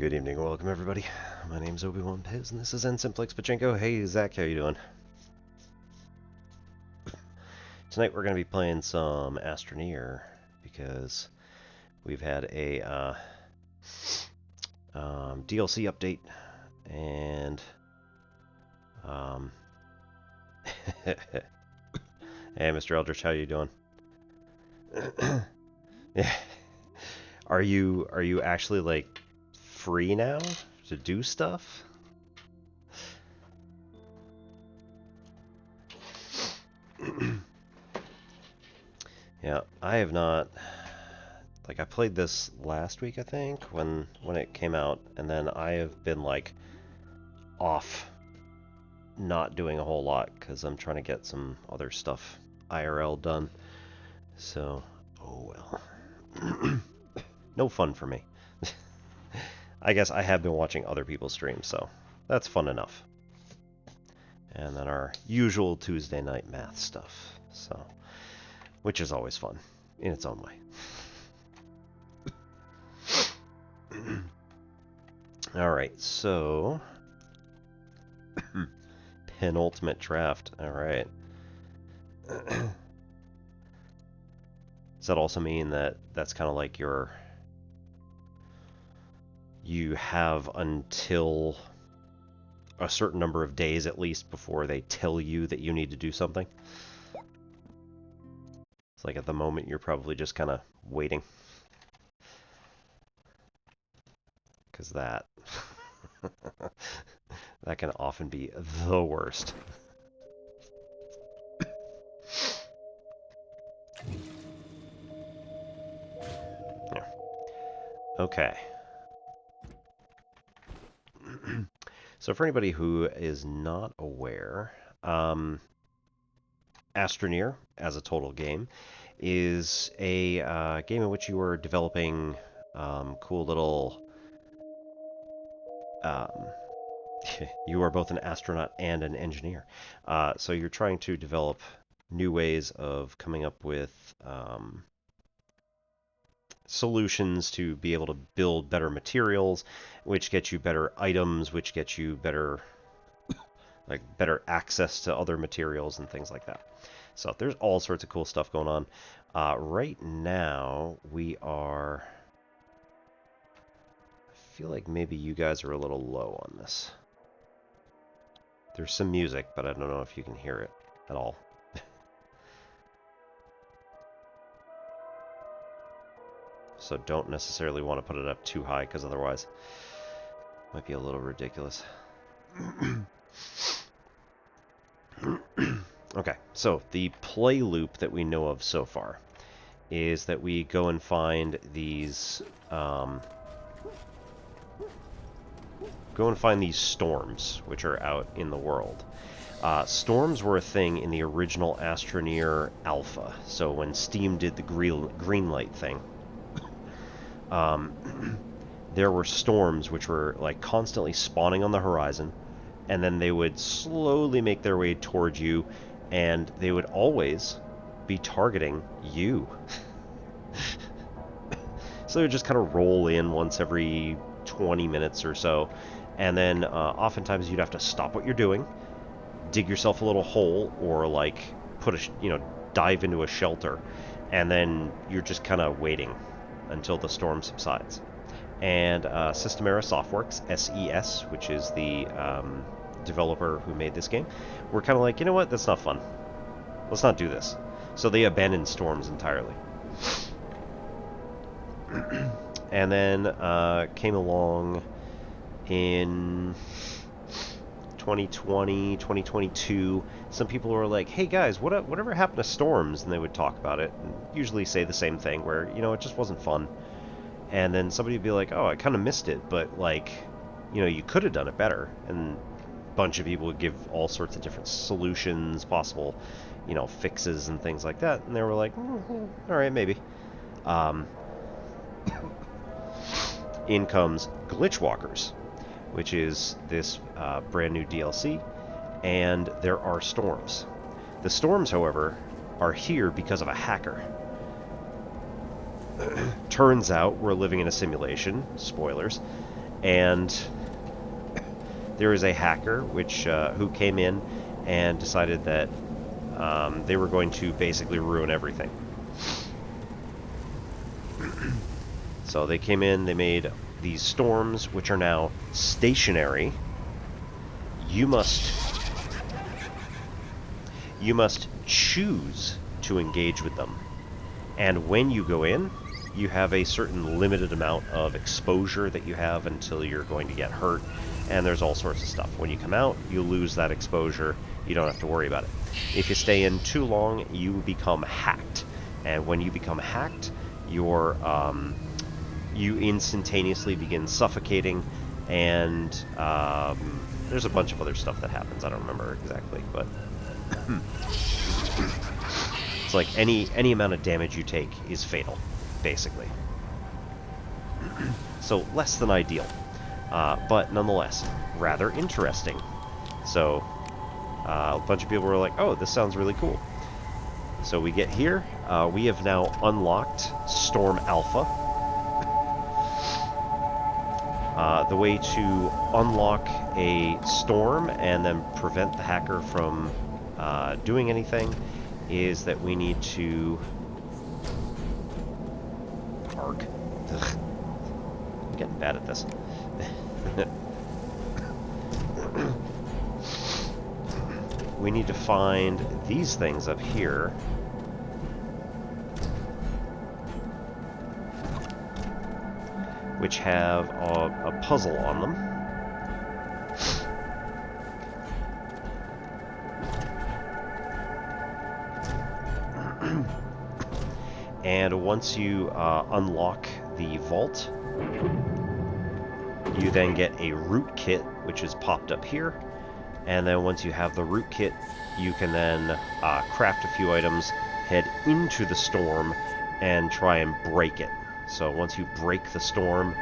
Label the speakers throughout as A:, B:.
A: Good evening, welcome everybody. My name's Obi-Wan Piz, and this is N-Simplex Pachinko. Hey Zach, how you doing? Tonight we're going to be playing some Astroneer, because we've had a DLC update, and hey Mr. Eldritch, how you doing? Yeah. Are you actually like free now to do stuff? Yeah, I have not. Like, I played this last week, I think, when it came out, and then I have been like off, not doing a whole lot because I'm trying to get some other stuff IRL done. So, oh well. No fun for me. I guess I have been watching other people's streams, so that's fun enough. And then our usual Tuesday night math stuff, so which is always fun in its own way. All right, so penultimate draft. All right. Does that also mean that that's kind of like you have until a certain number of days at least before they tell you that you need to do something? It's like at the moment you're probably just kind of waiting. Because that that can often be the worst. Yeah. Okay. So for anybody who is not aware, Astroneer, as a total game, is a game in which you are developing cool little... you are both an astronaut and an engineer. So you're trying to develop new ways of coming up with solutions to be able to build better materials, which get you better items, which get you better access to other materials and things like that. So there's all sorts of cool stuff going on. Right now we are... I feel like maybe you guys are a little low on this. There's some music, but I don't know if you can hear it at all. So don't necessarily want to put it up too high, because otherwise it might be a little ridiculous. Okay, so the play loop that we know of so far is that we go and find these storms which are out in the world. Storms were a thing in the original Astroneer Alpha, so when Steam did the Greenlight thing. There were storms which were like constantly spawning on the horizon, and then they would slowly make their way towards you, and they would always be targeting you. So they would just kind of roll in once every 20 minutes or so, and then oftentimes you'd have to stop what you're doing, dig yourself a little hole, or like dive into a shelter, and then you're just kind of waiting until the storm subsides. And System Era Softworks, SES, which is the developer who made this game, were kind of like, you know what, that's not fun. Let's not do this. So they abandoned storms entirely. And then came along in 2020, 2022, some people were like, hey guys, whatever happened to storms? And they would talk about it, and usually say the same thing, where, it just wasn't fun. And then somebody would be like, oh, I kind of missed it, but like, you could have done it better. And a bunch of people would give all sorts of different solutions, possible, fixes and things like that. And they were like, all right, maybe. In comes Glitchwalkers, which is this brand new DLC, and there are storms. The storms, however, are here because of a hacker. Turns out we're living in a simulation, spoilers, And there is a hacker who came in and decided that they were going to basically ruin everything. So they came in, they made these storms, which are now stationary. You must choose to engage with them. And when you go in, you have a certain limited amount of exposure that you have until you're going to get hurt, and there's all sorts of stuff. When you come out, you lose that exposure. You don't have to worry about it. If you stay in too long, you become hacked. And when you become hacked, you instantaneously begin suffocating, and there's a bunch of other stuff that happens. I don't remember exactly, but it's like any amount of damage you take is fatal, basically. So less than ideal, but nonetheless rather interesting. So a bunch of people were like, "Oh, this sounds really cool." So we get here. We have now unlocked Storm Alpha. The way to unlock a storm and then prevent the hacker from doing anything is that we need to... Arg. Ugh. I'm getting bad at this. We need to find these things up here. Which have a puzzle on them. And once you unlock the vault, you then get a root kit, which is popped up here. And then once you have the root kit, you can then craft a few items, head into the storm, and try and break it. So once you break the storm,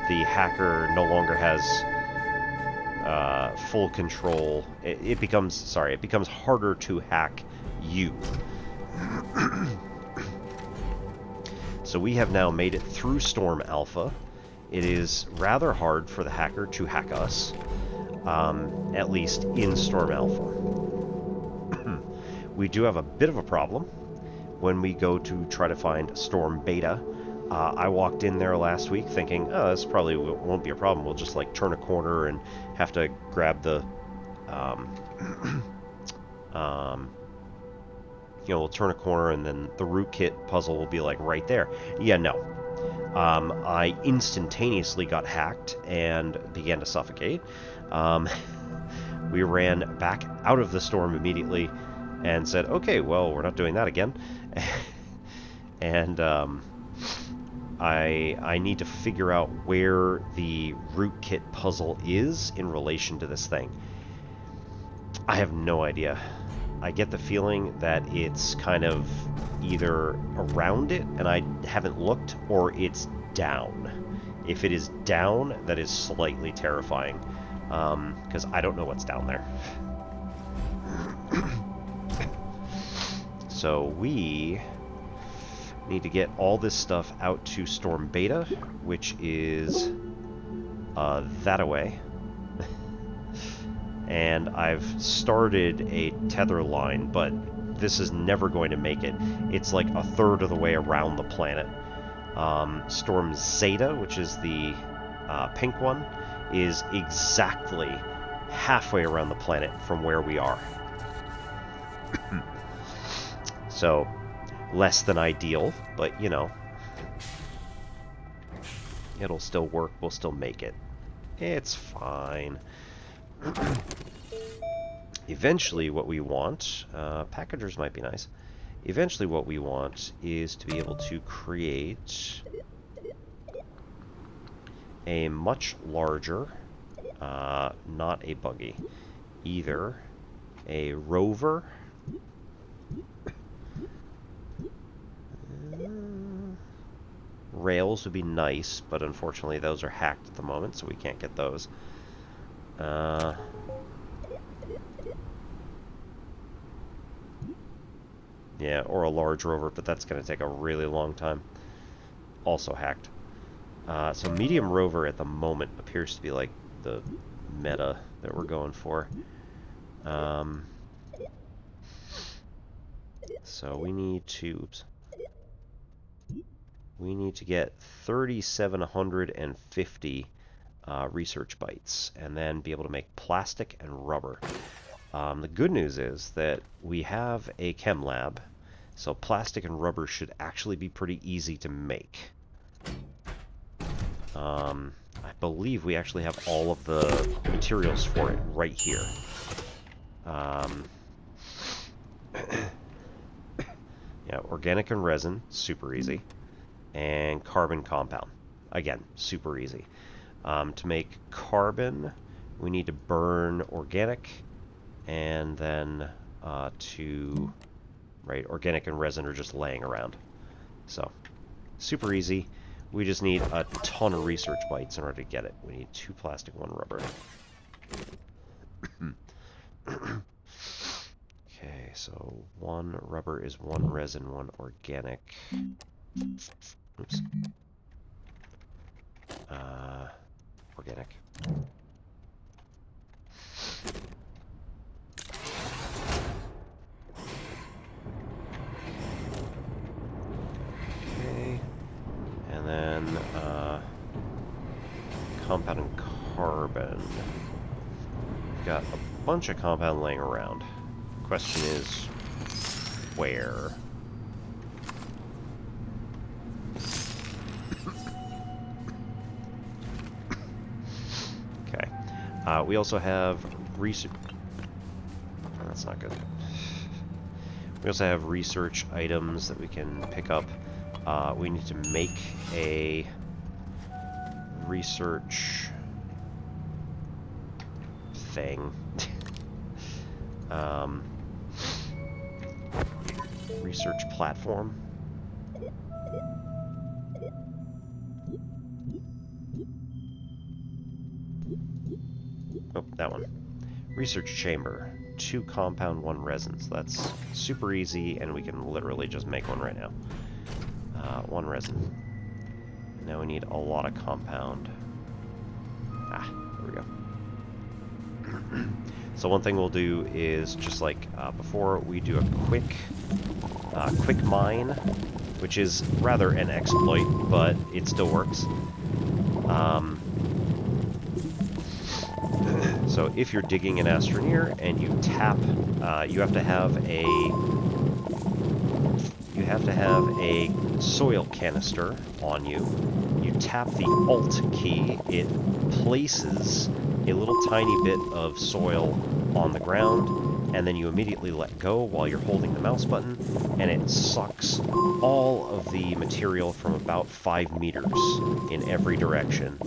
A: the hacker no longer has full control. It becomes harder to hack you. So we have now made it through Storm Alpha. It is rather hard for the hacker to hack us, at least in Storm Alpha. We do have a bit of a problem when we go to try to find Storm Beta. I walked in there last week thinking, oh, this probably won't be a problem. We'll just like turn a corner and have to grab the, we'll turn a corner and then the rootkit puzzle will be like right there. Yeah, no. I instantaneously got hacked and began to suffocate. We ran back out of the storm immediately and said, okay, well, we're not doing that again. And I need to figure out where the rootkit puzzle is in relation to this thing. I have no idea. I get the feeling that it's kind of either around it and I haven't looked, or it's down. If it is down, that is slightly terrifying, because I don't know what's down there. So we need to get all this stuff out to Storm Beta, which is that-a-way. And I've started a tether line, but this is never going to make it. It's like a third of the way around the planet. Storm Zeta, which is the pink one, is exactly halfway around the planet from where we are. So, less than ideal, but, you know, it'll still work. We'll still make it. It's fine. Eventually what we want, packagers might be nice. Eventually what we want is to be able to create a much larger, not a buggy, either a rover, rails would be nice, but unfortunately those are hacked at the moment, so we can't get those. Yeah, or a large rover, but that's going to take a really long time. Also hacked. So medium rover at the moment appears to be like the meta that we're going for. So we need to, get 3,750 research bytes, and then be able to make plastic and rubber. The good news is that we have a chem lab, so plastic and rubber should actually be pretty easy to make. I believe we actually have all of the materials for it right here. Yeah, organic and resin, super easy. And carbon compound, again, super easy. To make carbon, we need to burn organic, and then organic and resin are just laying around. So, super easy. We just need a ton of research bytes in order to get it. We need 2 plastic, 1 rubber. Okay, so 1 rubber is 1 resin, 1 organic. Oops. Organic. Okay. And then, compound and carbon. We've got a bunch of compound laying around. Question is, where? Okay. We also have research... Oh, that's not good. We also have research items that we can pick up. We need to make a research thing. Research platform. Oh, that one. Research chamber. 2 compound, 1 resin. So that's super easy, and we can literally just make one right now. 1 resin. Now we need a lot of compound. Ah, there we go. So one thing we'll do is, just like before, we do a quick mine, which is rather an exploit, but it still works. So if you're digging an Astroneer and you tap, you have to have a soil canister on you. You tap the Alt key, it places a little tiny bit of soil on the ground, and then you immediately let go while you're holding the mouse button, and it sucks all of the material from about 5 meters in every direction.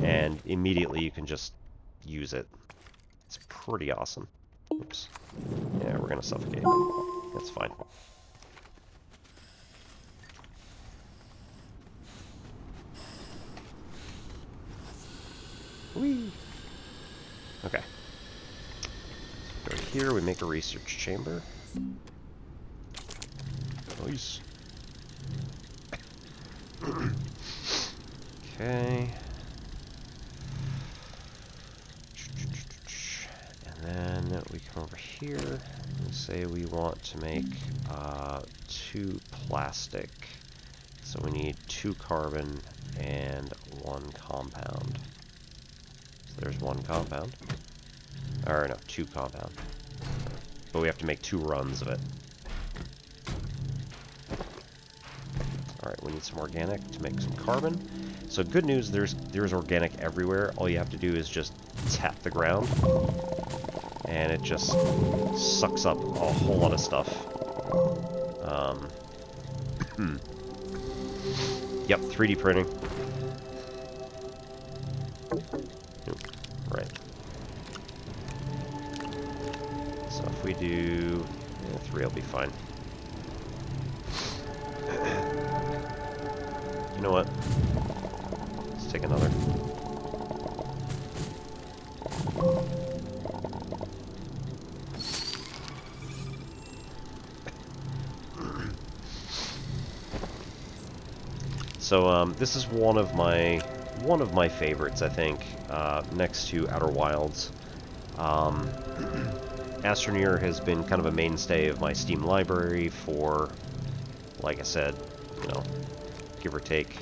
A: And immediately you can just use it. It's pretty awesome. Oops. Yeah, we're gonna suffocate. That's fine. Whee! Okay. So go here, we make a research chamber. Nice. Okay. And then we come over here and say we want to make 2 plastic. So we need 2 carbon and 1 compound. So there's 1 compound. Or no, 2 compound. But we have to make 2 runs of it. Alright, we need some organic to make some carbon. So good news, there's organic everywhere. All you have to do is just tap the ground, and it just sucks up a whole lot of stuff. Yep, 3D printing. Right. So if we do 3, will be fine. You know what? Let's take another. So this is one of my favorites, I think, next to Outer Wilds. Astroneer has been kind of a mainstay of my Steam library for, like I said, you know, give or take,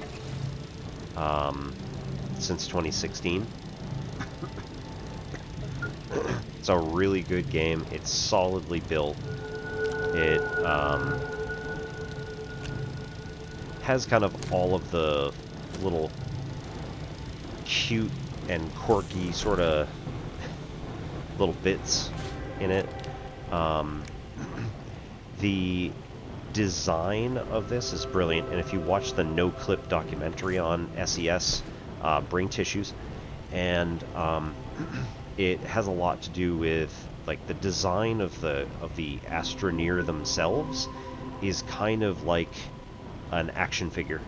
A: since 2016. It's a really good game. It's solidly built. It has kind of all of the little cute and quirky sort of little bits in it. The design of this is brilliant, and if you watch the no-clip documentary on SES, Brain Tissues, and it has a lot to do with like the design of the Astroneer themselves is kind of like an action figure.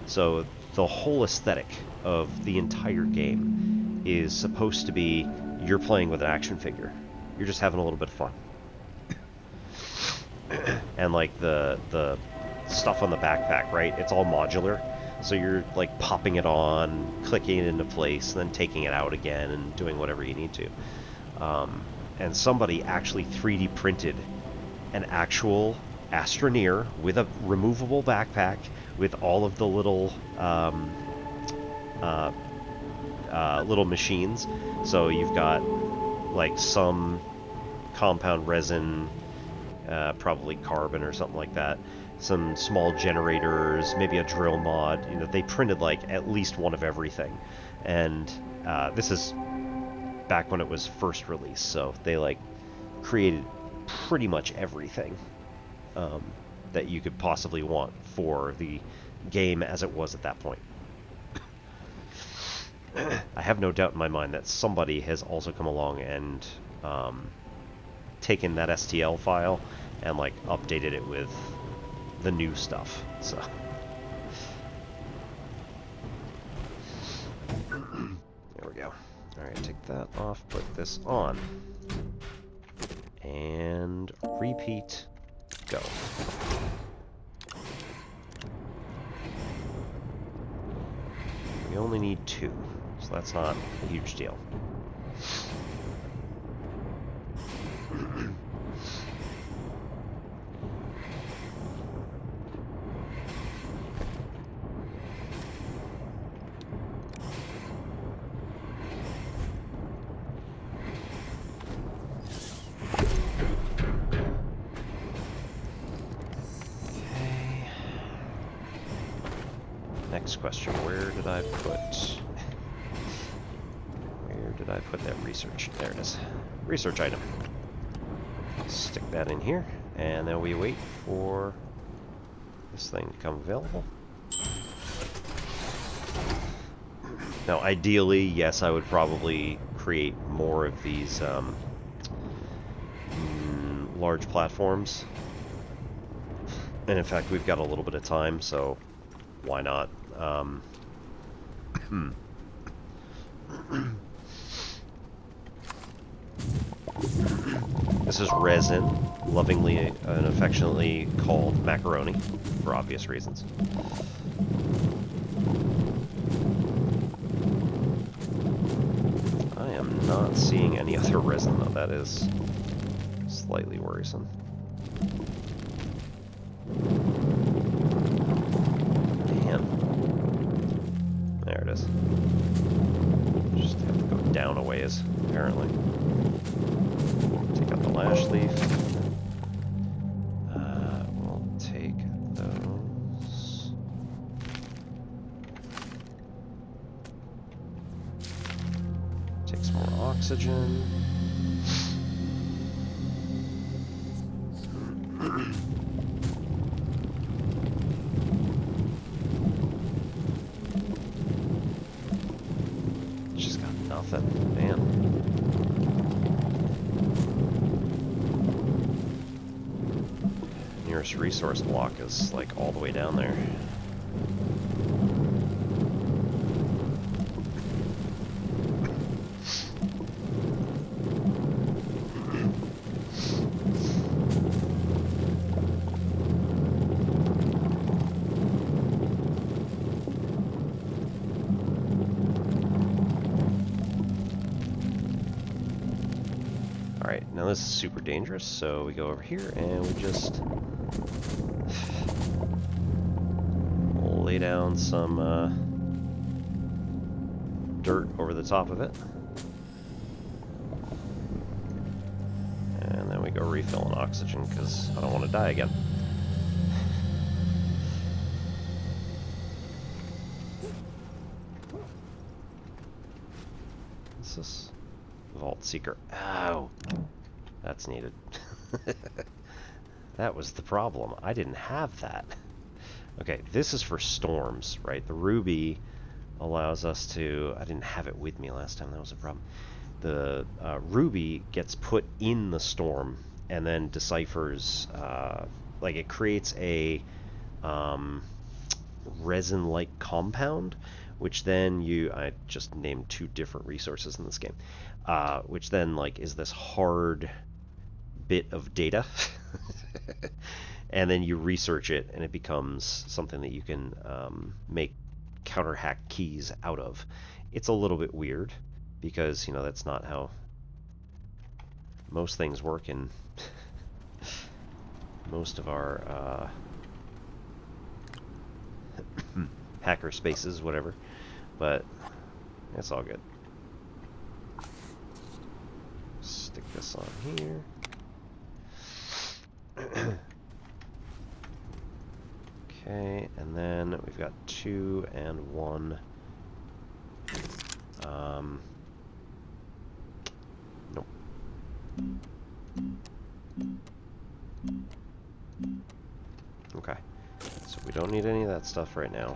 A: So the whole aesthetic of the entire game is supposed to be you're playing with an action figure. You're just having a little bit of fun. And like the stuff on the backpack, right? It's all modular. So you're like popping it on, clicking it into place, and then taking it out again and doing whatever you need to. And somebody actually 3D printed an actual Astroneer with a removable backpack with all of the little little machines. So you've got like some compound resin, probably carbon or something like that, some small generators, maybe a drill mod. You know, they printed like at least one of everything. And this is back when it was first released, so they like created pretty much everything that you could possibly want for the game as it was at that point. I have no doubt in my mind that somebody has also come along and taken that STL file and like updated it with the new stuff. So there we go. All right, take that off, put this on, and repeat. Go. We only need 2, so that's not a huge deal. Next question, where did I put that research? There it is. Research item. Stick that in here, and then we wait for this thing to become available. Now, ideally, yes, I would probably create more of these large platforms. And in fact, we've got a little bit of time, so why not? This is resin, lovingly and affectionately called macaroni, for obvious reasons. I am not seeing any other resin, though. That is slightly worrisome. There it is. Just have to go down a ways, apparently. Take out the lash leaf. We'll take those. Take some more oxygen. Man. Nearest resource block is like all the way down there. Now this is super dangerous, so we go over here and we just lay down some dirt over the top of it. And then we go refill on oxygen because I don't want to die again. What's this? Vault Seeker. Ow! That's needed. That was the problem. I didn't have that. Okay, this is for storms, right? The ruby allows us to... I didn't have it with me last time. That was a problem. The ruby gets put in the storm and then deciphers... like, it creates a resin-like compound, which then I just named 2 different resources in this game, which then, like, is this hard bit of data. And then you research it, and it becomes something that you can make counter-hack keys out of. It's a little bit weird, because, you know, that's not how most things work in most of our hacker spaces, whatever. But it's all good. Stick this on here. Okay, and then we've got 2 and 1. Nope. Okay, so we don't need any of that stuff right now.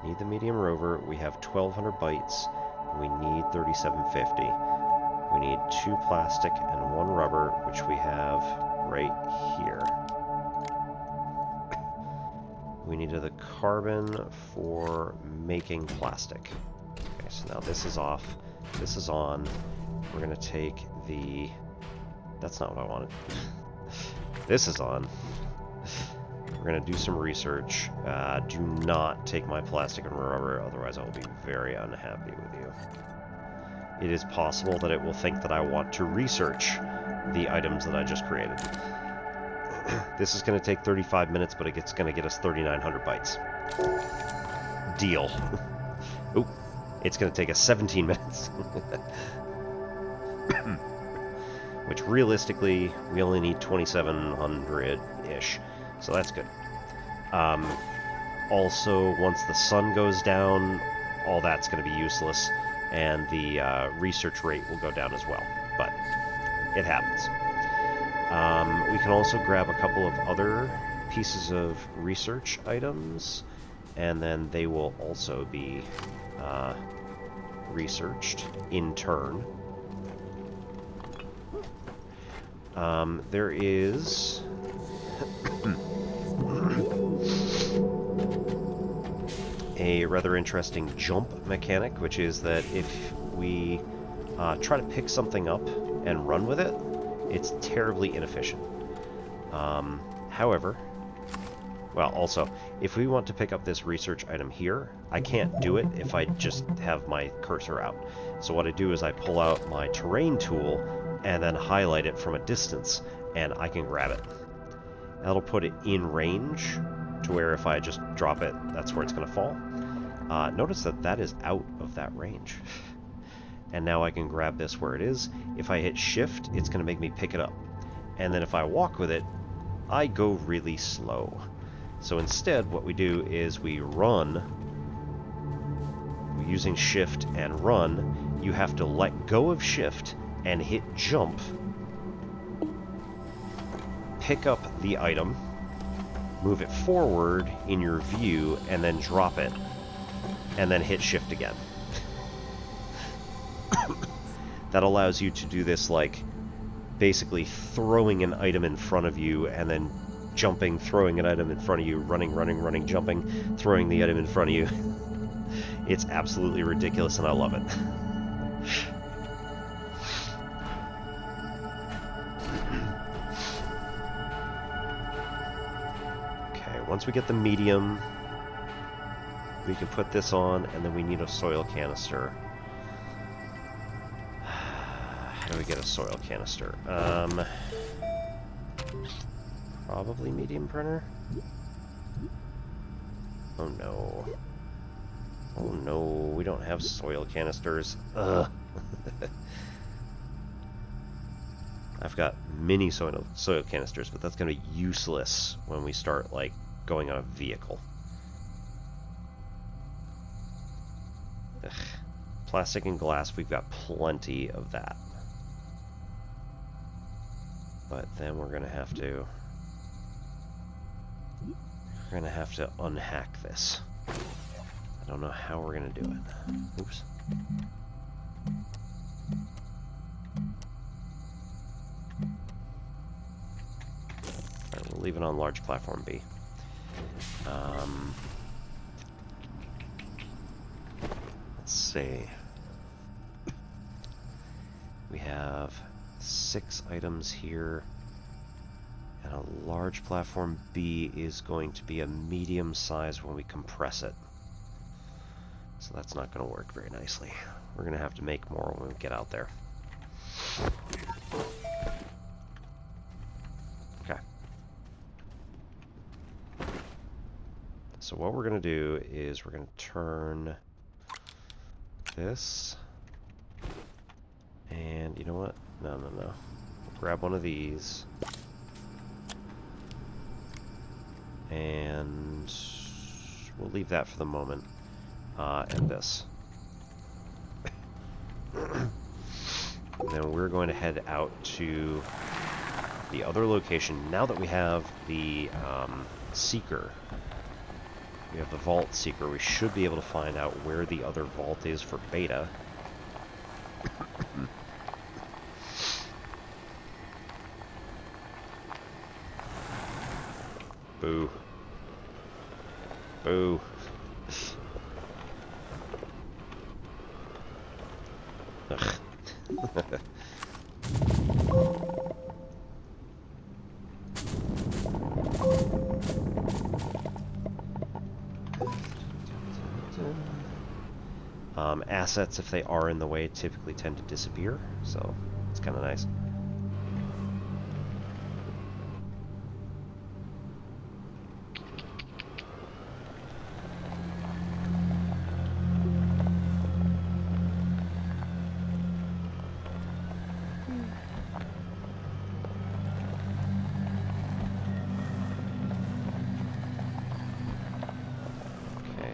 A: We need the medium rover. We have 1,200 bytes. We need 3750. We need 2 plastic and 1 rubber, which we have right here. We needed the carbon for making plastic. Okay, so now this is off. This is on. We're going to take the... That's not what I wanted. This is on. We're going to do some research. Do not take my plastic and rubber, otherwise I will be very unhappy with you. It is possible that it will think that I want to research the items that I just created. This is going to take 35 minutes, but it's going to get us 3,900 bytes. Deal. Oop. It's going to take us 17 minutes. Which, realistically, we only need 2,700-ish. So that's good. Also, once the sun goes down, all that's going to be useless, and the research rate will go down as well. But it happens. We can also grab a couple of other pieces of research items, and then they will also be researched in turn. There is a rather interesting jump mechanic, which is that if we try to pick something up and run with it, it's terribly inefficient. However, well, also, if we want to pick up this research item here, I can't do it if I just have my cursor out. So what I do is I pull out my terrain tool and then highlight it from a distance, and I can grab it. That'll put it in range to where if I just drop it, that's where it's going to fall. Notice that that is out of that range. And now I can grab this where it is. If I hit shift, it's going to make me pick it up. And then if I walk with it, I go really slow. So instead, what we do is we run. Using shift and run, you have to let go of shift and hit jump. Pick up the item, move it forward in your view, and then drop it. And then hit shift again. That allows you to do this, like, basically throwing an item in front of you and then jumping, throwing an item in front of you, running, jumping, throwing the item in front of you. It's absolutely ridiculous, and I love it. once we get the medium, we can put this on, and then we need a soil canister. How do we get a soil canister? Probably medium printer? Oh no. Oh no, we don't have soil canisters. Ugh. I've got mini soil canisters, but that's going to be useless when we start, like, going on a vehicle. Ugh. Plastic and glass, we've got plenty of that. But then we're going to have to... We're going to have to unhack this. I don't know how we're going to do it. Oops. Alright, we'll leave it on large platform B. Let's see. We have 6 items here. And a large platform B is going to be a medium size when we compress it. So that's not going to work very nicely. We're going to have to make more when we get out there. Okay. So what we're going to do is we're going to turn this. And you know what? No. We'll grab one of these. And we'll leave that for the moment. And this. Then we're going to head out to the other location. Now that we have the Seeker, we have the Vault Seeker, we should be able to find out where the other vault is for Beta. Boo. Boo. Ugh. Assets, if they are in the way, typically tend to disappear, so it's kind of nice.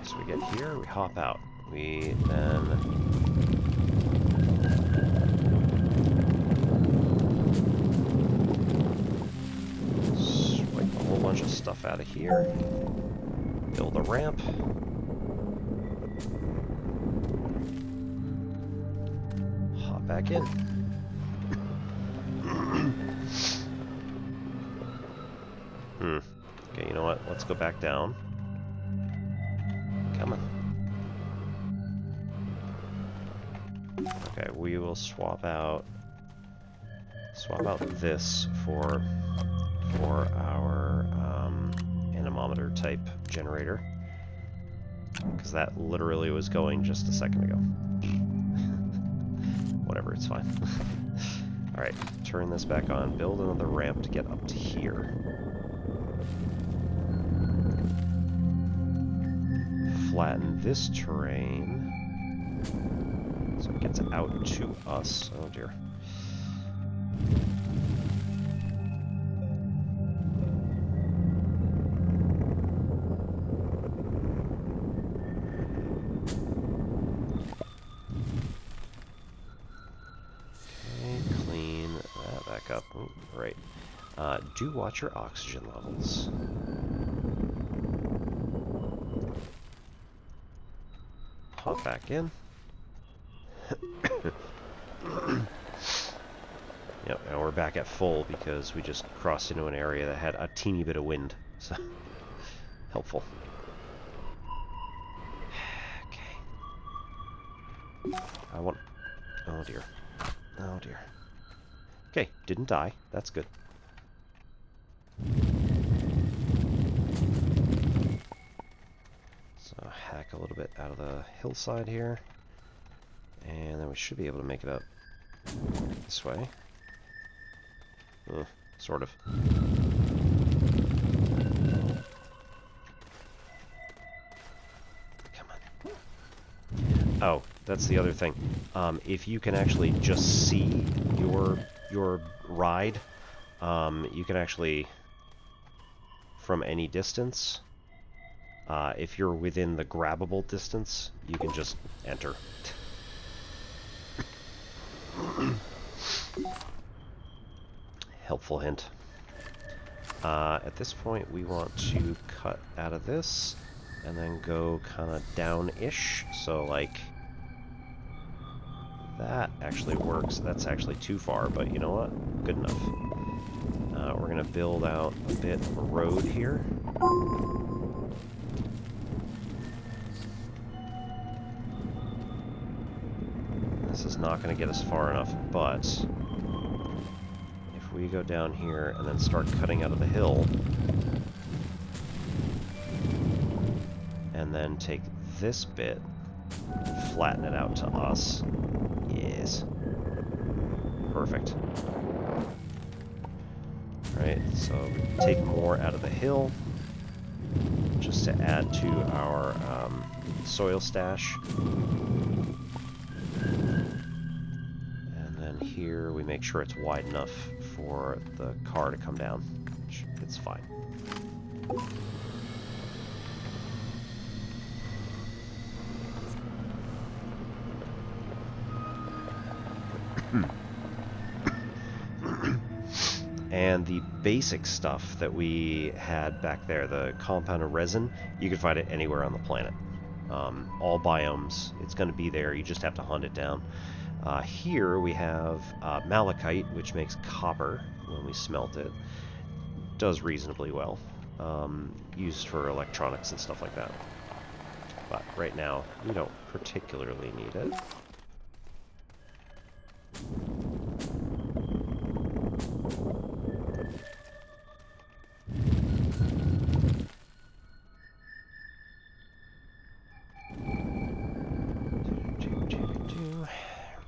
A: So we get here, we hop out. We then swipe a whole bunch of stuff out of here. Build a ramp. Hop back in. Okay, you know what? Let's go back down. Come on. Okay, we will swap out this for our anemometer type generator, because that literally was going just a second ago. Whatever, it's fine. All right, turn this back on. Build another ramp to get up to here. Flatten this terrain so it gets out to us. Oh dear. Okay, clean that back up. Ooh, right. Do watch your oxygen levels. Hop back in. Yep, now we're back at full because we just crossed into an area that had a teeny bit of wind, so helpful. Okay. Oh dear. Oh dear. Okay, didn't die. That's good. bit out of the hillside here. And then we should be able to make it up this way. Sort of. Come on. Oh, that's the other thing. If you can actually just see your ride, you can actually, from any distance, if you're within the grabbable distance, you can just enter. Helpful hint. At this point, we want to cut out of this and then go kind of down-ish. So, like, that actually works. That's actually too far, but you know what? Good enough. We're going to build out a bit of a road here. This is not going to get us far enough, but if we go down here and then start cutting out of the hill, and then take this bit, flatten it out to us. Yes. Perfect. Alright, so take more out of the hill, just to add to our soil stash. And then here we make sure it's wide enough for the car to come down. It's fine. And the basic stuff that we had back there, the compounded resin, you can find it anywhere on the planet. All biomes, it's going to be there, you just have to hunt it down. Here we have malachite, which makes copper when we smelt it. Does reasonably well. Used for electronics and stuff like that. But right now, we don't particularly need it.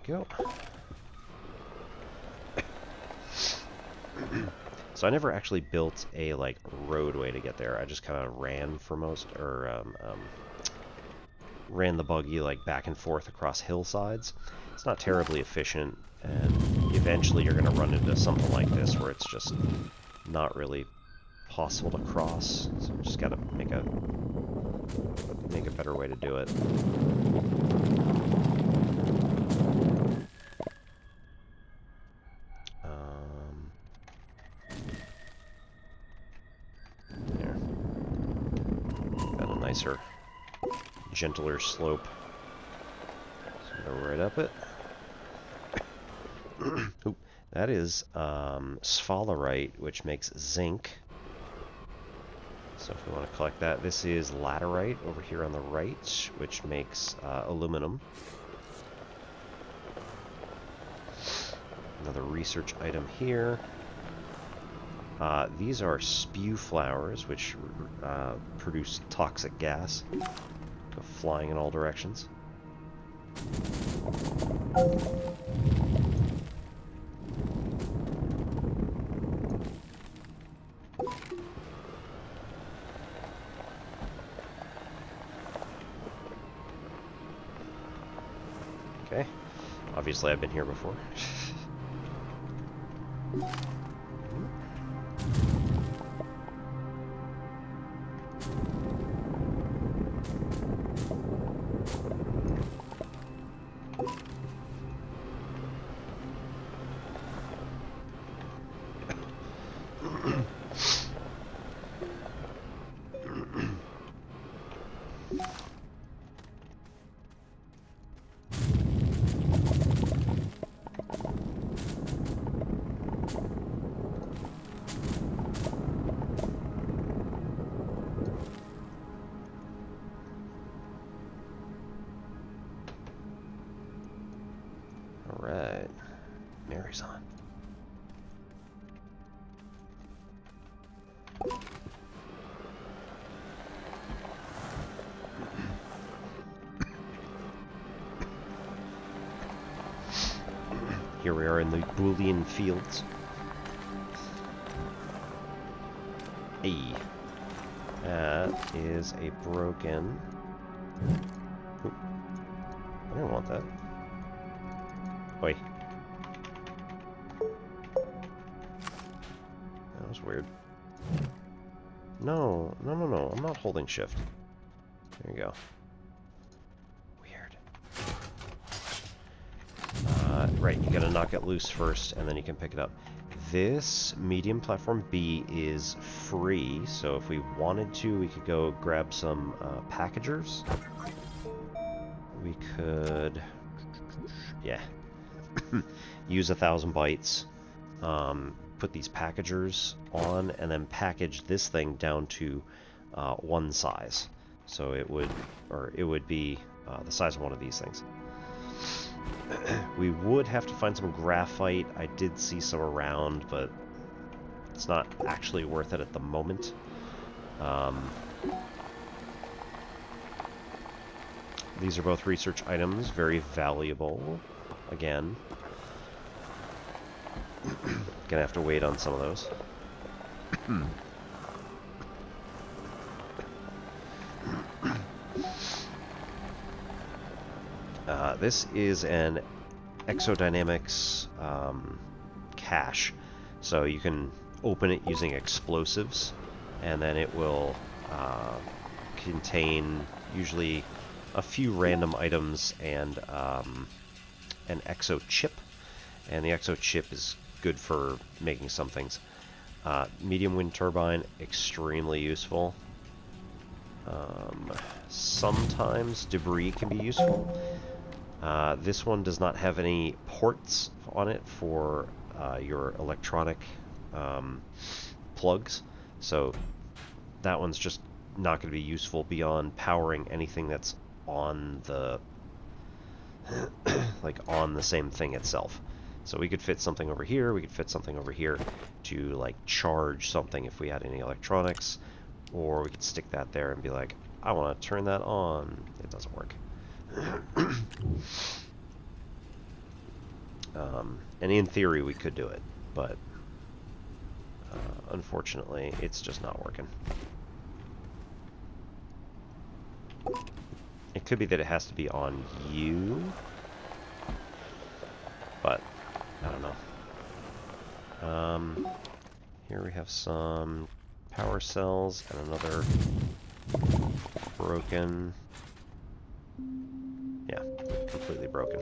A: Go. So I never actually built a like roadway to get there. I just kind of ran for most, or ran the buggy like back and forth across hillsides. It's not terribly efficient, and eventually you're going to run into something like this where it's just not really possible to cross. So we just got to make a better way to do it. Nicer, gentler slope. So go right up it. Oop, that is sphalerite, which makes zinc. So if we want to collect that, this is laterite over here on the right, which makes aluminum. Another research item here. These are spew flowers, which produce toxic gas. Go flying in all directions. Okay. Obviously, I've been here before. Alright. Mary's on. Here we are in the Boolean fields. Hey. That is a broken... Oop. I didn't want that. Oi. That was weird. No, no, no, no. I'm not holding shift. There you go. Weird. Right, you gotta knock it loose first, and then you can pick it up. This medium platform B is free, so if we wanted to, we could go grab some packagers. We could... yeah. Use 1,000 bytes. Put these packagers on, and then package this thing down to one size. So it would be the size of one of these things. We would have to find some graphite. I did see some around, but it's not actually worth it at the moment. These are both research items, very valuable. Again, gonna have to wait on some of those. This is an EXO Dynamics cache, so you can open it using explosives, and then it will contain usually a few random items and an EXO chip, and the EXO chip is good for making some things. Medium wind turbine, extremely useful. Sometimes debris can be useful. This one does not have any ports on it for your electronic plugs, so that one's just not going to be useful beyond powering anything that's on the like on the same thing itself. So we could fit something over here, we could fit something over here to like charge something if we had any electronics, or we could stick that there and be like, I want to turn that on. It doesn't work. And in theory we could do it, but unfortunately it's just not working. It could be that it has to be on you, but I don't know. Here we have some power cells and another broken. Yeah, completely broken.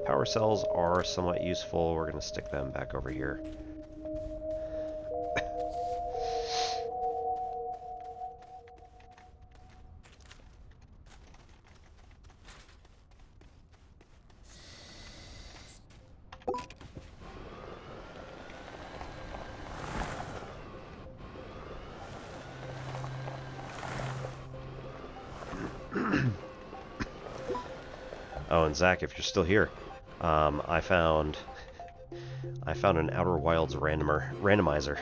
A: Power cells are somewhat useful. We're going to stick them back over here. Oh, and Zach, if you're still here, I found an Outer Wilds randomizer.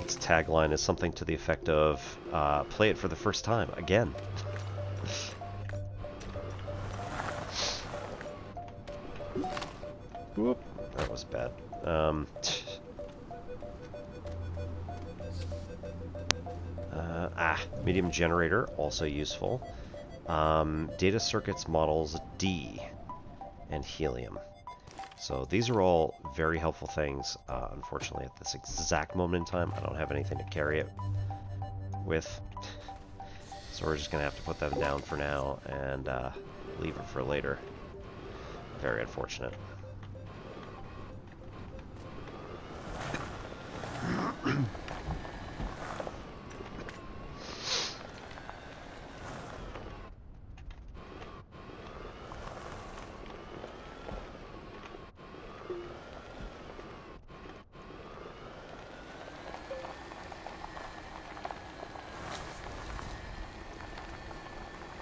A: Its tagline is something to the effect of, play it for the first time, again. Whoop, that was bad. Medium generator, also useful. Data circuits models D and helium. So these are all very helpful things. Unfortunately, at this exact moment in time, I don't have anything to carry it with. So we're just going to have to put them down for now and leave it for later. Very unfortunate.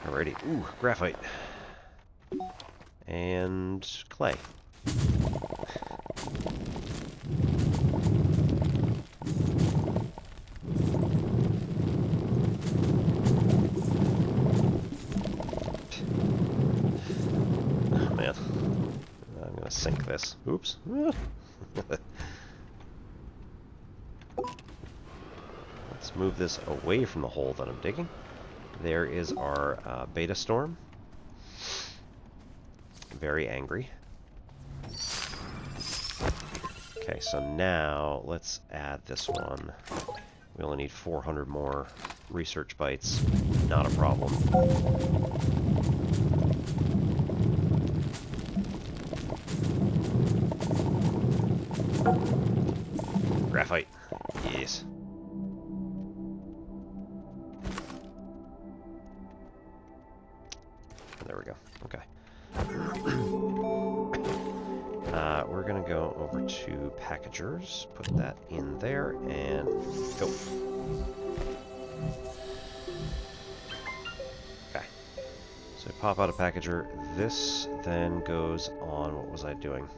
A: Alrighty. Ooh, graphite. And clay. sink this. Oops. Let's move this away from the hole that I'm digging. There is our beta storm. Very angry. Okay, so now let's add this one. We only need 400 more research bytes. Not a problem. Graphite. Yes. There we go. Okay. We're going to go over to packagers, put that in there, and go. Okay. So pop out a packager. This then goes on... What was I doing?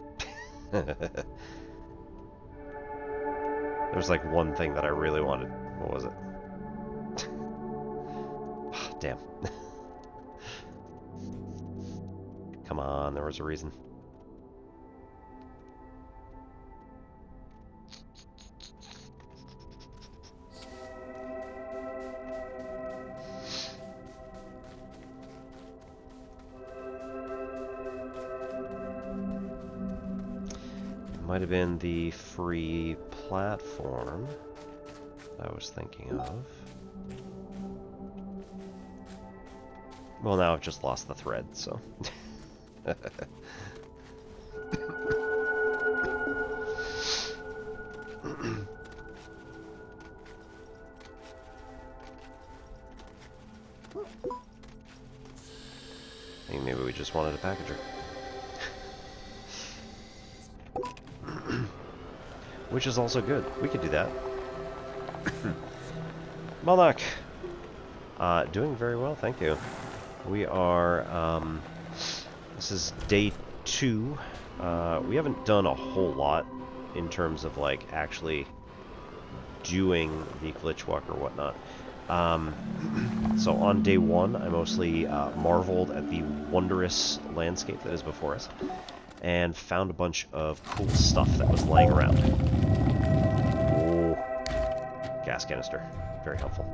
A: There's like one thing that I really wanted. What was it? Damn. Come on, there was a reason. Might have been the free platform I was thinking of. Well, now I've just lost the thread, so... I think maybe we just wanted a packager. Which is also good. We could do that. Malnak! Doing very well, thank you. We are, this is day 2. We haven't done a whole lot in terms of, like, actually doing the Glitchwalker or whatnot. So on day 1, I mostly marveled at the wondrous landscape that is before us, and found a bunch of cool stuff that was laying around. Oh, gas canister. Very helpful.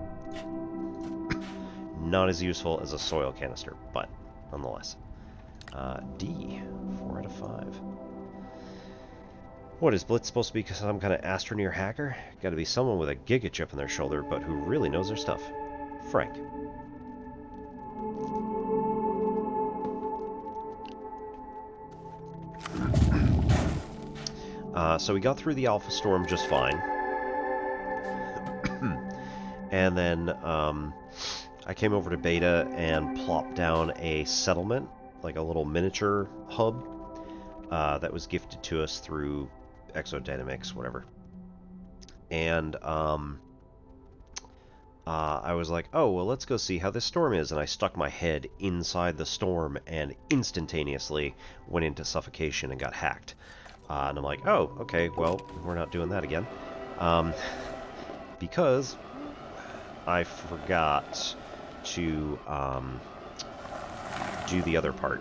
A: Not as useful as a soil canister, but nonetheless. D. 4 out of 5. What, is Blitz supposed to be some kind of Astroneer hacker? Gotta be someone with a giga chip on their shoulder, but who really knows their stuff. Frank. So we got through the Alpha Storm just fine. And then I came over to Beta and plopped down a settlement, like a little miniature hub, that was gifted to us through EXO Dynamics, whatever. And I was like, oh, well, let's go see how this storm is. And I stuck my head inside the storm and instantaneously went into suffocation and got hacked. And I'm like, oh, okay, well, we're not doing that again. Because I forgot to do the other part.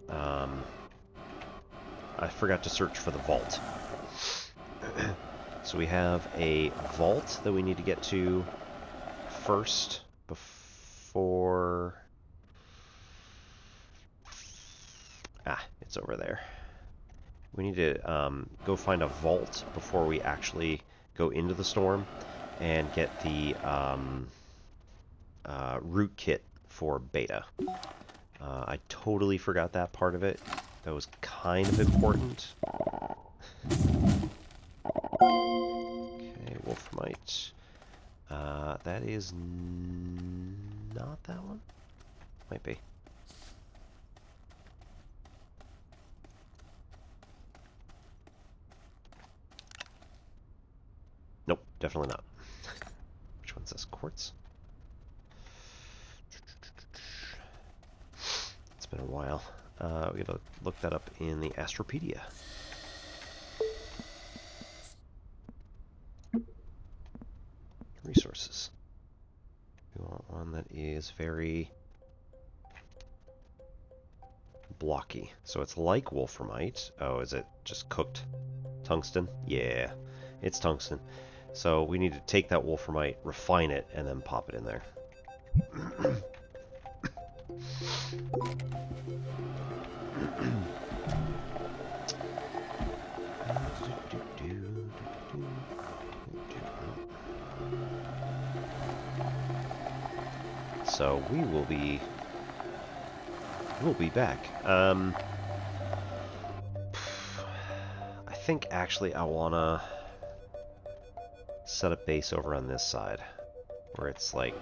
A: I forgot to search for the vault. So we have a vault that we need to get to first before... it's over there. We need to go find a vault before we actually go into the storm and get the root kit for Beta. I totally forgot that part of it. That was kind of important. Okay, Wolframite. That is not that one? Might be. Nope, definitely not. Which one's this? Quartz? It's been a while. We gotta look that up in the Astropedia. Resources. We want one that is very blocky. So it's like wolframite. Oh, is it just cooked tungsten? Yeah, it's tungsten. So we need to take that wolframite, refine it, and then pop it in there. So we'll be back. I think actually I wanna set a base over on this side, where it's like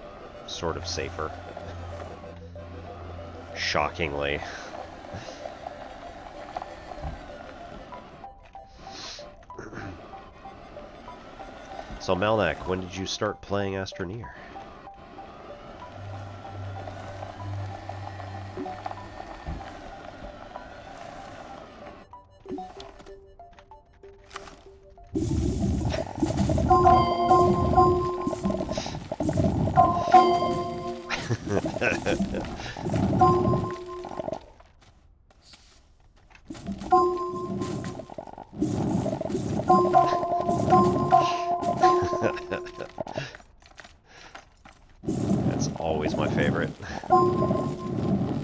A: sort of safer. Shockingly. So Malnak, when did you start playing Astroneer? That's always my favorite.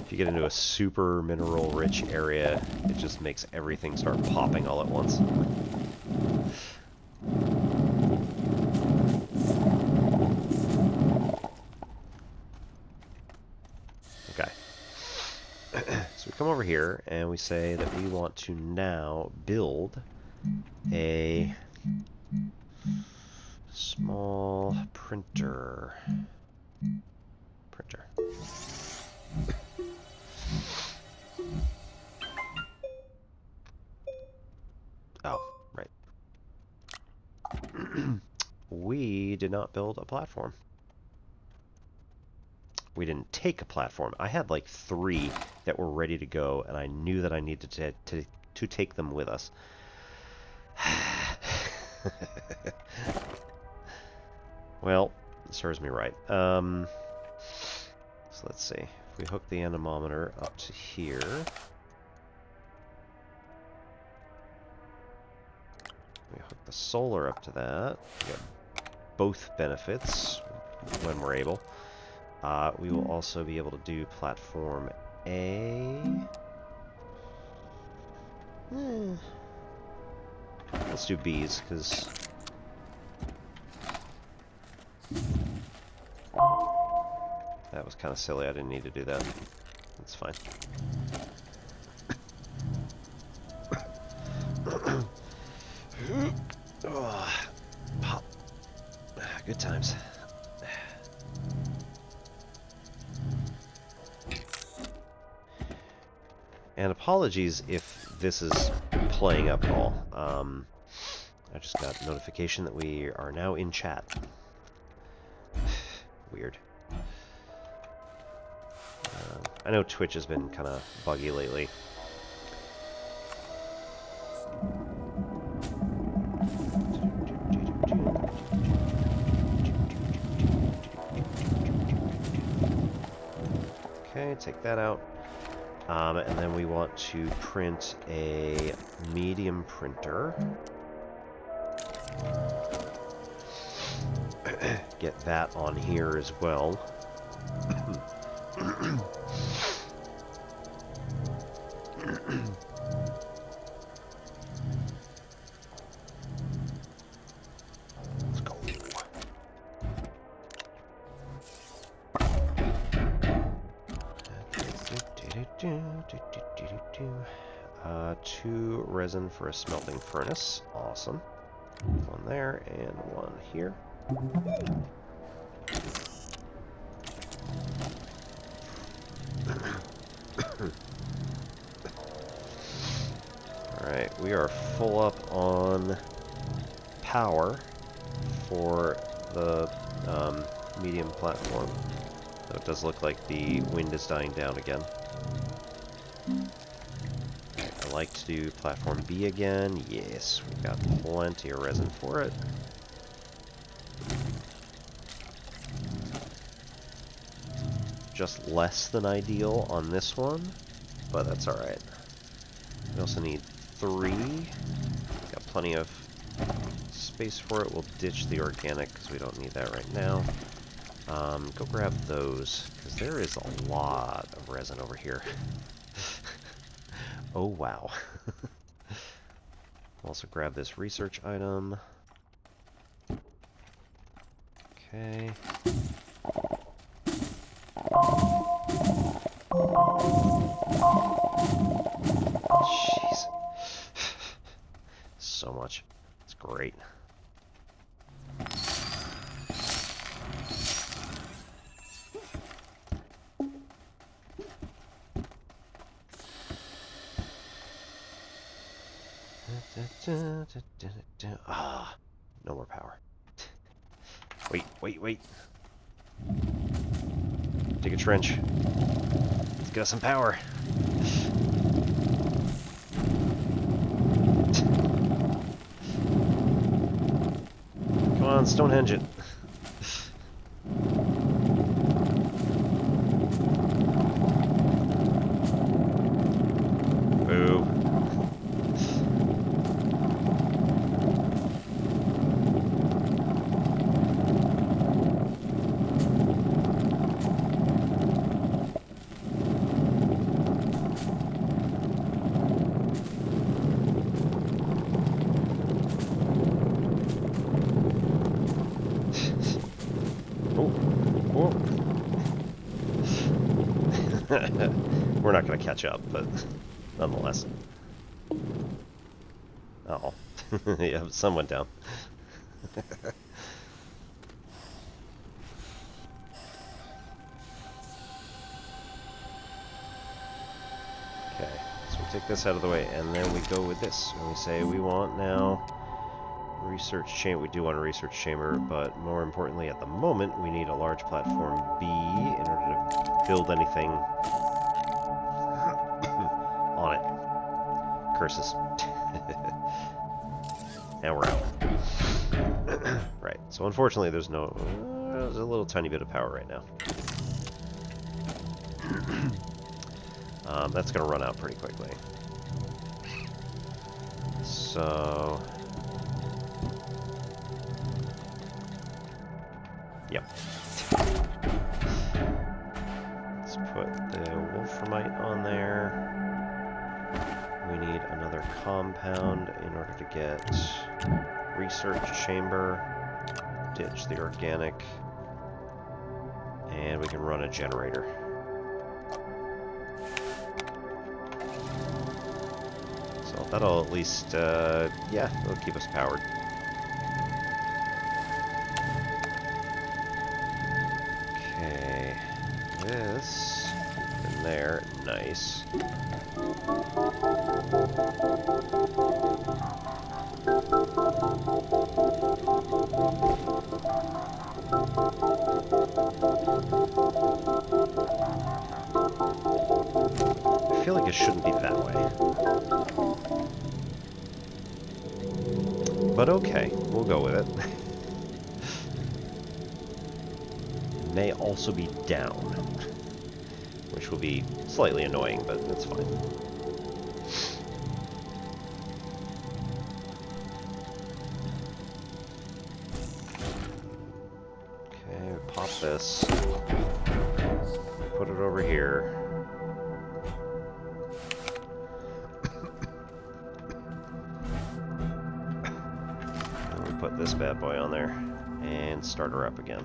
A: If you get into a super mineral-rich area, it just makes everything start popping all at once. Okay. So we come over here, and we say that we want to now build a small printer. Oh, right. We did not build a platform. We didn't take a platform. I had like 3 that were ready to go, and I knew that I needed to take them with us. Well, it serves me right. So let's see. If we hook the anemometer up to here. We hook the solar up to that. We get both benefits when we're able. We will also be able to do platform A. Let's do B's, because that was kind of silly. I didn't need to do that. That's fine. Oh, pop. Good times. And apologies if this is playing up at all. I just got a notification that we are now in chat. Weird. I know Twitch has been kind of buggy lately. Okay, take that out. And then we want to print a medium printer. Get that on here as well. Let's go. 2 resin for a smelting furnace. Awesome. 1 there and 1 here. Alright, we are full up on power for the medium platform. Though it does look like the wind is dying down again. I like to do platform B again. Yes, we've got plenty of resin for it. Just less than ideal on this one, but that's alright. We also need 3. Got plenty of space for it. We'll ditch the organic because we don't need that right now. Go grab those, because there is a lot of resin over here. Oh, wow. Also grab this research item. Okay. Jeez. So much. It's great. Ah, no more power. Wait. Dig a trench. Let's get us some power. Come on, Stonehenge it. Boo. We're not going to catch up, but nonetheless. Oh. Yeah, sun went down. Okay, so we take this out of the way, and then we go with this. And we say we want now research chamber. We do want a research chamber, but more importantly, at the moment, we need a large platform B in order to build anything on it. Curses. Now we're out. Right, so unfortunately there's there's a little tiny bit of power right now. That's going to run out pretty quickly. So... Yep. Let's put the wolframite on there. We need another compound in order to get research chamber, ditch the organic, and we can run a generator. So that'll at least, yeah, it'll keep us powered. Okay, this in there, nice. I feel like it shouldn't be that way. But okay, we'll go with it. May also be down, which will be slightly annoying, but that's fine. Okay, we pop this, put it over here. And we put this bad boy on there and start her up again.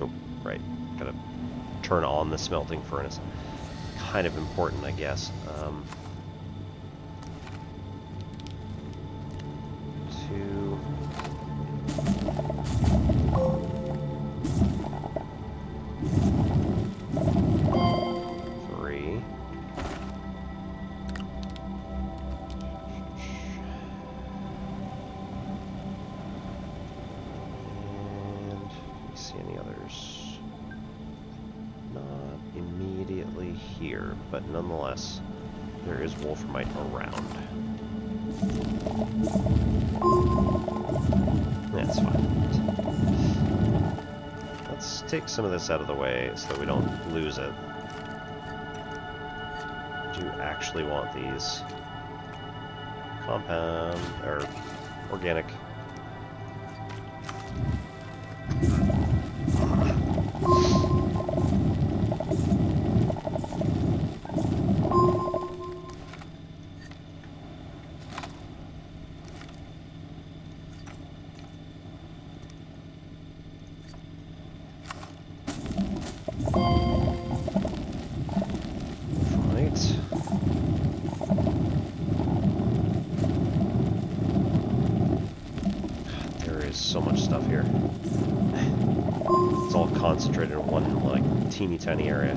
A: Oh, right. Gotta turn on the smelting furnace. Kind of important, I guess. 2. 3. See any others? Not immediately here, but nonetheless, there is wolframite around. That's fine. Let's take some of this out of the way so that we don't lose it. actually want these. Compound, or organic. So much stuff here. It's all concentrated in one, like, teeny tiny area.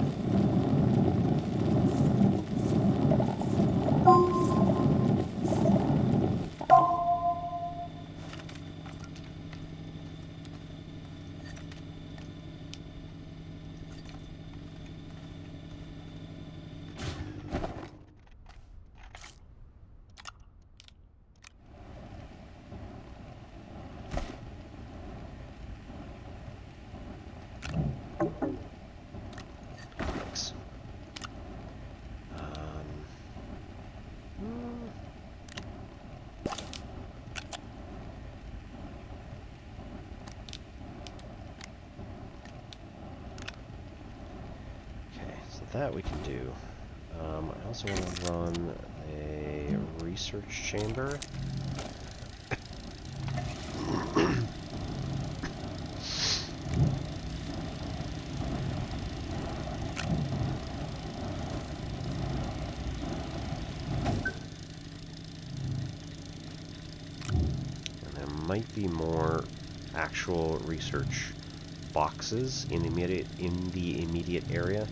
A: That we can do. I also want to run a research chamber. And there might be more actual research boxes in the immediate area.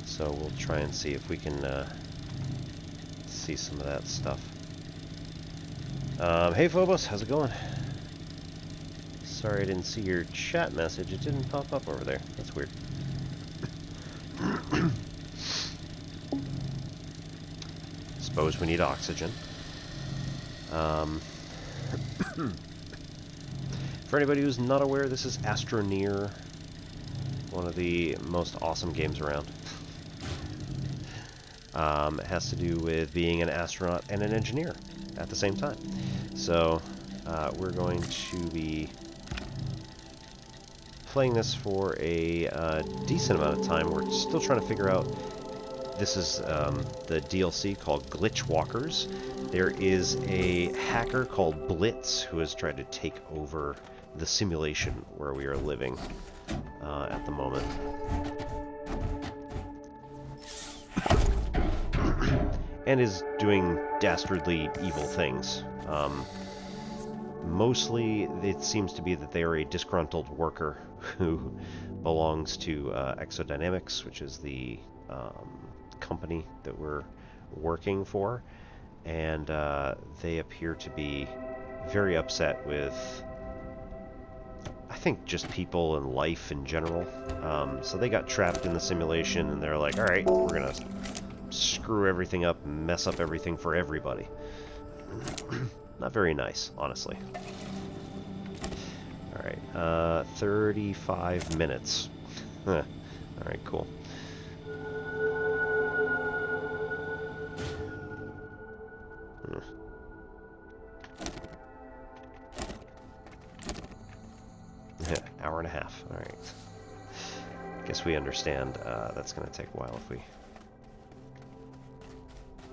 A: So we'll try and see if we can see some of that stuff. Hey Phobos, how's it going? Sorry I didn't see your chat message. It didn't pop up over there. That's weird. Suppose we need oxygen. For anybody who's not aware, this is Astroneer, one of the most awesome games around. It has to do with being an astronaut and an engineer at the same time. So we're going to be playing this for a decent amount of time. We're still trying to figure out. This is the DLC called Glitchwalkers. There is a hacker called Blitz who has tried to take over the simulation where we are living at the moment. And is doing dastardly evil things. Mostly, it seems to be that they are a disgruntled worker who belongs to EXO Dynamics, which is the company that we're working for. And they appear to be very upset with, I think, just people and life in general. So they got trapped in the simulation, and they're like, alright, we're gonna screw everything up, mess up everything for everybody. Not very nice, honestly. Alright, 35 minutes. Alright, cool. Hour and a half, alright. Guess we understand that's going to take a while if we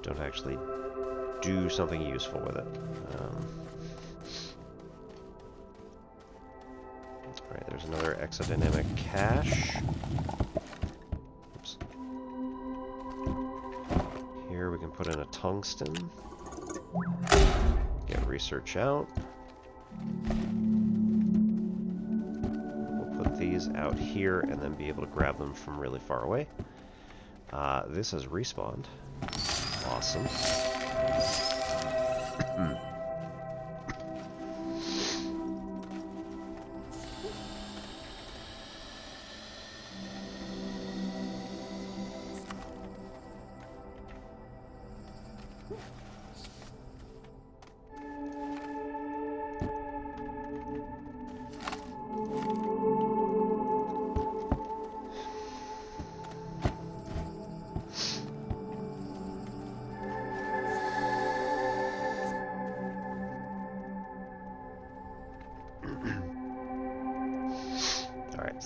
A: don't actually do something useful with it. Alright, there's another exodynamic cache. Oops. Here we can put in a tungsten. Get research out. We'll put these out here and then be able to grab them from really far away. This has respawned. Awesome.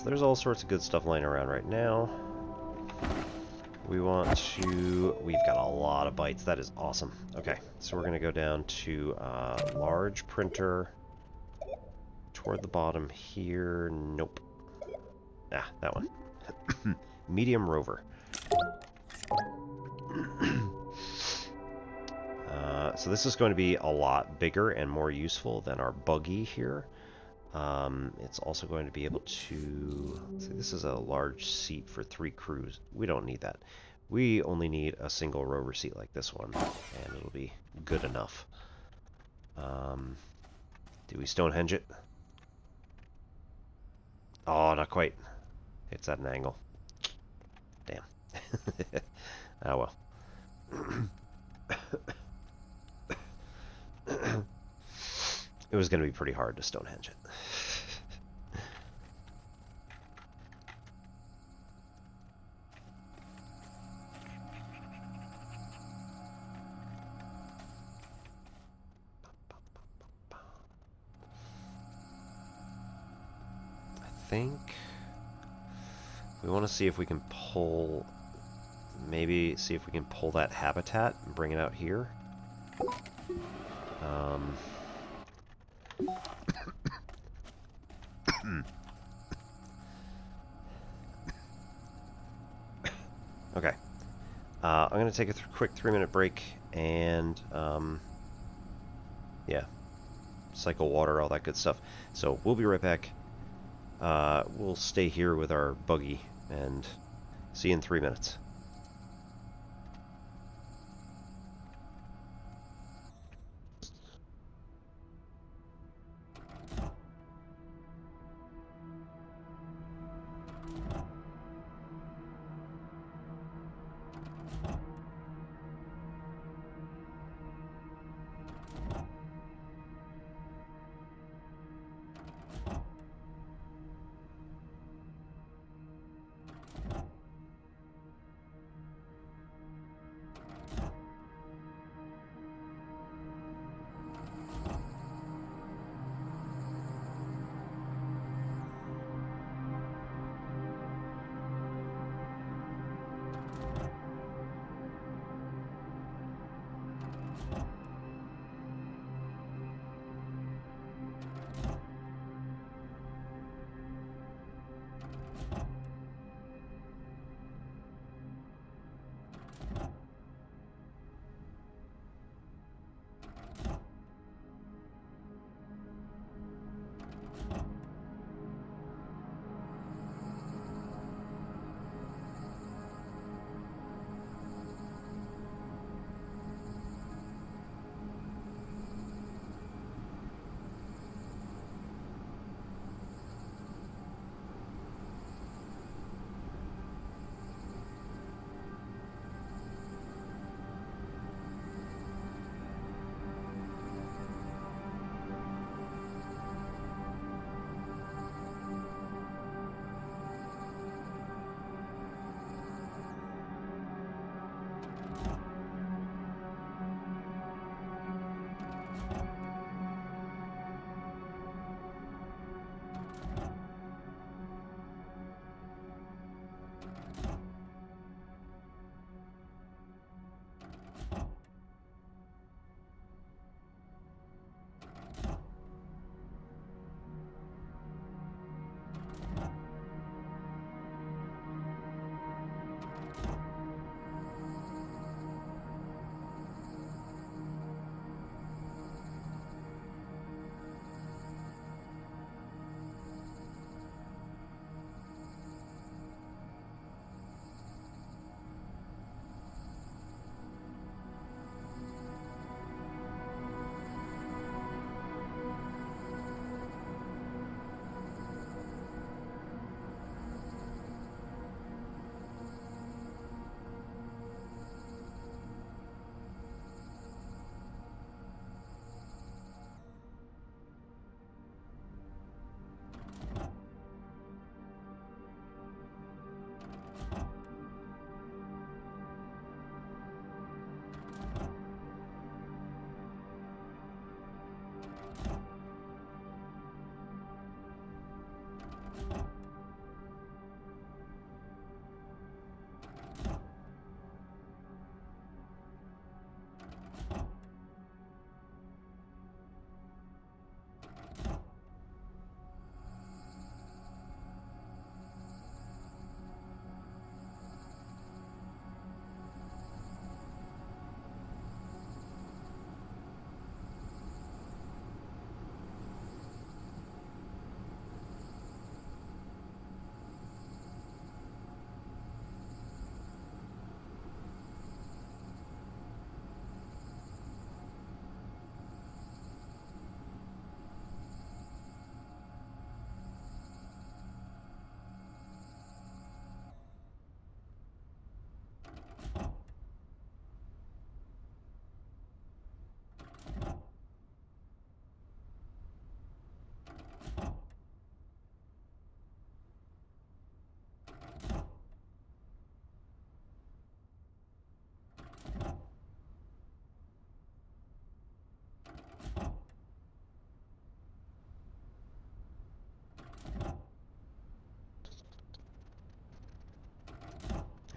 A: So there's all sorts of good stuff laying around right now. We want to... We've got a lot of bytes. That is awesome. Okay, so we're going to go down to large printer toward the bottom here. Nope. Ah, that one. Medium rover. So this is going to be a lot bigger and more useful than our buggy here. It's also going to be able to... Let's see, this is a large seat for 3 crews. We don't need that. We only need a single rover seat like this one, and it'll be good enough. Do we Stonehenge it? Oh, not quite. It's at an angle. Damn. Ah, well. It was going to be pretty hard to Stonehenge it. I think we want to see if we can pull, maybe see if we can pull that habitat and bring it out here. Okay. I'm going to take a quick 3-minute break and, yeah, cycle water, all that good stuff. So we'll be right back. We'll stay here with our buggy and see you in 3 minutes.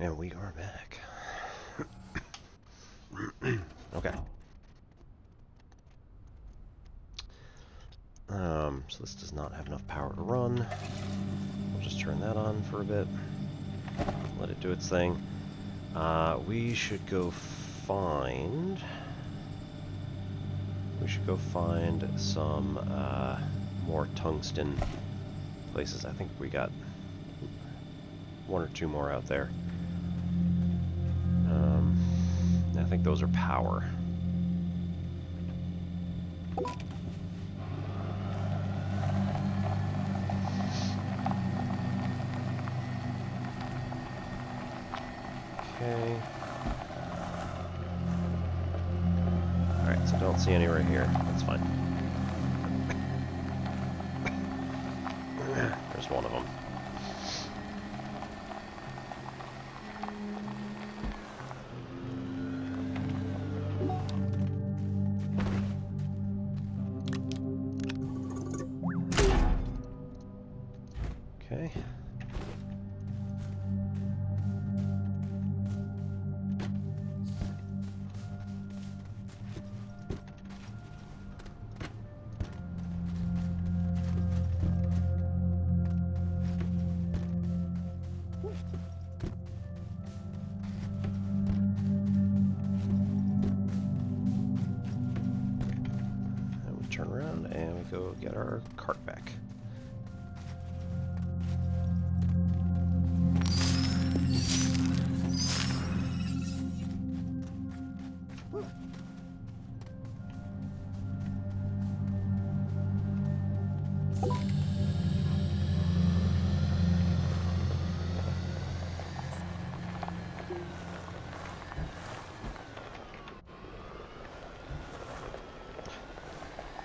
A: And we are back. Okay. So this does not have enough power to run. We'll just turn that on for a bit. Let it do its thing. We should go find some more tungsten places. I think we got one or two more out there. I think those are power. Okay. Alright, so don't see any right here. That's fine. There's one of them. Okay. And we turn around and we go get our cart back.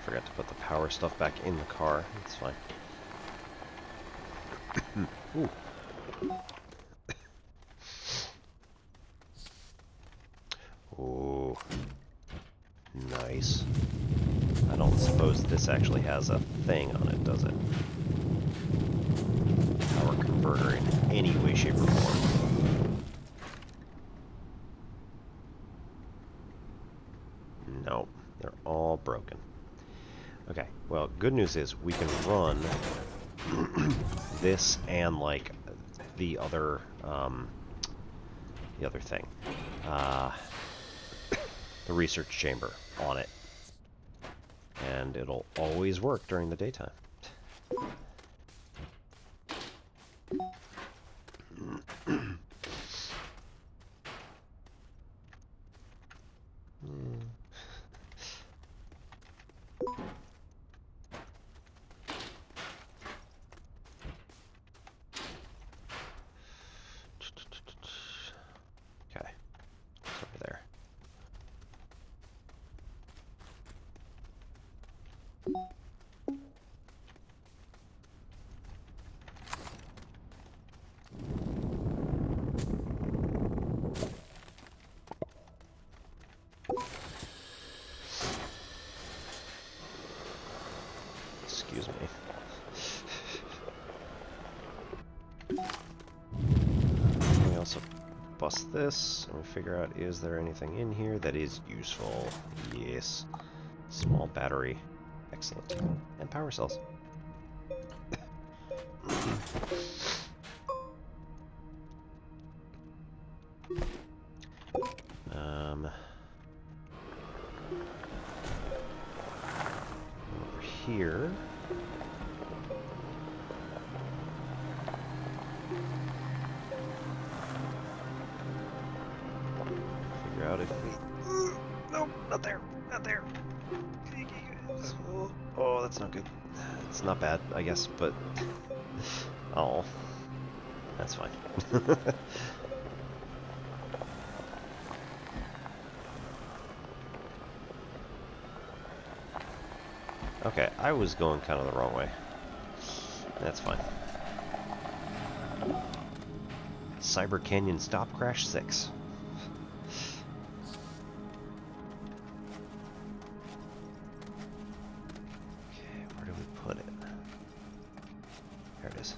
A: Forgot to put the power stuff back in the car. It's fine. Ooh. Ooh. Nice. I don't suppose this actually has a thing on it, does it? Power converter in any way, shape, or form. Nope. They're all broken. Okay, well, good news is we can run this and, like, the other thing. The research chamber on it. And it'll always work during the daytime. Okay, it's over there. Excuse me. We also bust this and we figure out, is there anything in here that is useful? Yes. Small battery. Excellent. And power cells. Over here. Figure out if we... Nope, not there, not there. Oh, that's not good. It's not bad, I guess, but... Oh. That's fine. Okay, I was going kind of the wrong way. That's fine. Cyber Canyon Stop Crash 6. Okay, where do we put it? There it is.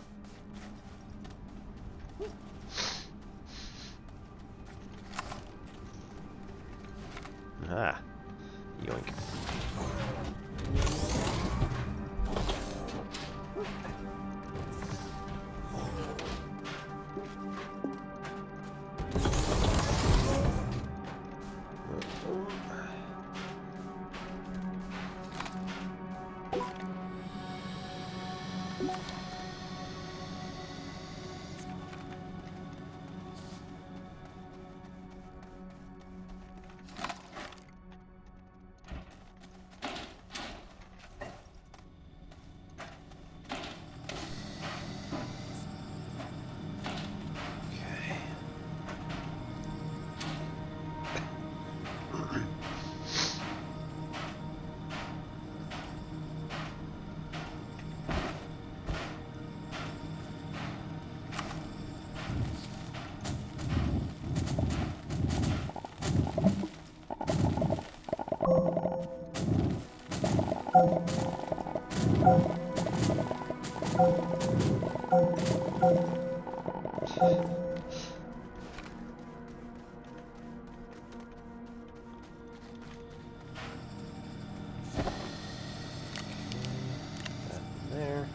A: There.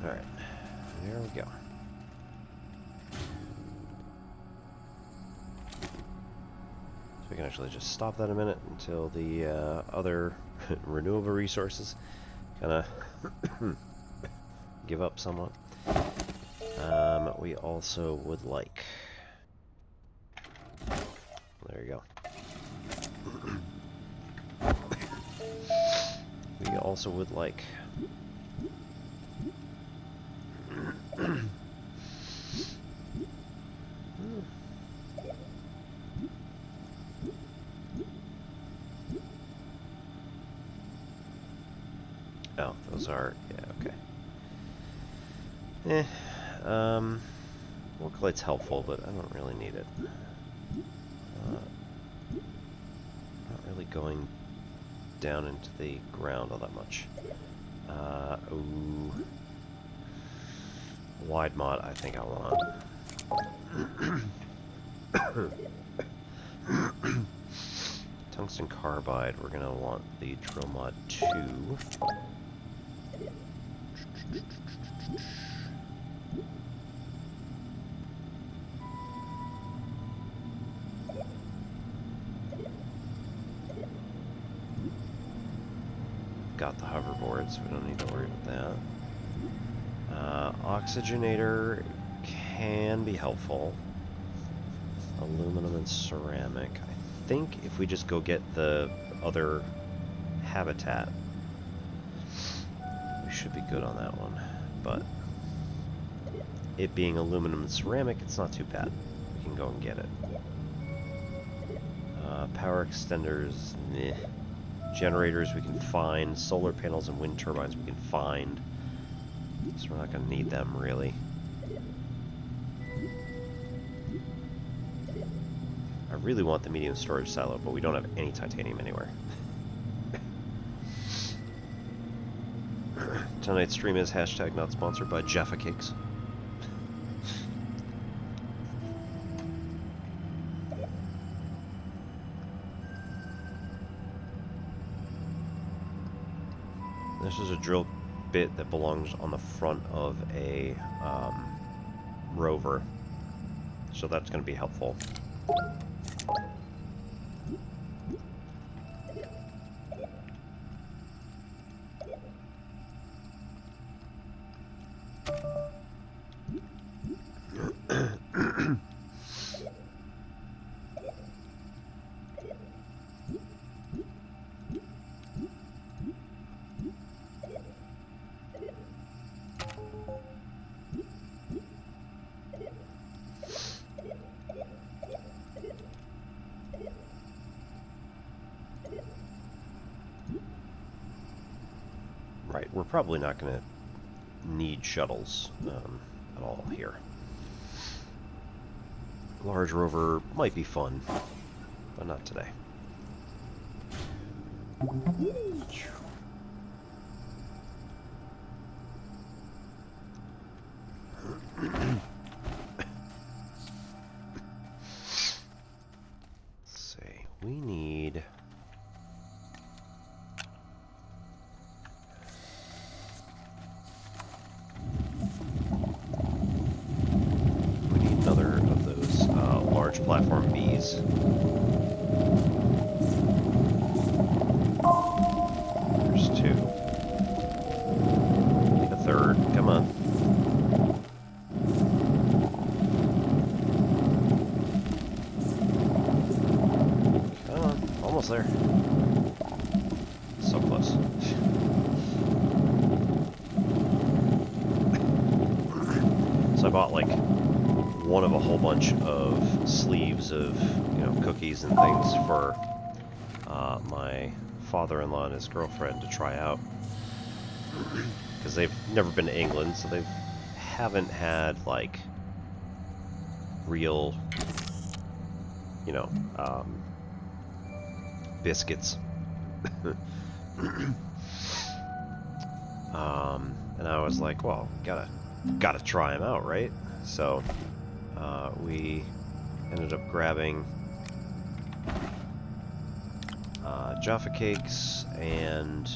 A: Alright, there we go. So we can actually just stop that a minute until the other renewable resources kind of give up somewhat. We also would like... There you go. We also would like... Oh, those are, yeah, okay. Worklight's helpful, but I don't really need it. Not really going down into the ground all that much. Ooh. Wide mod, I think I want. Tungsten carbide, we're gonna want the drill mod 2. Got the hoverboard, so we don't need to worry about that. Oxygenator can be helpful. Aluminum and ceramic. I think if we just go get the other habitat, we should be good on that one. But it being aluminum and ceramic, it's not too bad. We can go and get it. Power extenders, meh. Generators we can find. Solar panels and wind turbines we can find. So we're not going to need them, really. I really want the medium storage silo, but we don't have any titanium anywhere. Tonight's stream is hashtag not sponsored by Jaffa Cakes. This is a drill bit that belongs on the front of a rover, so that's going to be helpful. Right, we're probably not going to need shuttles at all here. Large rover might be fun, but not today. Let's see, we need... another of those large platform bees. There's 2. Need a 3rd. Come on. Come on. Almost there. bunch of sleeves of, you know, cookies and things for my father-in-law and his girlfriend to try out. Because they've never been to England, so they haven't had, like, real, you know, biscuits. And I was like, well, gotta try them out, right? So we ended up grabbing Jaffa cakes and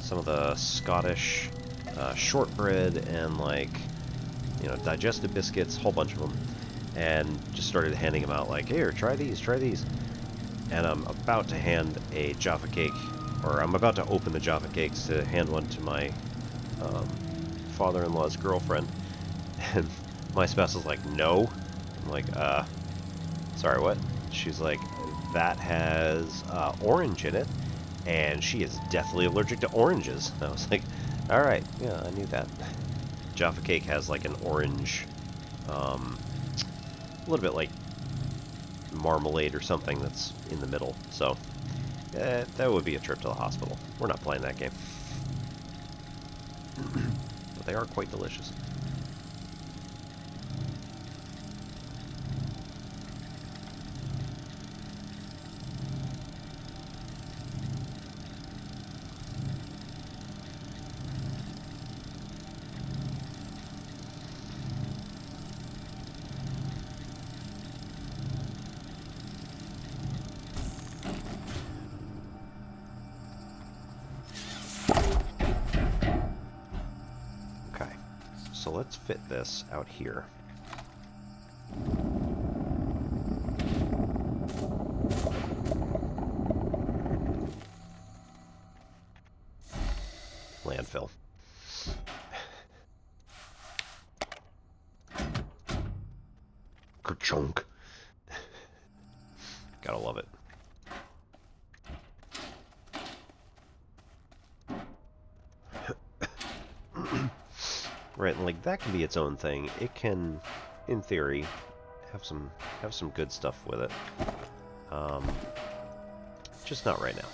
A: some of the Scottish shortbread and, like, you know, digestive biscuits, whole bunch of them, and just started handing them out, like, here, try these, try these. And I'm about to hand a Jaffa cake, or I'm about to open the Jaffa cakes to hand one to my father-in-law's girlfriend, and my spouse is like, no. I'm like, sorry, what? She's like, that has orange in it, and she is deathly allergic to oranges. And I was like, alright, yeah, I knew that. Jaffa cake has like an orange, a little bit like marmalade or something that's in the middle, so that would be a trip to the hospital. We're not playing that game. But they are quite delicious. So let's fit this out here. Landfill. Ka-chunk. Gotta love it. Right, and like that can be its own thing. It can, in theory, have some good stuff with it. Just not right now.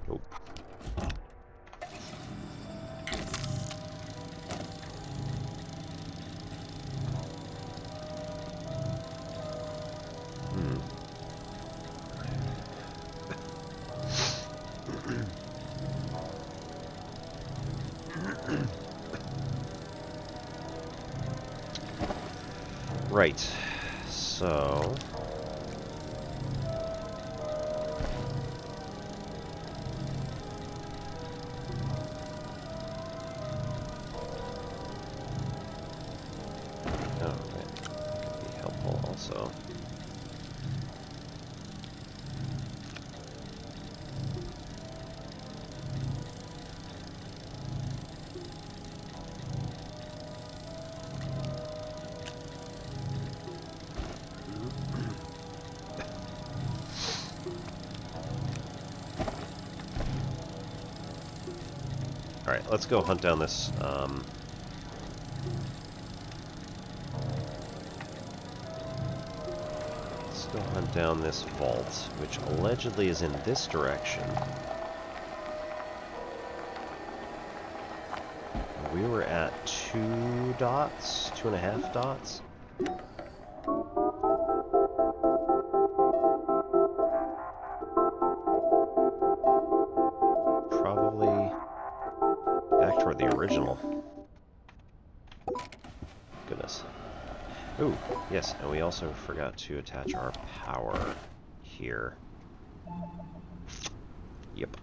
A: Nope. Right. So also. Alright, let's go hunt down this, hunt down this vault, which allegedly is in this direction. We were at 2 dots, 2.5 dots. for the original. Goodness. Ooh, yes, and we also forgot to attach our power here. Yep.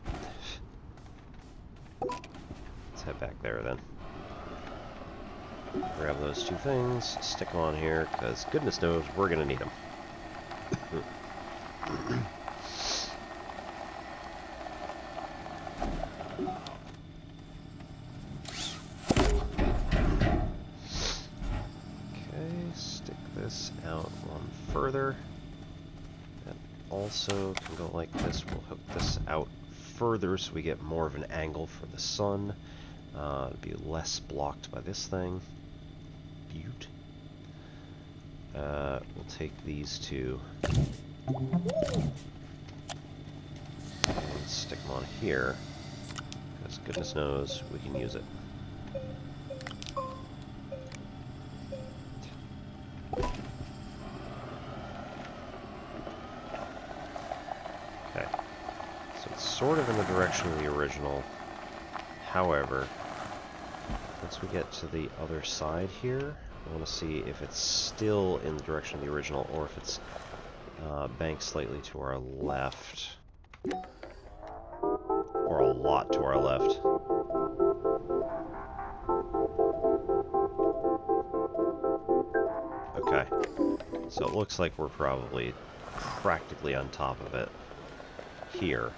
A: Let's head back there then. Grab those two things, stick them on here, because goodness knows we're going to need them. Out one further. That also can go like this. We'll hook this out further so we get more of an angle for the sun. It'll be less blocked by this thing. Beaut. We'll take these two and stick them on here, because goodness knows we can use it. Sort of in the direction of the original. However, once we get to the other side here, I want to see if it's still in the direction of the original or if it's banked slightly to our left. Or a lot to our left. Okay. So it looks like we're probably practically on top of it here.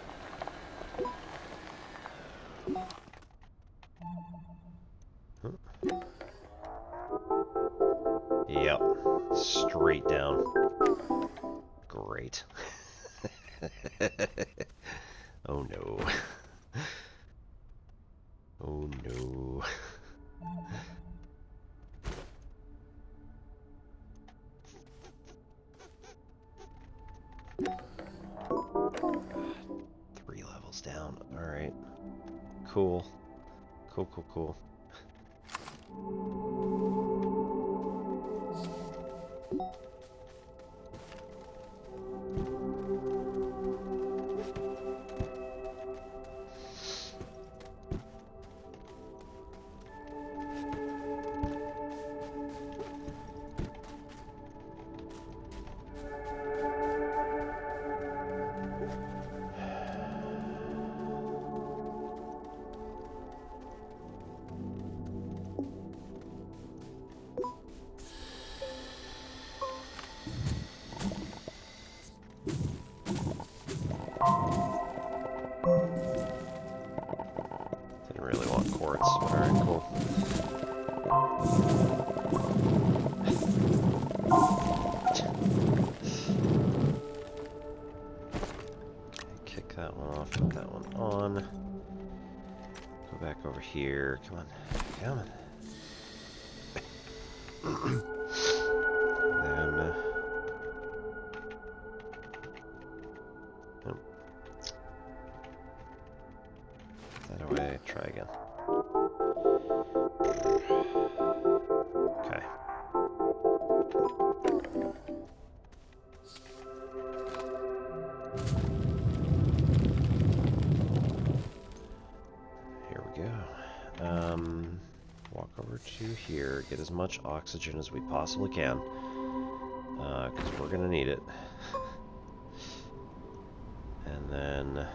A: Yep, straight down. Great. Oh no. Oh no. Three levels down. Alright. Cool. Cool, cool, cool. Here, come on, come on. Then, nope. That away. Try again. Okay. Here we go. Walk over to here, get as much oxygen as we possibly can, because we're going to need it. And then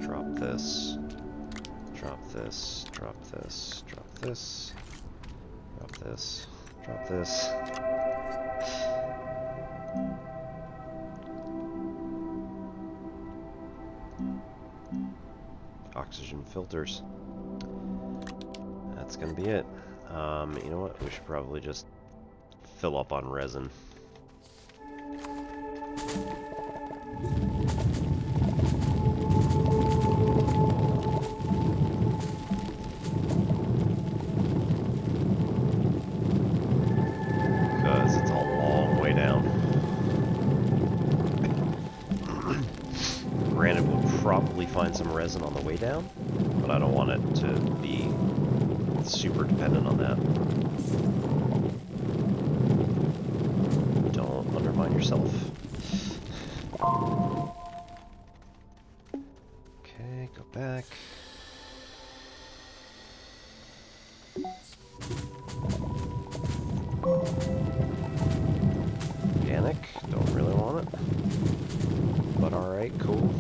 A: drop this, drop this, drop this, drop this, drop this, drop this. Oxygen filters. That's gonna be it. You know what? We should probably just fill up on resin. Because it's a long way down. Granted, we'll probably find some resin on the way down, but I don't want it to be super dependent on that. Don't undermine yourself. Okay. Go back. Organic, don't really want it. But alright, cool.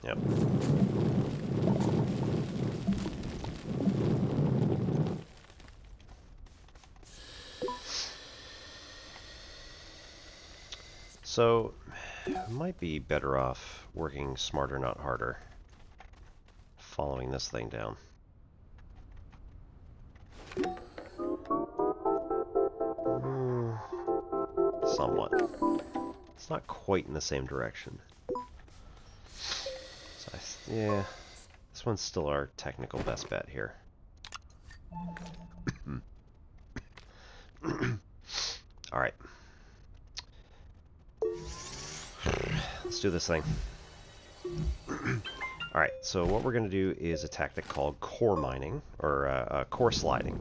A: Yep. So, might be better off working smarter, not harder. Following this thing down. Somewhat. It's not quite in the same direction. So yeah, this one's still our technical best bet here. Alright. Let's do this thing. Alright, so what we're going to do is a tactic called core mining, or core sliding.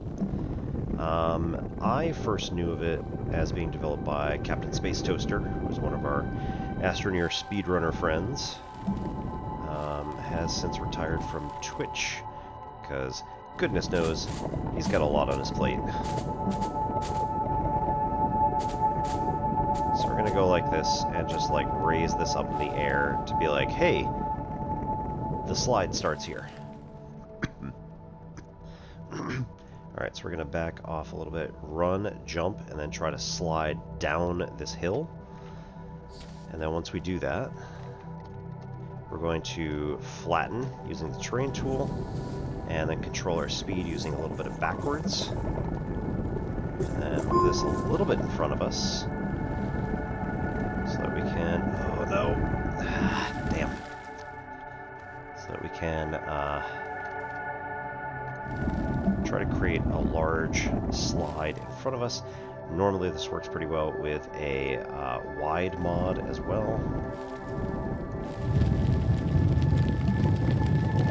A: I first knew of it as being developed by Captain Space Toaster, who was one of our Astroneer speedrunner friends. Has since retired from Twitch, because goodness knows he's got a lot on his plate. So we're gonna go like this and just like raise this up in the air to be like, hey, the slide starts here. Alright, so we're gonna back off a little bit, run, jump, and then try to slide down this hill. And then once we do that, we're going to flatten using the terrain tool, and then control our speed using a little bit of backwards. And then move this a little bit in front of us, so that we can, oh no, damn. So that we can try to create a large slide in front of us. Normally this works pretty well with a wide mod as well.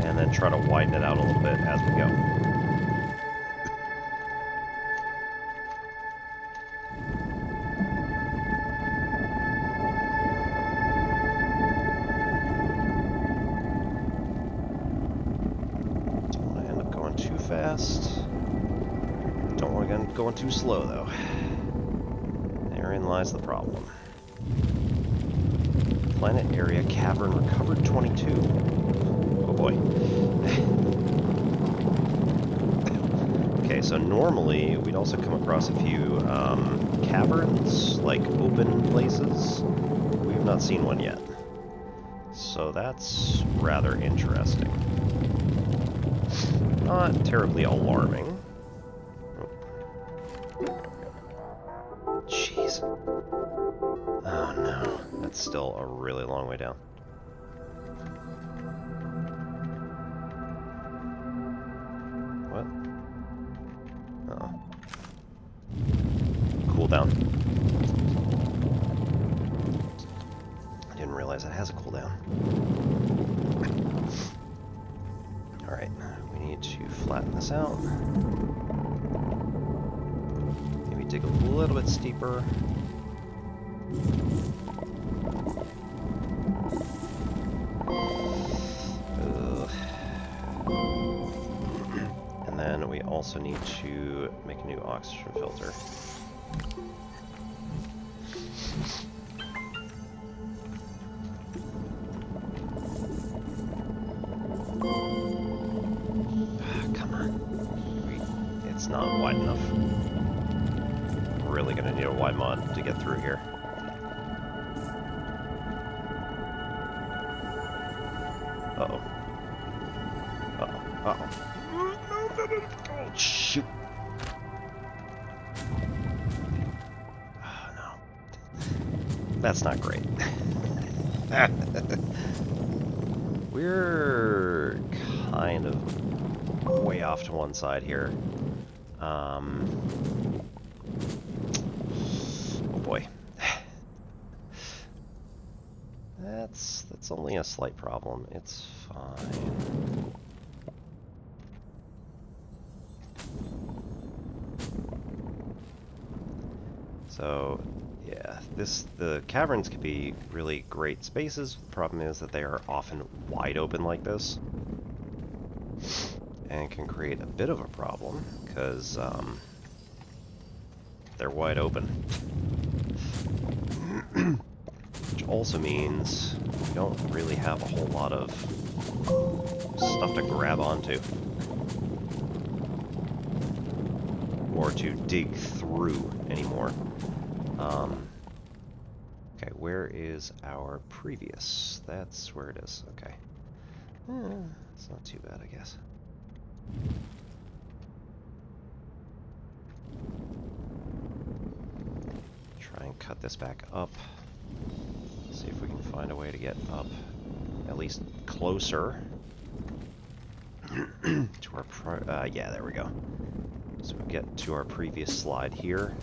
A: And then try to widen it out a little bit as we go. Don't want to end up going too fast. Don't want to end up going too slow, though. Therein lies the problem. Planet area cavern recovered 22. Oh boy. Okay, so normally we'd also come across a few caverns, like open places. We have not seen one yet. So that's rather interesting. Not terribly alarming. Jeez. Oh no, that's still a really long way down. What? Uh-oh. Cooldown. I didn't realize it has a cooldown. Alright, we need to flatten this out. Maybe dig a little bit steeper. And then we also need to make a new oxygen filter. Come on. It's not wide enough. Really gonna need a wide mod to get through here. Uh-oh. Uh-oh. Uh-oh. Oh, shoot. Oh, no. That's not great. We're kind of way off to one side here. It's only a slight problem. It's fine. So, yeah, the caverns could be really great spaces. The problem is that they are often wide open like this, and can create a bit of a problem because they're wide open. Which also means we don't really have a whole lot of stuff to grab onto or to dig through anymore. Okay, where is our previous? That's where it is. Okay. It's not too bad, I guess. Try and cut this back up. See if we can find a way to get up at least closer to our yeah, there we go. So we get to our previous slide here.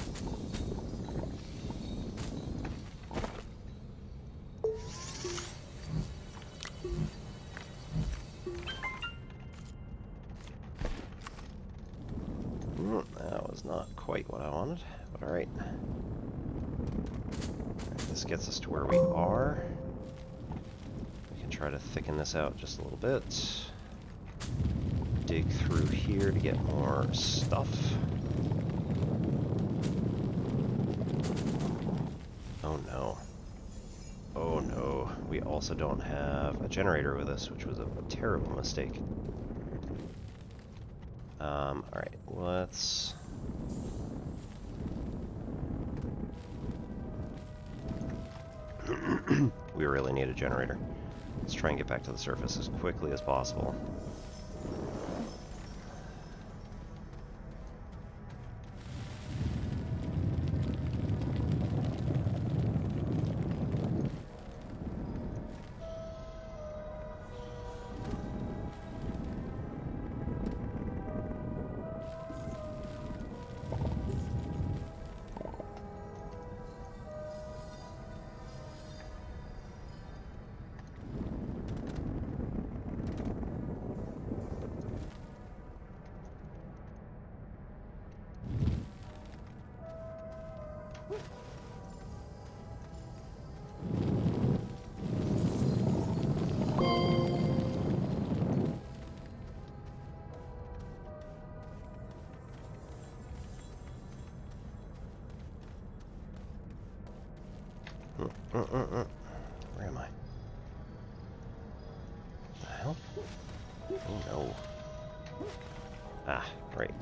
A: That was not quite what I wanted, but alright. This gets us to where we are. We can try to thicken this out just a little bit. Dig through here to get more stuff. Oh no. Oh no. We also don't have a generator with us, which was a terrible mistake. Alright, let's... We really need a generator. Let's try and get back to the surface as quickly as possible. Where am I? What the hell? Oh no. Ah, right.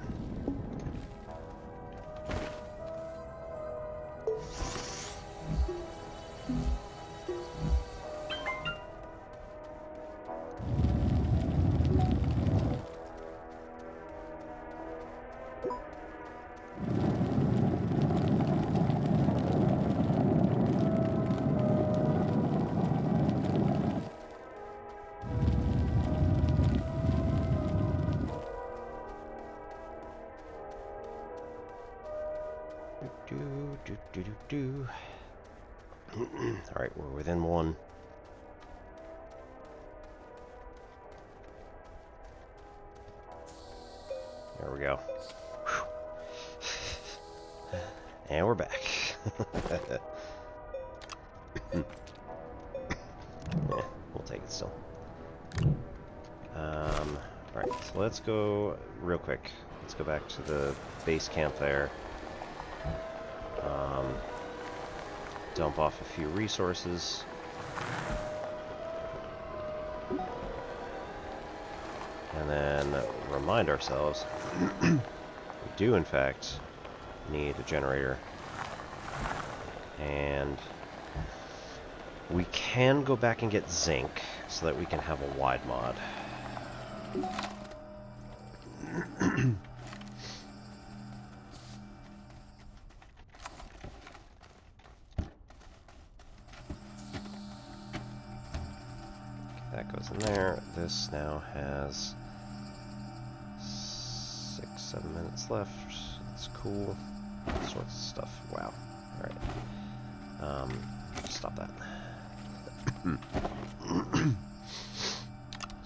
A: Alright, we're within one. There we go. Whew. And we're back. Yeah, we'll take it still. Alright, so let's go real quick. Let's go back to the base camp there. Dump off a few resources. And then remind ourselves we do in fact need a generator. And we can go back and get zinc so that we can have a wide mod. That goes in there. This now has 6-7 minutes left. That's cool. All sorts of stuff. Wow. Alright. Stop that. So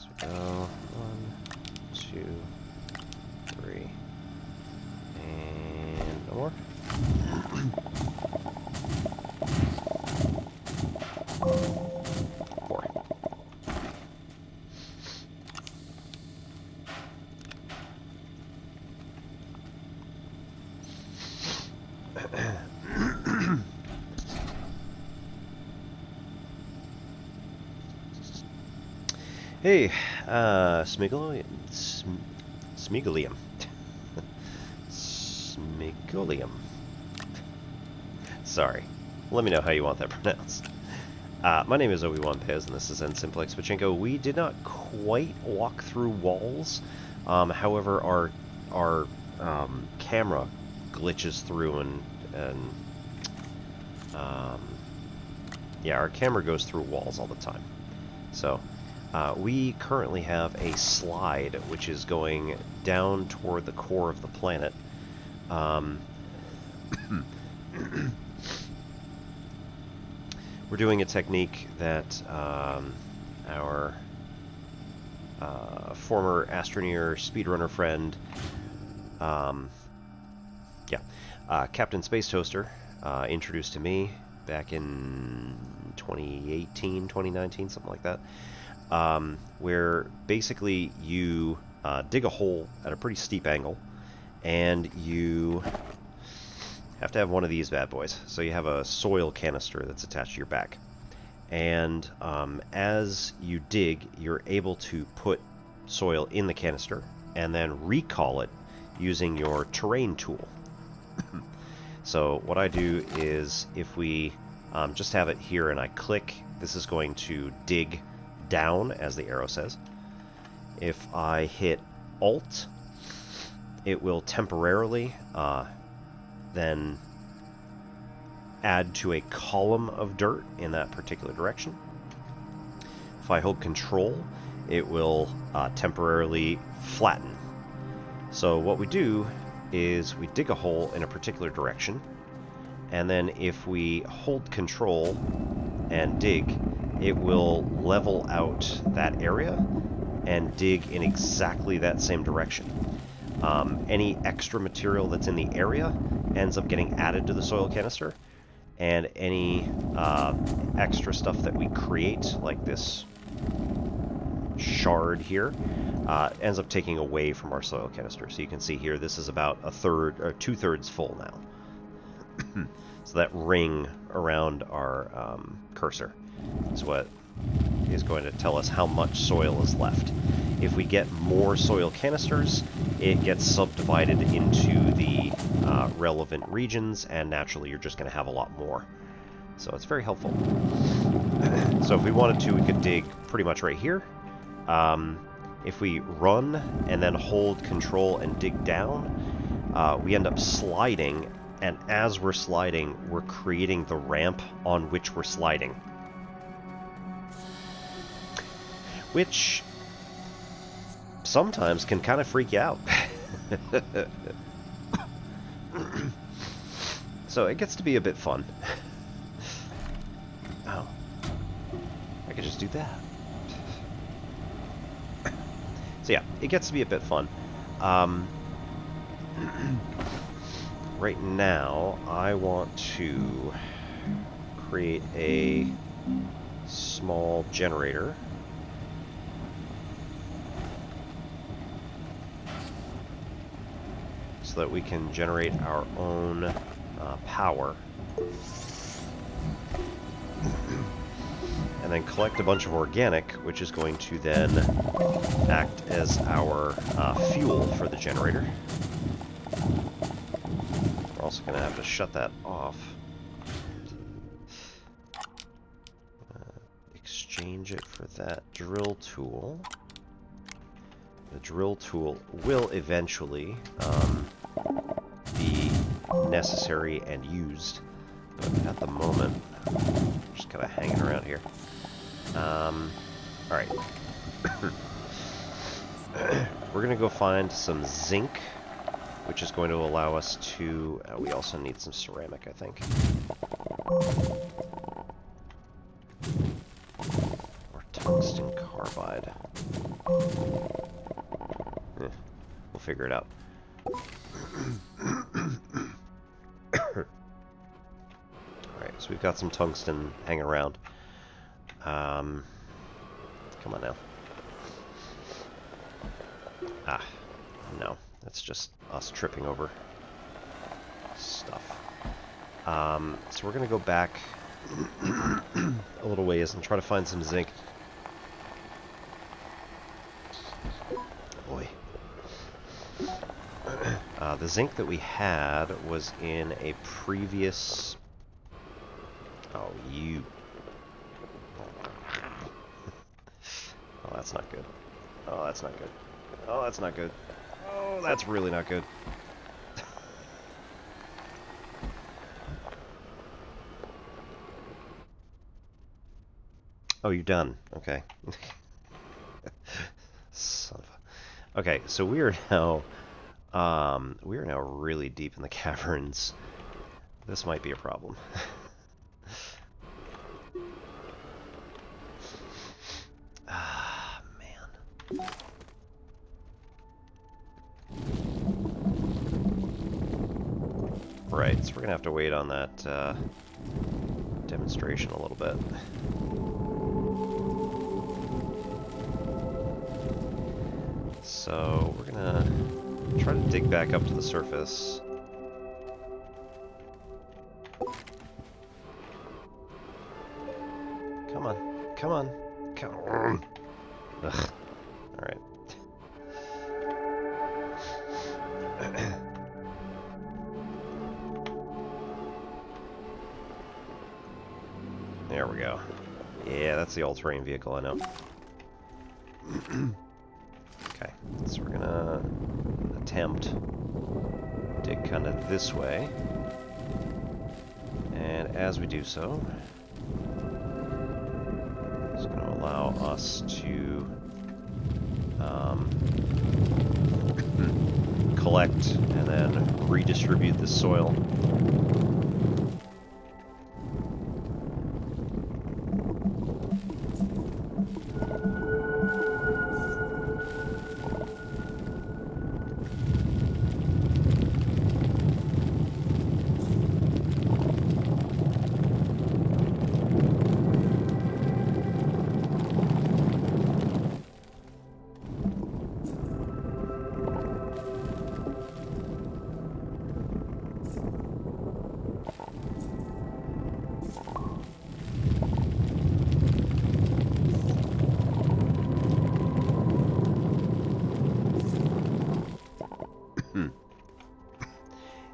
A: we go 1, 2, 3, and no more. 4. Hey, Smigolium. Smigolium. Smigolium. Sorry. Let me know how you want that pronounced. My name is Obi-Wan Pez, and this is N-Simplex Pachinko. We did not quite walk through walls. However, our camera glitches through and yeah, our camera goes through walls all the time. So, we currently have a slide which is going down toward the core of the planet. We're doing a technique that our former Astroneer speedrunner friend, Captain Space Toaster, introduced to me back in 2018, 2019, something like that, where basically you dig a hole at a pretty steep angle, and you have to have one of these bad boys. So you have a soil canister that's attached to your back. And as you dig, you're able to put soil in the canister and then recall it using your terrain tool. So what I do is, if we just have it here and I click, this is going to dig down, as the arrow says. If I hit Alt, it will temporarily then add to a column of dirt in that particular direction. If I hold Control, it will temporarily flatten. So what we do is we dig a hole in a particular direction, and then if we hold Control and dig, it will level out that area and dig in exactly that same direction. Any extra material that's in the area ends up getting added to the soil canister, and any extra stuff that we create, like this shard here, ends up taking away from our soil canister. So you can see here, this is about a third or 2/3 full now. So that ring around our cursor is what is going to tell us how much soil is left. If we get more soil canisters, it gets subdivided into the relevant regions, and naturally you're just going to have a lot more. So it's very helpful. So if we wanted to, we could dig pretty much right here. If we run and then hold Control and dig down, we end up sliding, and as we're sliding, we're creating the ramp on which we're sliding. Which sometimes can kind of freak you out. So it gets to be a bit fun. Oh, I could just do that. So yeah, it gets to be a bit fun. Right now, I want to create a small generator. So that we can generate our own power. And then collect a bunch of organic, which is going to then act as our fuel for the generator. We're also going to have to shut that off. Exchange it for that drill tool. The drill tool will eventually be necessary and used, but at the moment, just kind of hanging around here. Alright. We're going to go find some zinc, which is going to allow us to... we also need some ceramic, I think. tungsten carbide. We'll figure it out. Alright, so we've got some tungsten hanging around. Come on now. Ah, no. That's just us tripping over stuff. So we're going to go back a little ways and try to find some zinc. Boy. The zinc that we had was in a previous... Oh, you... Oh, that's not good. Oh, that's not good. Oh, that's not good. Oh, that's really not good. Oh, you're done. Okay. Son of a... Okay, so we are now really deep in the caverns. This might be a problem. Ah, man. Right, so we're gonna have to wait on that demonstration a little bit. So we're gonna try to dig back up to the surface. Come on, come on, come on. Ugh. All right. There we go. Yeah, that's the all-terrain vehicle, I know. Okay, so we're gonna attempt dig kind of this way. And as we do so, it's going to allow us to collect and then redistribute the soil.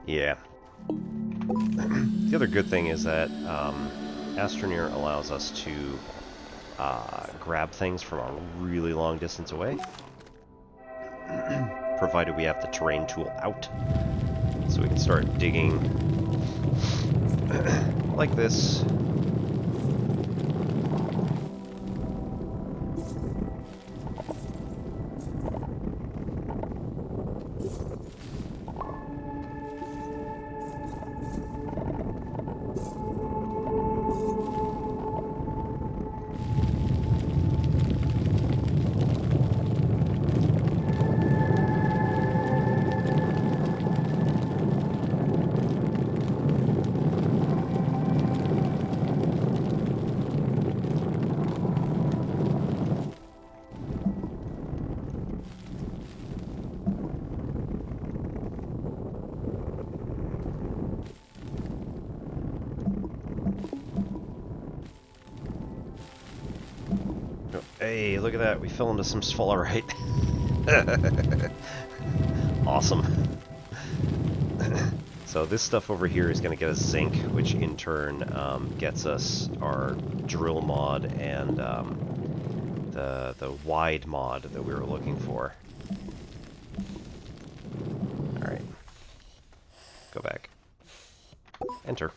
A: Yeah. The other good thing is that Astroneer allows us to grab things from a really long distance away, provided we have the terrain tool out, so we can start digging like this. Hey, look at that. We fell into some sphalerite. Awesome. So this stuff over here is going to get us zinc, which in turn gets us our drill mod and the wide mod that we were looking for. Alright. Go back. Enter.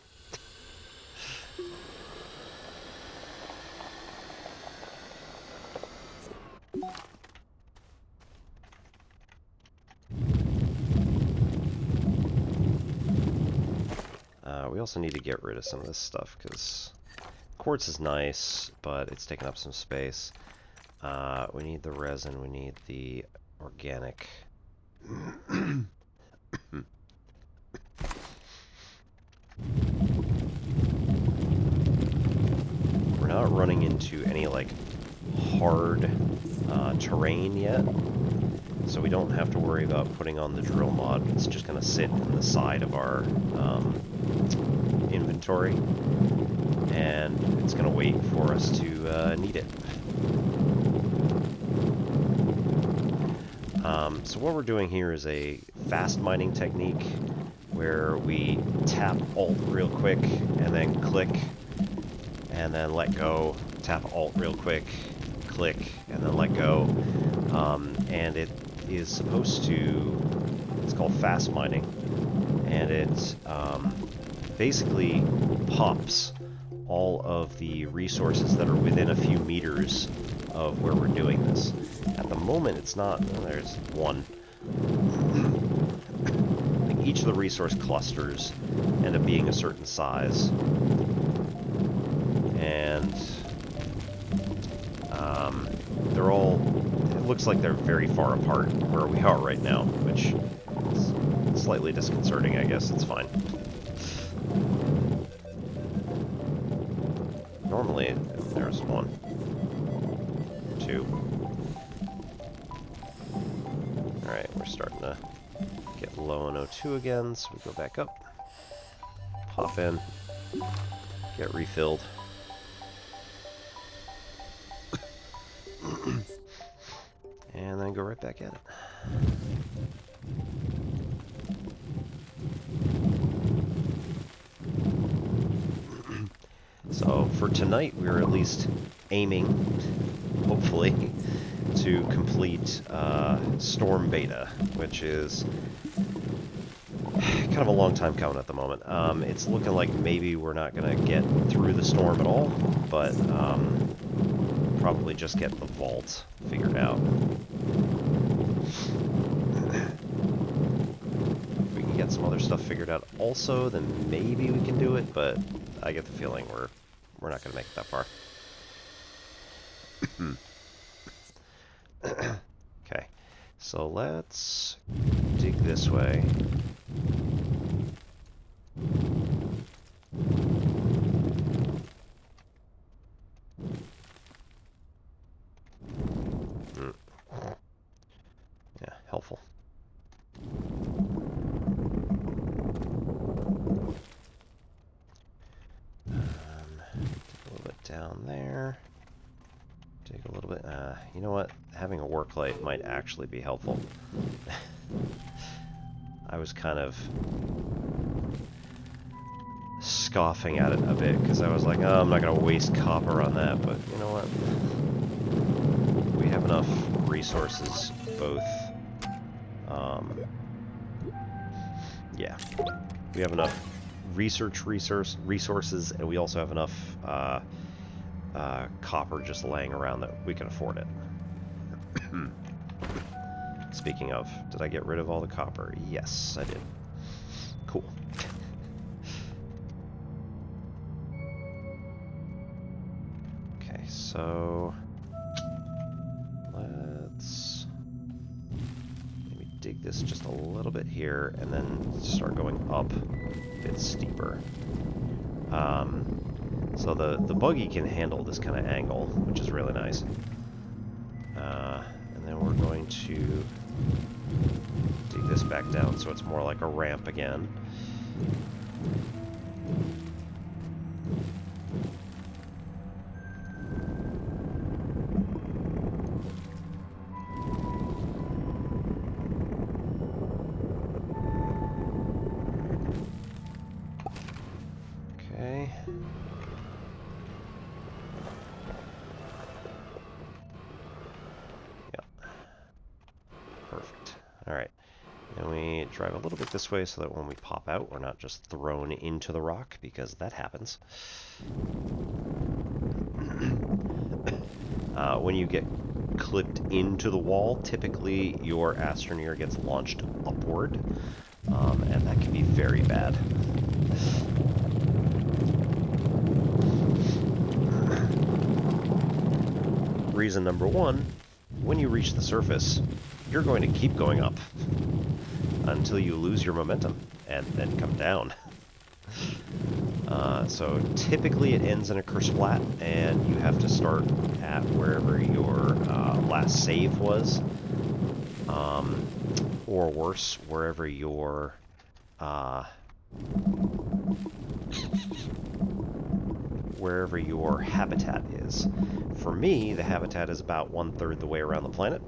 A: We also need to get rid of some of this stuff, because quartz is nice, but it's taking up some space. We need the resin, we need the organic. We're not running into any, like, hard terrain yet, so we don't have to worry about putting on the drill mod. It's just going to sit in the side of our inventory, and it's going to wait for us to need it. So what we're doing here is a fast mining technique where we tap Alt real quick and then click and then let go, tap Alt real quick, click, and then let go. And it is supposed to, it's called fast mining, and it basically pops all of the resources that are within a few meters of where we're doing this. At the moment, it's not, well, there's one. Like each of the resource clusters end up being a certain size. And they're all, it looks like they're very far apart where we are right now, which is slightly disconcerting, I guess. It's fine. Normally, there's 1, 2. Alright, we're starting to get low on O2 again, so we go back up, pop in, get refilled. And then go right back at it. So for tonight, we're at least aiming, hopefully, to complete Storm Beta, which is kind of a long time coming at the moment. It's looking like maybe we're not going to get through the storm at all, but probably just get the vault figured out. If we can get some other stuff figured out also, then maybe we can do it, but I get the feeling we're not going to make it that far. Okay, so let's dig this way. Yeah, helpful. Dig a little bit down there. Dig a little bit. You know what? Having a work light might actually be helpful. I was kind of scoffing at it a bit because I was like, oh, I'm not going to waste copper on that, but you know what? We have enough resources, both. Yeah, we have enough resources, and we also have enough copper just laying around that we can afford it. Speaking of, did I get rid of all the copper? Yes, I did. Cool. Okay, so let's maybe dig this just a little bit here and then start going up a bit steeper. So the buggy can handle this kind of angle, which is really nice. And then we're going to dig this back down so it's more like a ramp again. Okay. Perfect. Alright. And we drive a little bit this way so that when we pop out, we're not just thrown into the rock, because that happens. When you get clipped into the wall, typically your Astroneer gets launched upward, and that can be very bad. reason number one, when you reach the surface, you're going to keep going up until you lose your momentum and then come down. So typically it ends in a curse flat, and you have to start at wherever your last save was, or worse, wherever your habitat is. For me, the habitat is about 1/3 the way around the planet,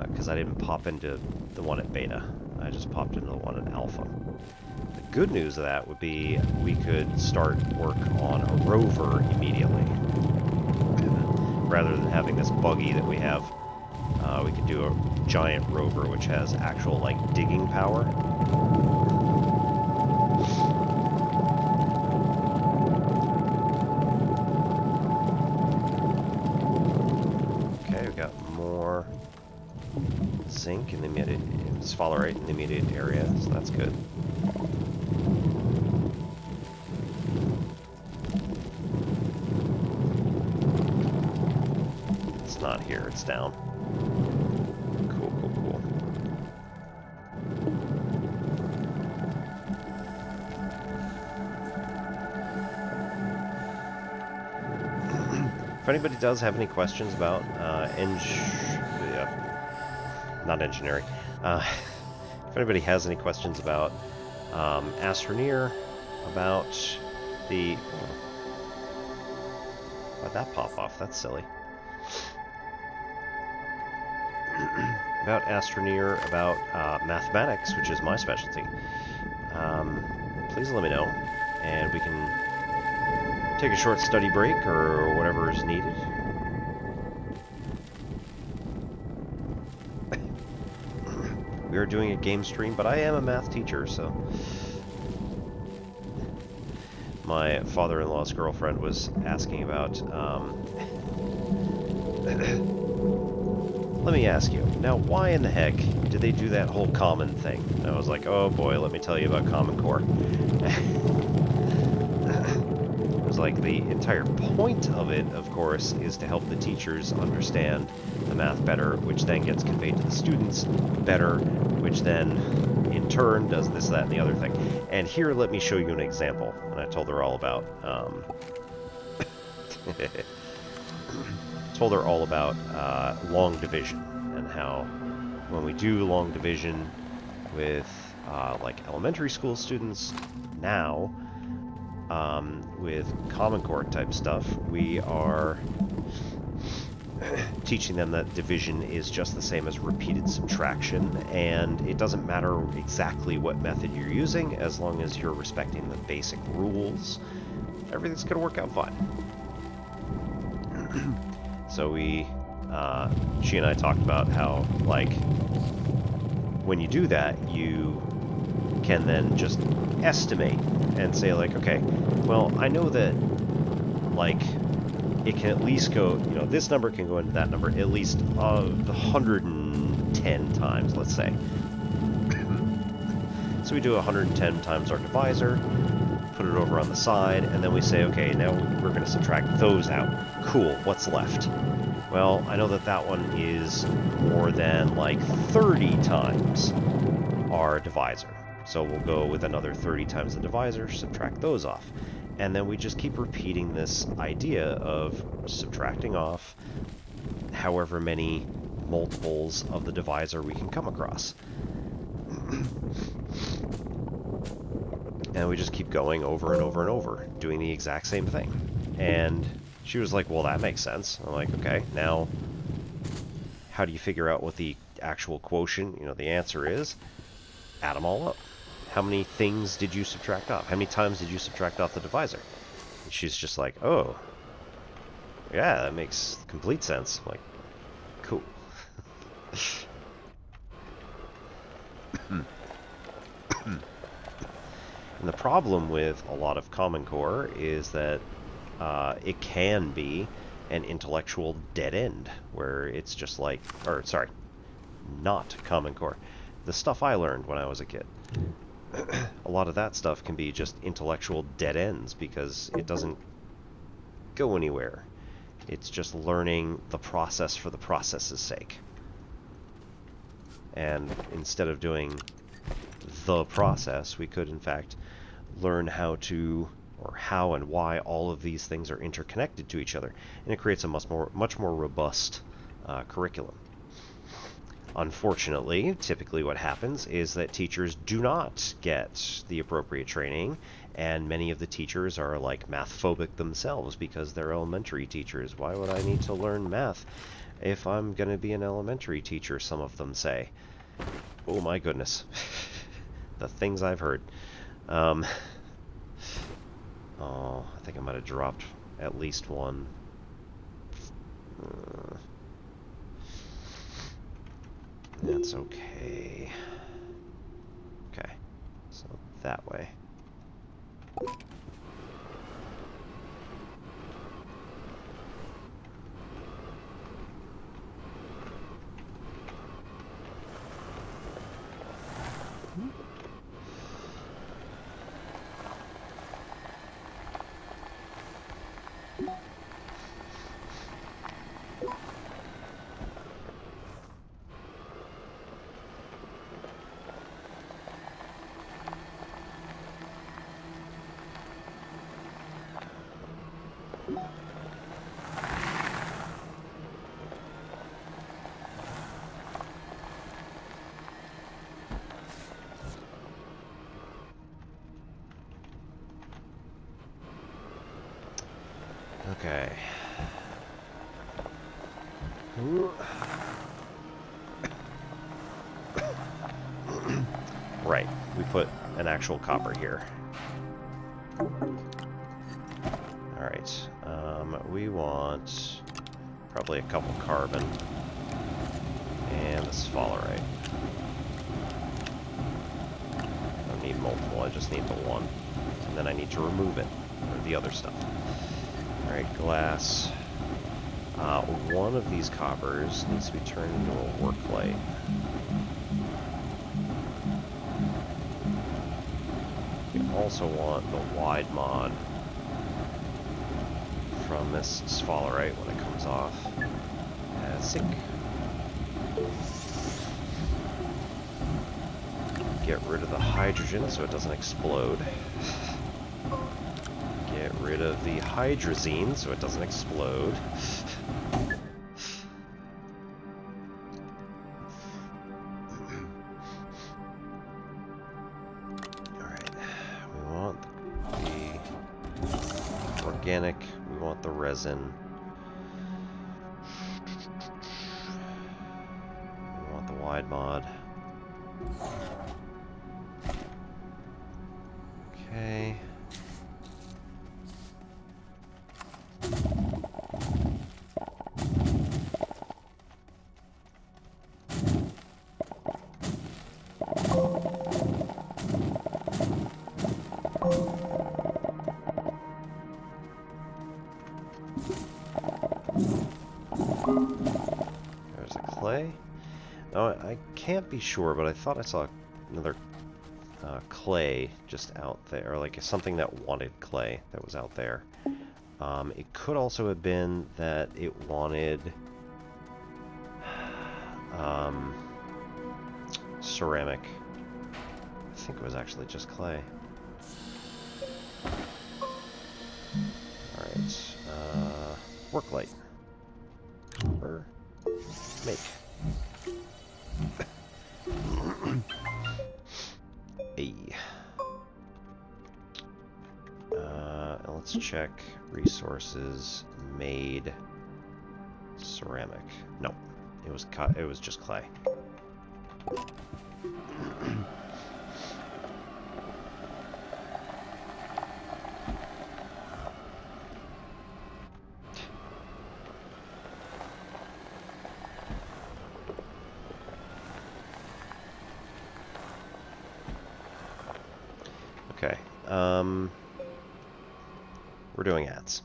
A: because I didn't pop into the one at beta. I just popped into the one at alpha. The good news of that would be we could start work on a rover immediately. Rather than having this buggy that we have, we could do a giant rover which has actual, like, digging power. Okay, we got more zinc in the immediate, sphalerite in the immediate area, so that's good. It's not here, it's down. Cool, cool, cool. If anybody does have any questions about not engineering, if anybody has any questions about Astroneer, about the... Why'd that pop off? That's silly. About Astroneer, about mathematics, which is my specialty, please let me know, and we can take a short study break or whatever is needed. We are doing a game stream, but I am a math teacher, so... My father-in-law's girlfriend was asking about, let me ask you, now why in the heck did they do that whole common thing? And I was like, oh boy, let me tell you about Common Core. It was like, the entire point of it, of course, is to help the teachers understand the math better, which then gets conveyed to the students better, which then, in turn, does this, that, and the other thing. And here, let me show you an example. And I told her all about, long division, and how when we do long division with like elementary school students now, with Common Core type stuff, we are teaching them that division is just the same as repeated subtraction, and it doesn't matter exactly what method you're using, as long as you're respecting the basic rules, everything's going to work out fine. So she and I talked about how, like, when you do that, you can then just estimate and say, like, okay, well, I know that, like, it can at least go, you know, this number can go into that number at least 110 times, let's say. So we do 110 times our divisor, put it over on the side, and then we say, okay, now we're going to subtract those out. Cool, what's left? Well, I know that that one is more than, like, 30 times our divisor. So we'll go with another 30 times the divisor, subtract those off. And then we just keep repeating this idea of subtracting off however many multiples of the divisor we can come across. And we just keep going over and over and over, doing the exact same thing. And she was like, well, that makes sense. I'm like, okay, now how do you figure out what the actual quotient, you know, the answer is? Add them all up. How many things did you subtract off? How many times did you subtract off the divisor? And she's just like, oh, yeah, that makes complete sense. I'm like, cool. And the problem with a lot of Common Core is that it can be an intellectual dead end, where it's just like, or sorry, not Common Core. The stuff I learned when I was a kid. A lot of that stuff can be just intellectual dead ends because it doesn't go anywhere. It's just learning the process for the process's sake. And instead of doing the process, we could in fact learn how to, or how and why all of these things are interconnected to each other. And it creates a much more robust curriculum. Unfortunately, typically what happens is that teachers do not get the appropriate training, and many of the teachers are like math phobic themselves because they're elementary teachers. Why would I need to learn math if I'm going to be an elementary teacher, some of them say. Oh my goodness. The things I've heard. Oh, I think I might have dropped at least one. That's okay. Okay, so that way. Okay. Right, we put an actual copper here. Alright, we want probably a couple carbon and this sphalerite. I don't need multiple, I just need the one. And then I need to remove it, or the other stuff. Alright, glass. One of these coppers needs to be turned into a work light. We also want the wide mod from this sphalerite when it comes off. Sick. Get rid of the hydrogen so it doesn't explode. Get rid of the hydrazine so it doesn't explode. Alright, we want the organic, we want the resin. We want the wide mod. Okay. There's a clay. Now, I can't be sure, but I thought I saw another clay just out there, or like something that wanted clay that was out there. It could also have been that it wanted ceramic. I think it was actually just clay. Alright, work light. Or make. Hey. Let's check resources made ceramic. No, it was just clay. Okay, we're doing ads.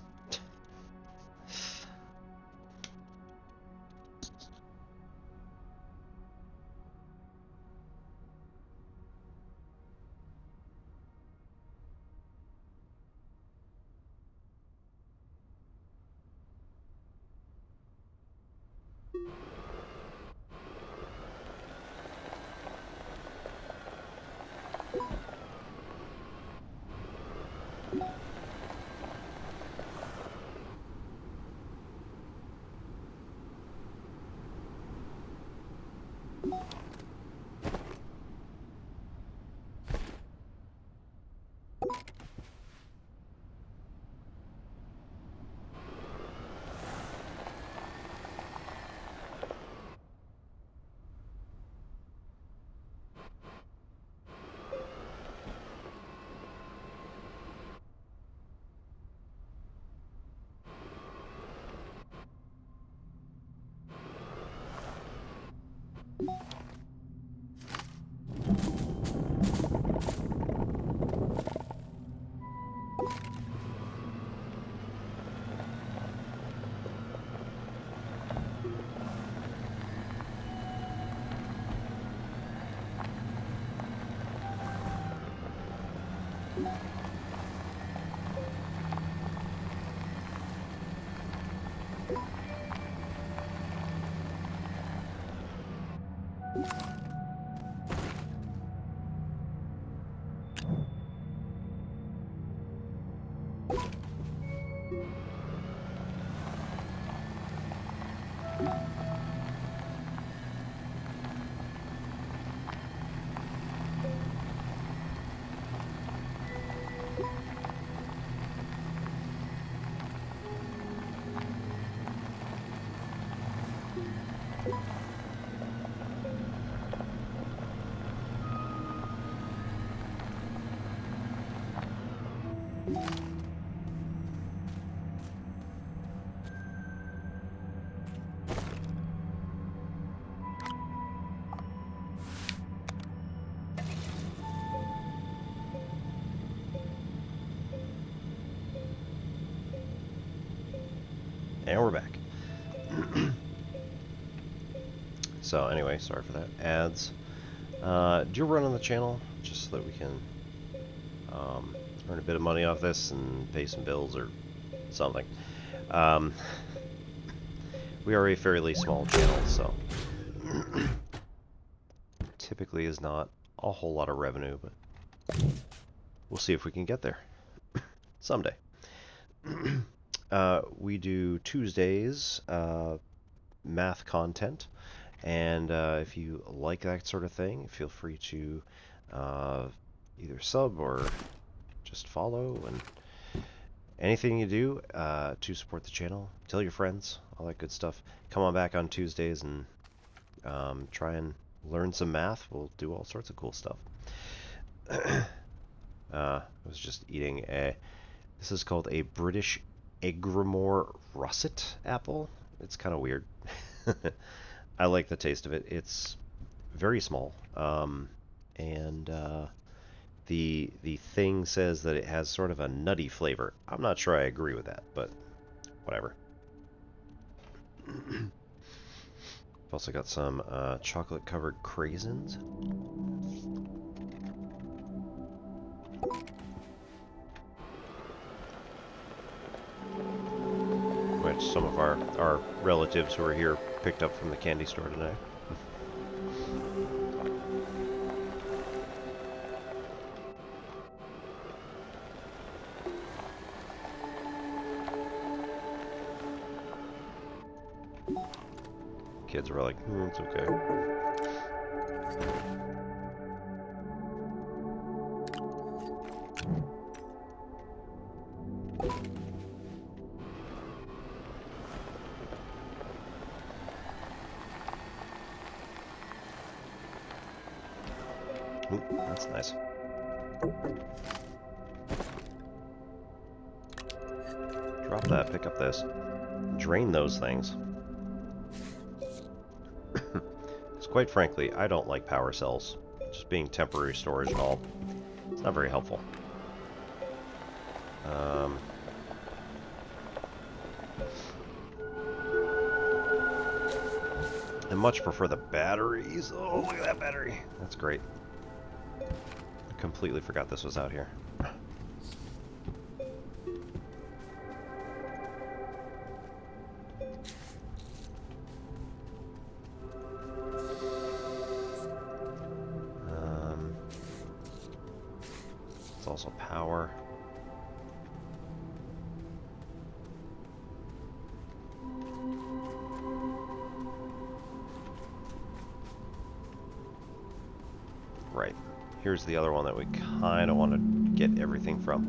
A: And we're back. So anyway, sorry for that. Ads. Do run on the channel just so that we can earn a bit of money off this and pay some bills or something. We are a fairly small channel, so typically is not a whole lot of revenue, but we'll see if we can get there someday. We do Tuesdays math content, and if you like that sort of thing, feel free to either sub or just follow, and anything you do to support the channel, tell your friends, all that good stuff. Come on back on Tuesdays and try and learn some math. We'll do all sorts of cool stuff. I was just eating this is called a British Egramore russet apple. It's kind of weird. I like the taste of it. It's very small, and the thing says that it has sort of a nutty flavor. I'm not sure I agree with that, but whatever. I've also got some chocolate-covered craisins. Which some of our relatives who are here picked up from the candy store today. Kids were like, it's okay. Ooh, that's nice. Drop that, pick up this. Drain those things. Because quite frankly, I don't like power cells. Just being temporary storage and all. It's not very helpful. I much prefer the batteries. Oh, look at that battery. That's great. I completely forgot this was out here. It's also power. here's the other one that we kind of want to get everything from.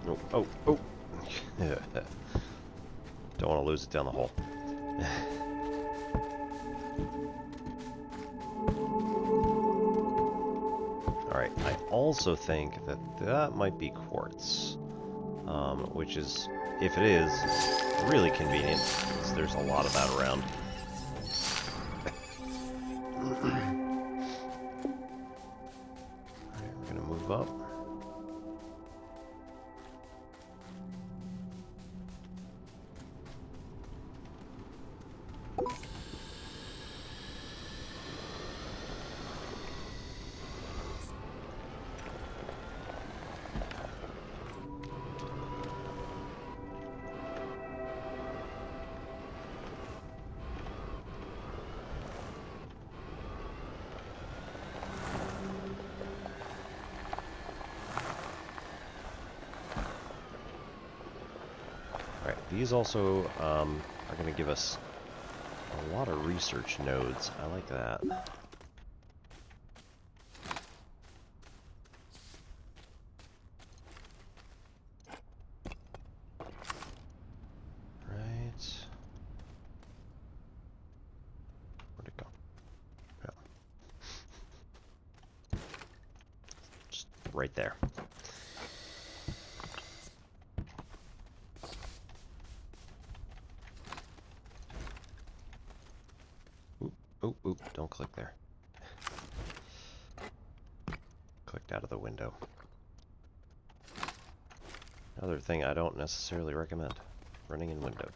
A: Oh, oh, oh. Don't want to lose it down the hole. Alright, I also think that that might be quartz. Which is, if it is, really convenient, because there's a lot of that around. Alright, we're gonna move up. These also are going to give us a lot of research nodes. I like that. Right. Where'd it go? Yeah. Just right there. Oh, oop, don't click there. Clicked out of the window. Another thing I don't necessarily recommend, running in window.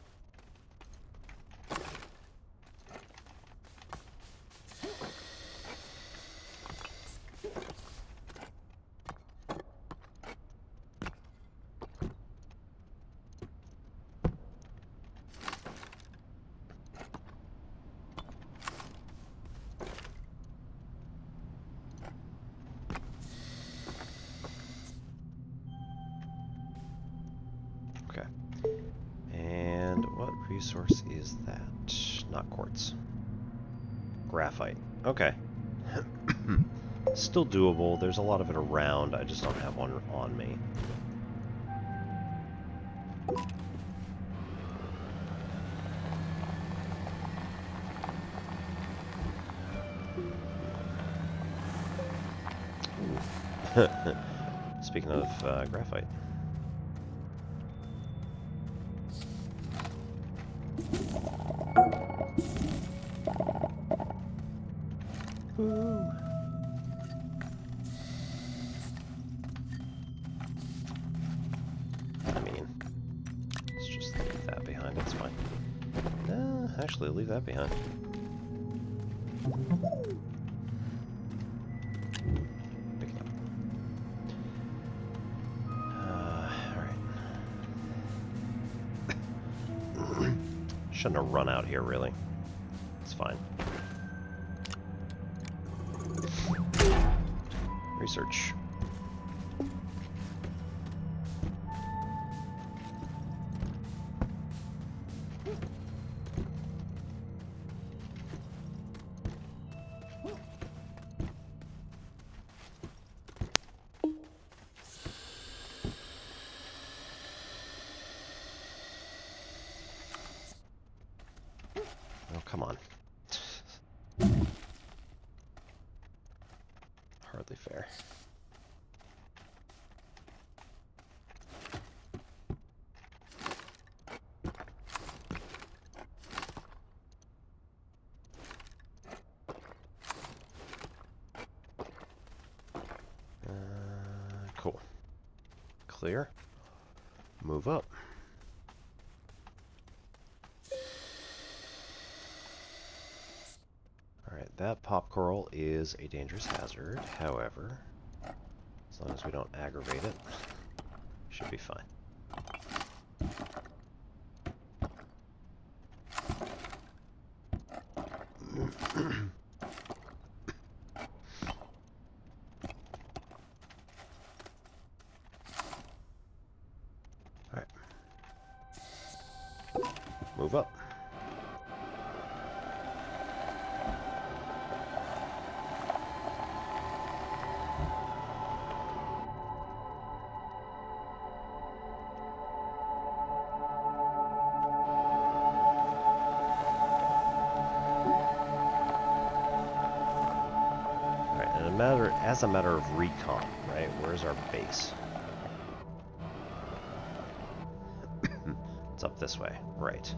A: Resource is that? Not quartz. Graphite. Okay. Still doable. There's a lot of it around. I just don't have one on me. Speaking of graphite. Actually, leave that behind. Pick it up. Alright. Shouldn't have run out here, really. It's fine. Research. Come on. Hardly fair. Cool. Clear. Move up. That pop coral is a dangerous hazard, however, as long as we don't aggravate it, should be fine. Alright. Move up. As a matter of recon, right? Where's our base? It's up this way, right.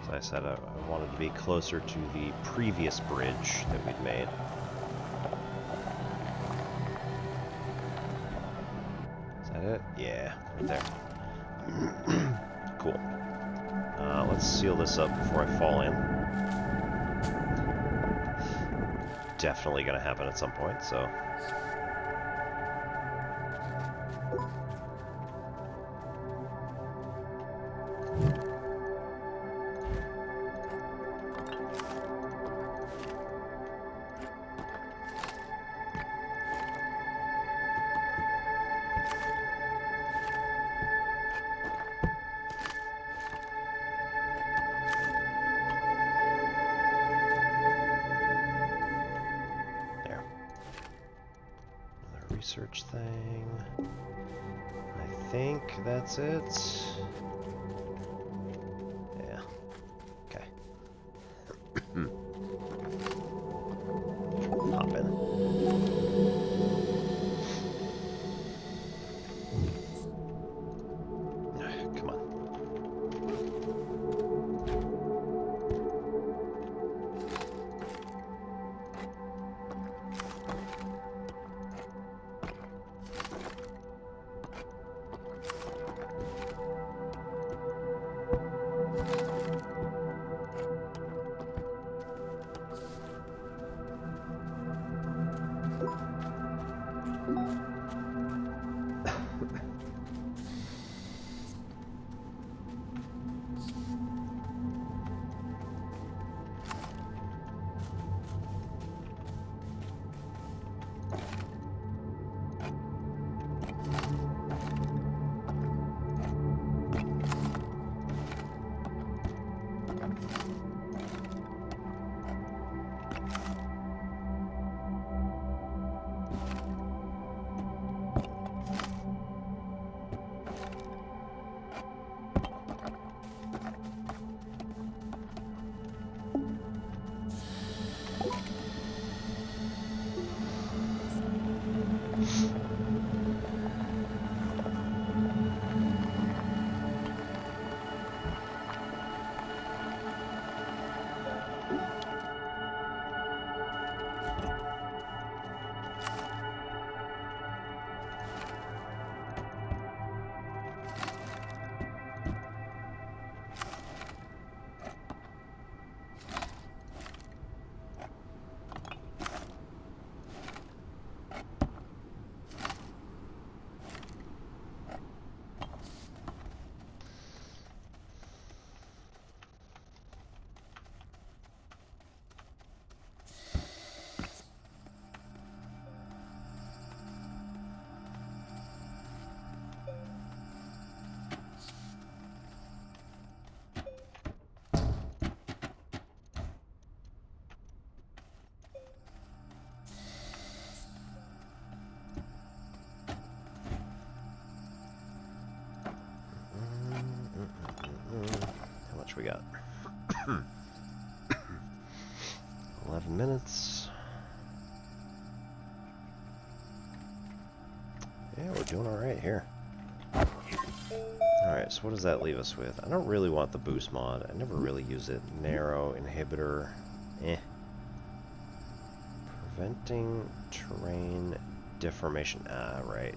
A: As I said, I wanted to be closer to the previous bridge that we'd made. Is that it? Yeah, right there. Cool. Let's seal this up before I fall in. Definitely going to happen at some point, so... Research thing. I think that's it. Yeah. Okay. Hop in. Come on. We got 11 minutes. Yeah, we're doing all right here. All right, so what does that leave us with? I don't really want the boost mod. I never really use it. Narrow inhibitor. Preventing terrain deformation. Ah, right.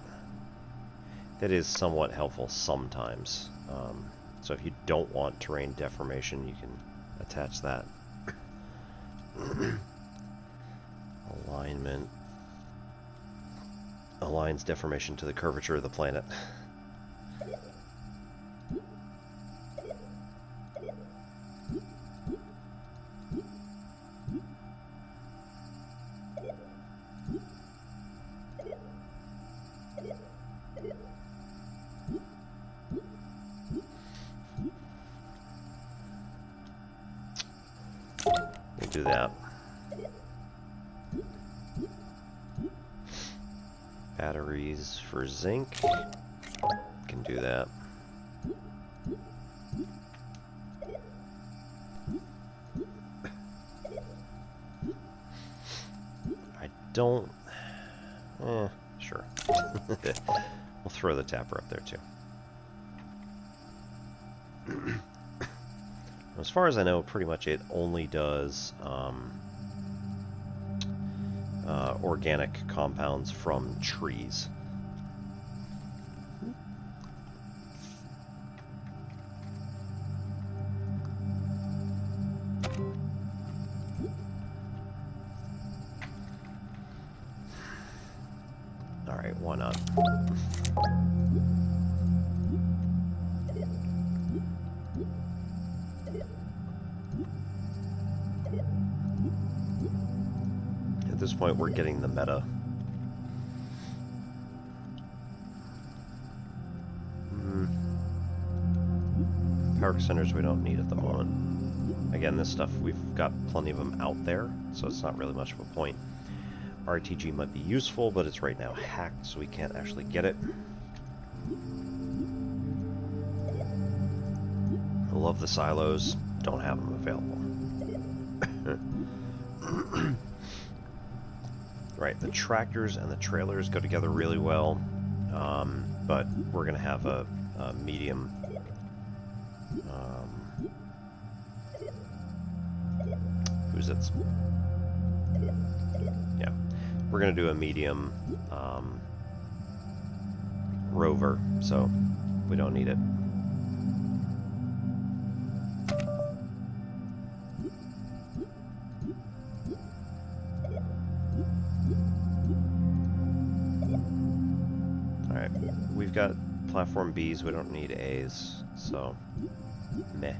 A: That is somewhat helpful sometimes. So if you don't want terrain deformation, you can attach that. Alignment. Aligns deformation to the curvature of the planet. can do that. Batteries for zinc. Can do that. I don't... sure. We'll throw the tapper up there too. As far as I know, pretty much it only does organic compounds from trees. All right, why not? At this point, we're getting the meta. Power centers we don't need at the moment. Again, this stuff, we've got plenty of them out there, so it's not really much of a point. RTG might be useful, but it's right now hacked, so we can't actually get it. I love the silos, don't have them available. Right, the tractors and the trailers go together really well, but we're going to have a medium. Who's it? Yeah, we're going to do a medium rover, so we don't need it. Alright, we've got platform Bs, we don't need As, so meh.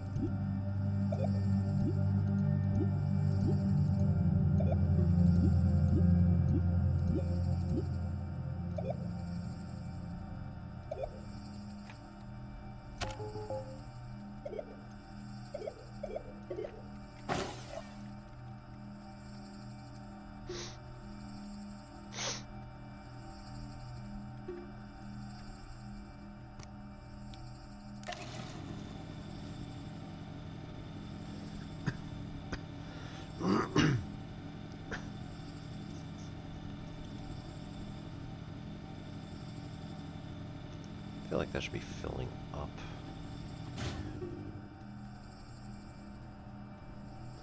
A: I feel like that should be filling up.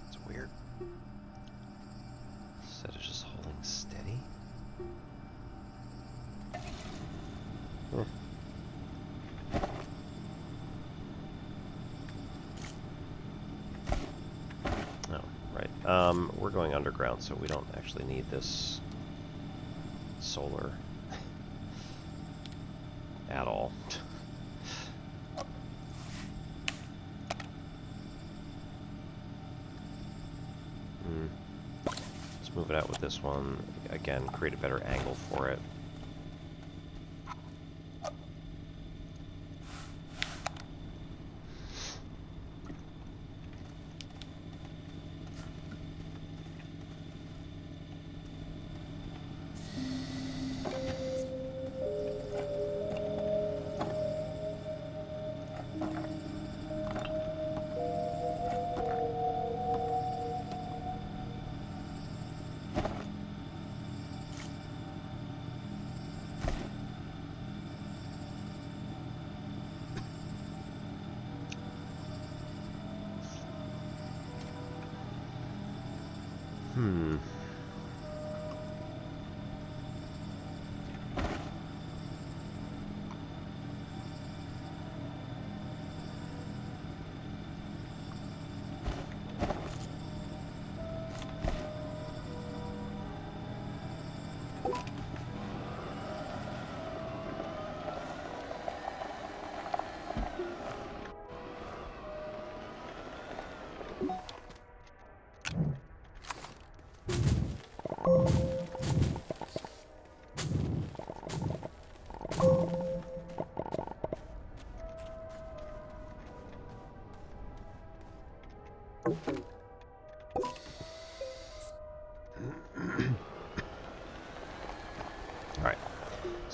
A: That's weird. Instead of just holding steady. Huh. Oh, right. We're going underground, so we don't actually need this solar at all. Let's move it out with this one. Again, create a better angle for it.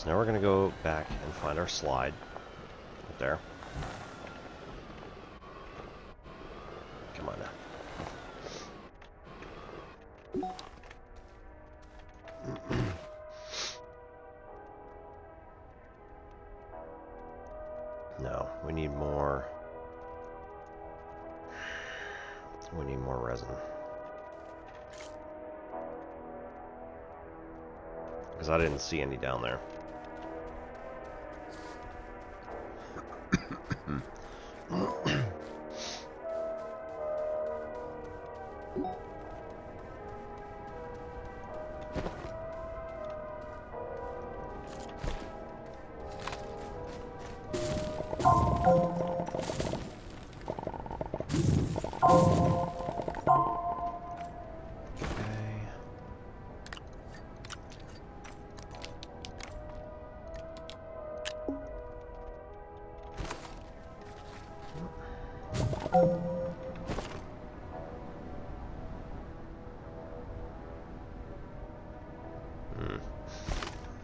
A: So now we're going to go back and find our slide. Right there. Come on now. No, we need more. We need more resin. Because I didn't see any down there.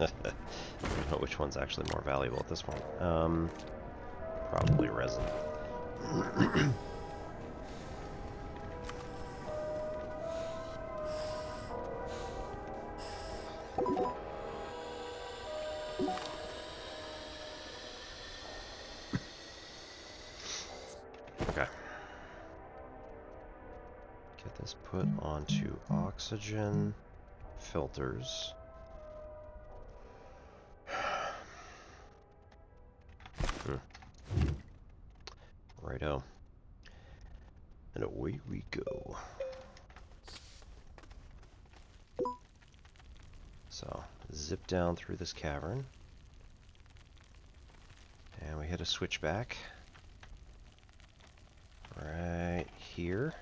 A: I don't know which one's actually more valuable at this point. Probably resin. Okay. Get this put onto oxygen filters. Righto. And away we go. So, zip down through this cavern. And we hit a switchback. Right here.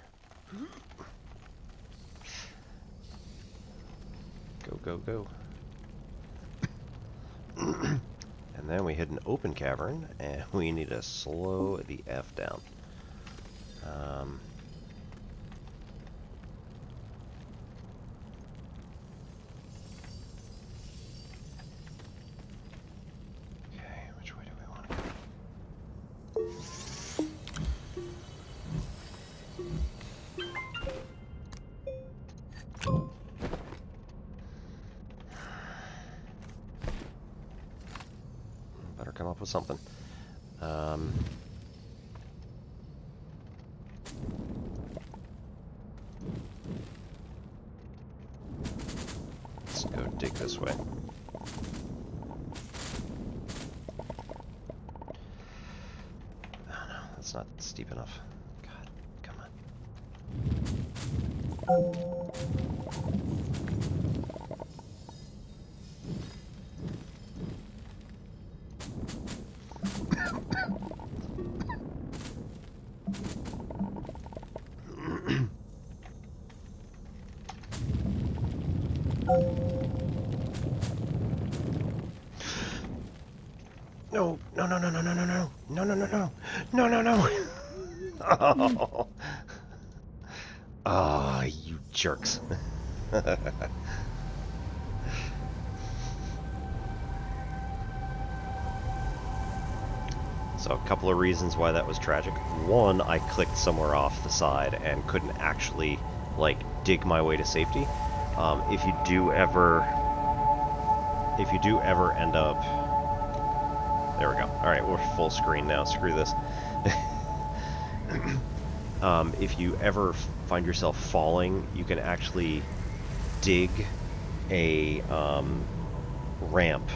A: Go, go, go. And then we hit an open cavern, and we need to slow the F down. Okay, which way do we want to go? Better come up with something. Let's go dig this way. Oh no, that's not steep enough. God, come on. No, no, no, no, no, no, no, no, no, no, no, no, no, no, no. Oh, oh, you jerks. So a couple of reasons why that was tragic. One, I clicked somewhere off the side and couldn't actually, like, dig my way to safety. If you do ever end up... There we go. Alright, we're full screen now. Screw this. If you ever find yourself falling, you can actually dig a ramp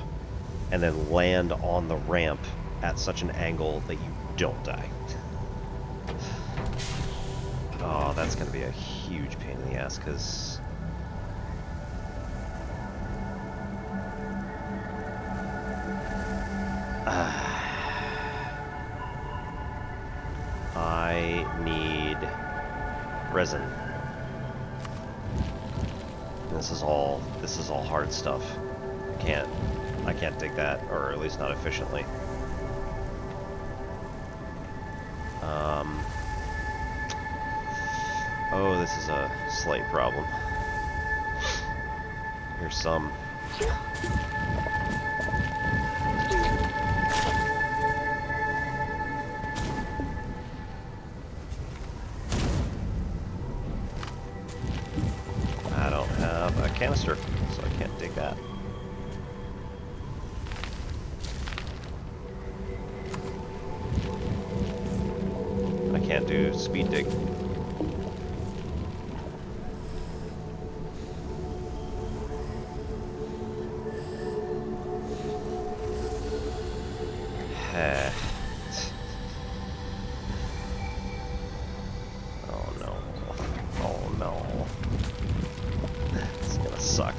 A: and then land on the ramp at such an angle that you don't die. Oh, that's going to be a huge pain in the ass, because... I need resin. And this is all hard stuff. I can't dig that, or at least not efficiently. Oh, this is a slight problem. Here's some. canister, so I can't dig that. I can't do speed dig. Oh no. Oh no. It's gonna suck.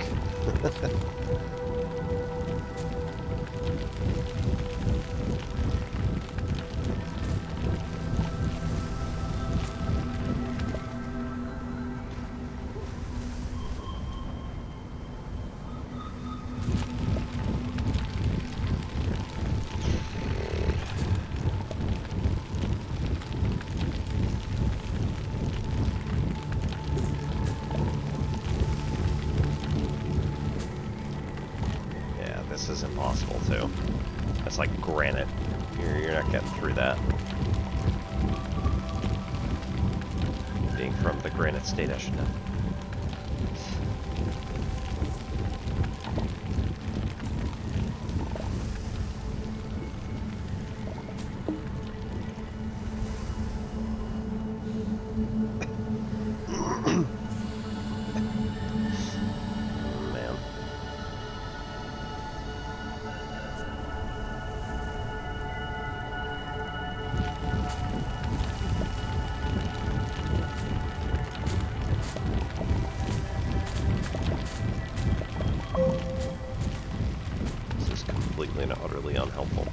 A: This is impossible too. That's like granite. You're not getting through that. Being from the granite state, I should know. Completely and utterly unhelpful.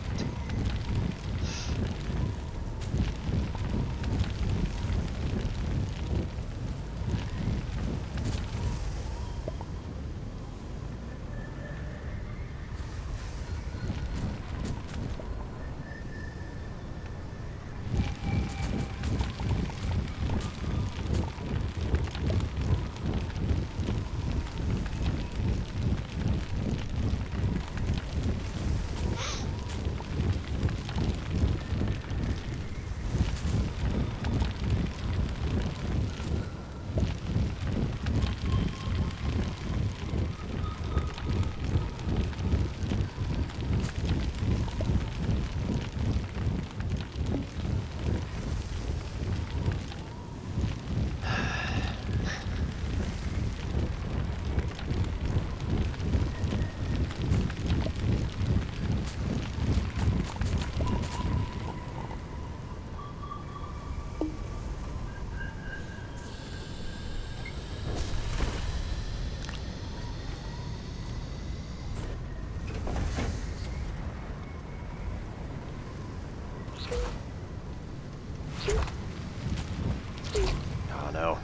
A: Oh no,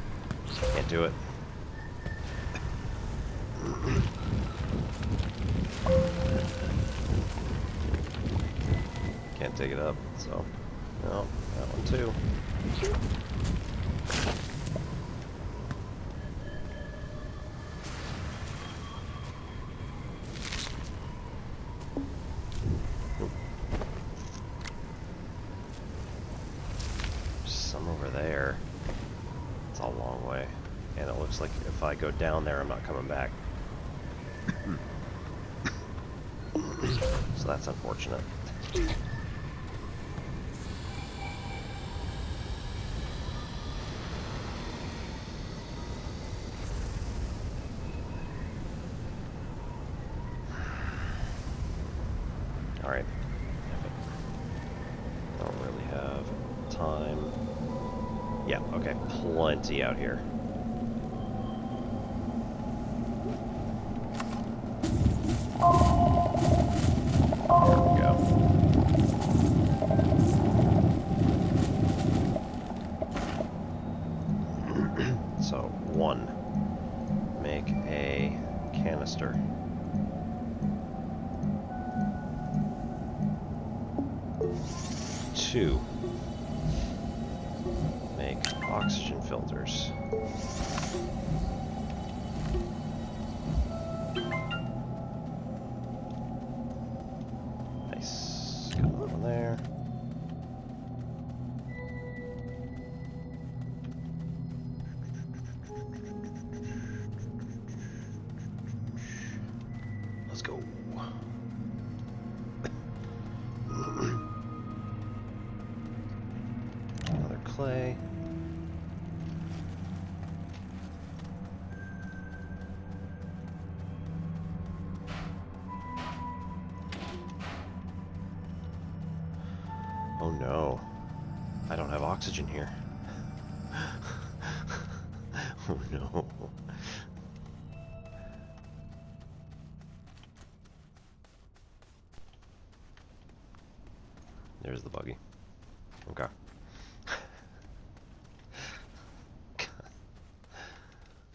A: can't do it. Can't dig it up, so no, that one too. Some over there. It's a long way, and it looks like if I go down there, I'm not coming back. So that's unfortunate. Alright. Don't really have time. Yeah, okay. Plenty out here. There we go. So, 1. Make a canister. 2. Make oxygen filters. Nice. Got that one there. Let's go. Another clay. Oh no. I don't have oxygen here. Oh no. There's the buggy. Okay.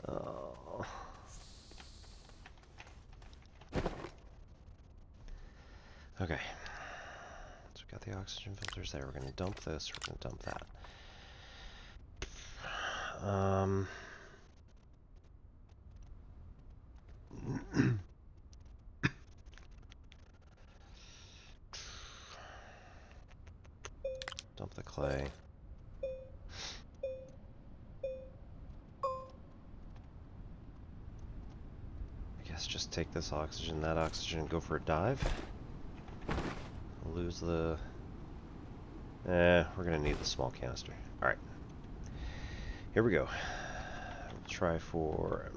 A: Oh. Okay. So we got the oxygen filters there. We're gonna dump this. We're gonna dump that. Dump the clay. I guess just take this oxygen, that oxygen, and go for a dive. Lose the... we're gonna need the small canister. Alright. Here we go. We'll try for...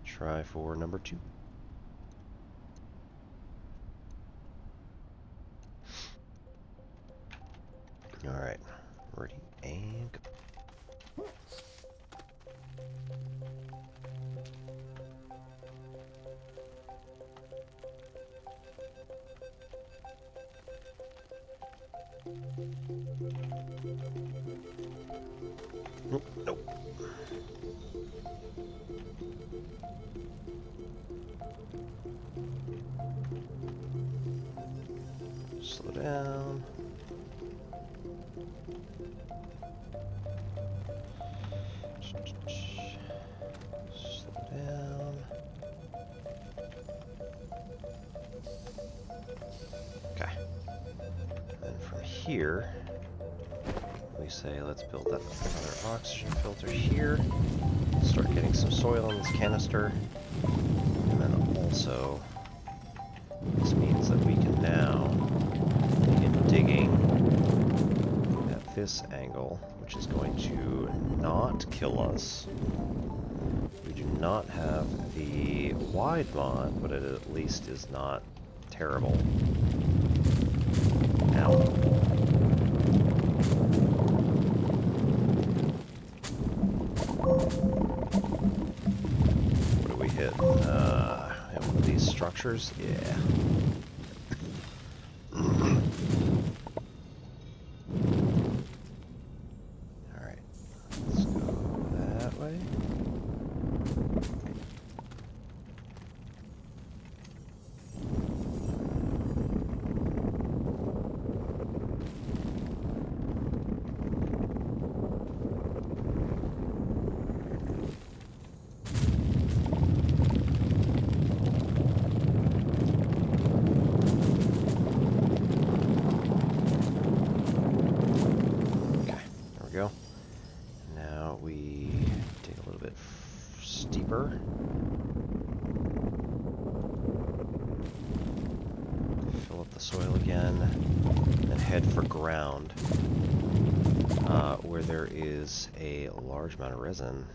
A: try for number 2. Alright. Ready and go. Nope, nope. Slow down. Slow down. Okay. And from here, we say let's build that another oxygen filter here. Start getting some soil in this canister. And then also, this means that we can now begin digging at this angle, which is going to not kill us. We do not have the wide mod, but it at least is not terrible. Ow. What do we hit? One of these structures? Yeah. Alright. Let's go that way. Go. Now we dig a little bit steeper. Fill up the soil again, and head for ground, where there is a large amount of resin.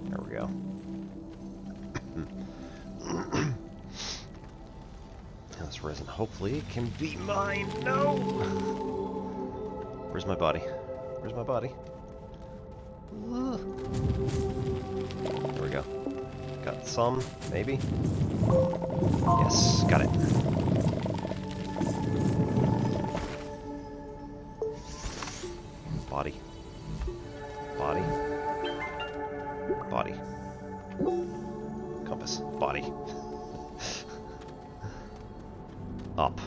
A: There we go. This resin, hopefully it can be mine. No! Where's my body? Where's my body? There we go. Got some, maybe? Yes, got it. Body. Body. Body. Compass. Body. Up.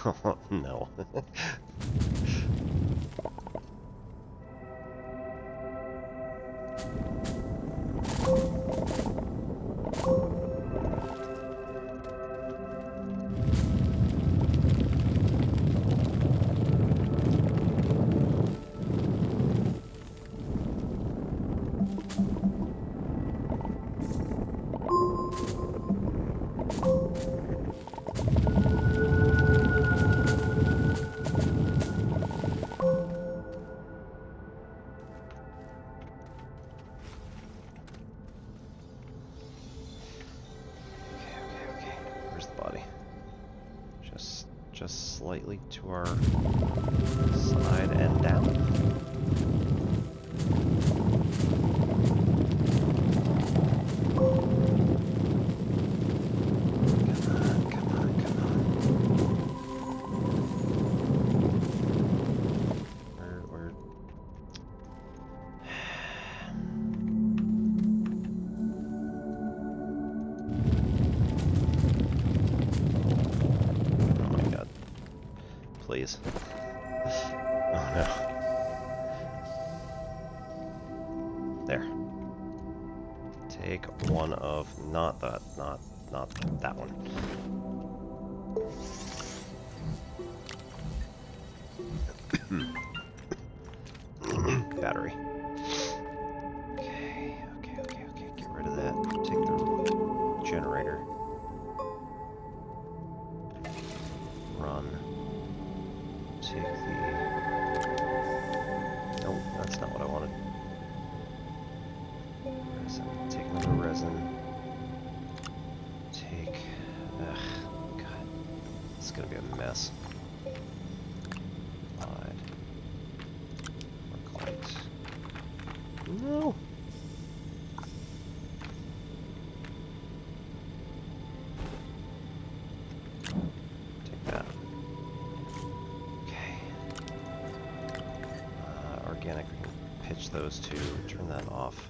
A: Oh, no. slightly to our side and down. Please. Oh no. There. Take one of not that one. Battery. Okay. Get rid of that. Take the generator. Run. Take the... Nope, that's not what I wanted. Resin. Take another resin. Take... Ugh, God. This is gonna be a mess. Work light. No! Take that. Organic, we can pitch those two, turn that off.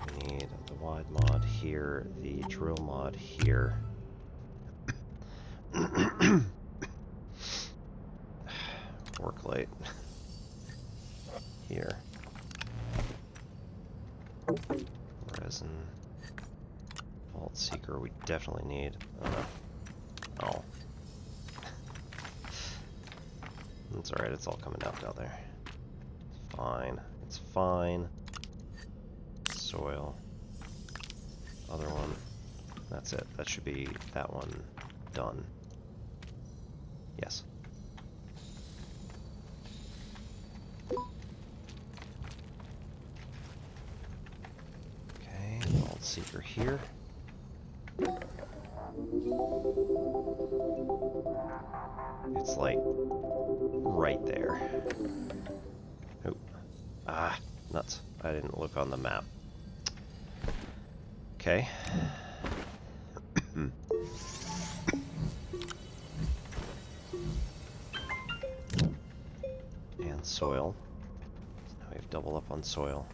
A: We need the wide mod here, the drill mod here. Work light here. Resin. Vault seeker we definitely need. Oh. It's alright, it's all coming out down there. Fine. It's fine. Soil. Other one. That's it. That should be that one done. Yes. Okay, vault seeker here. It's like right there. Oh. Ah, nuts. I didn't look on the map. Okay. And soil. Now we have double up on soil.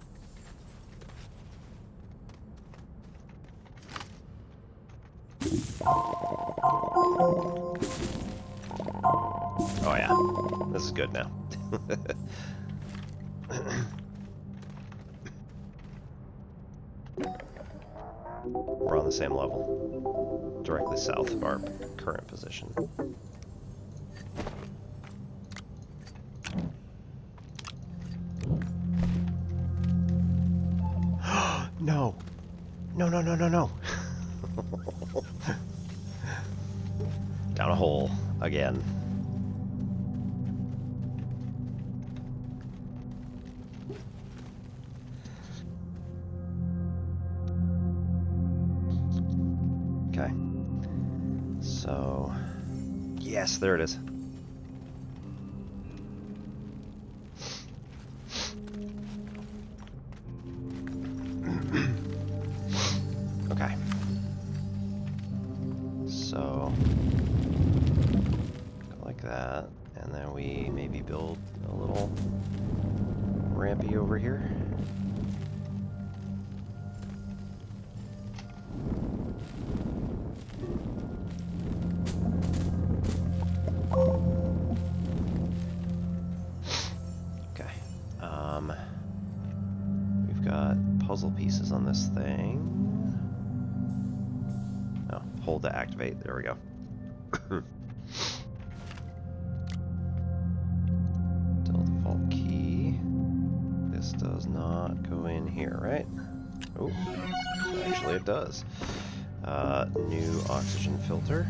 A: Oh yeah, this is good now. We're on the same level, directly south of our current position. No! No, no, no, no, no! Down a hole, again. Okay. So... Yes, there it is. Okay. So... Go like that, and then we maybe build a little rampy over here. We've got puzzle pieces on this thing. Oh, hold to activate. There we go. Default key. This does not go in here, right? Oh, actually it does. New oxygen filter.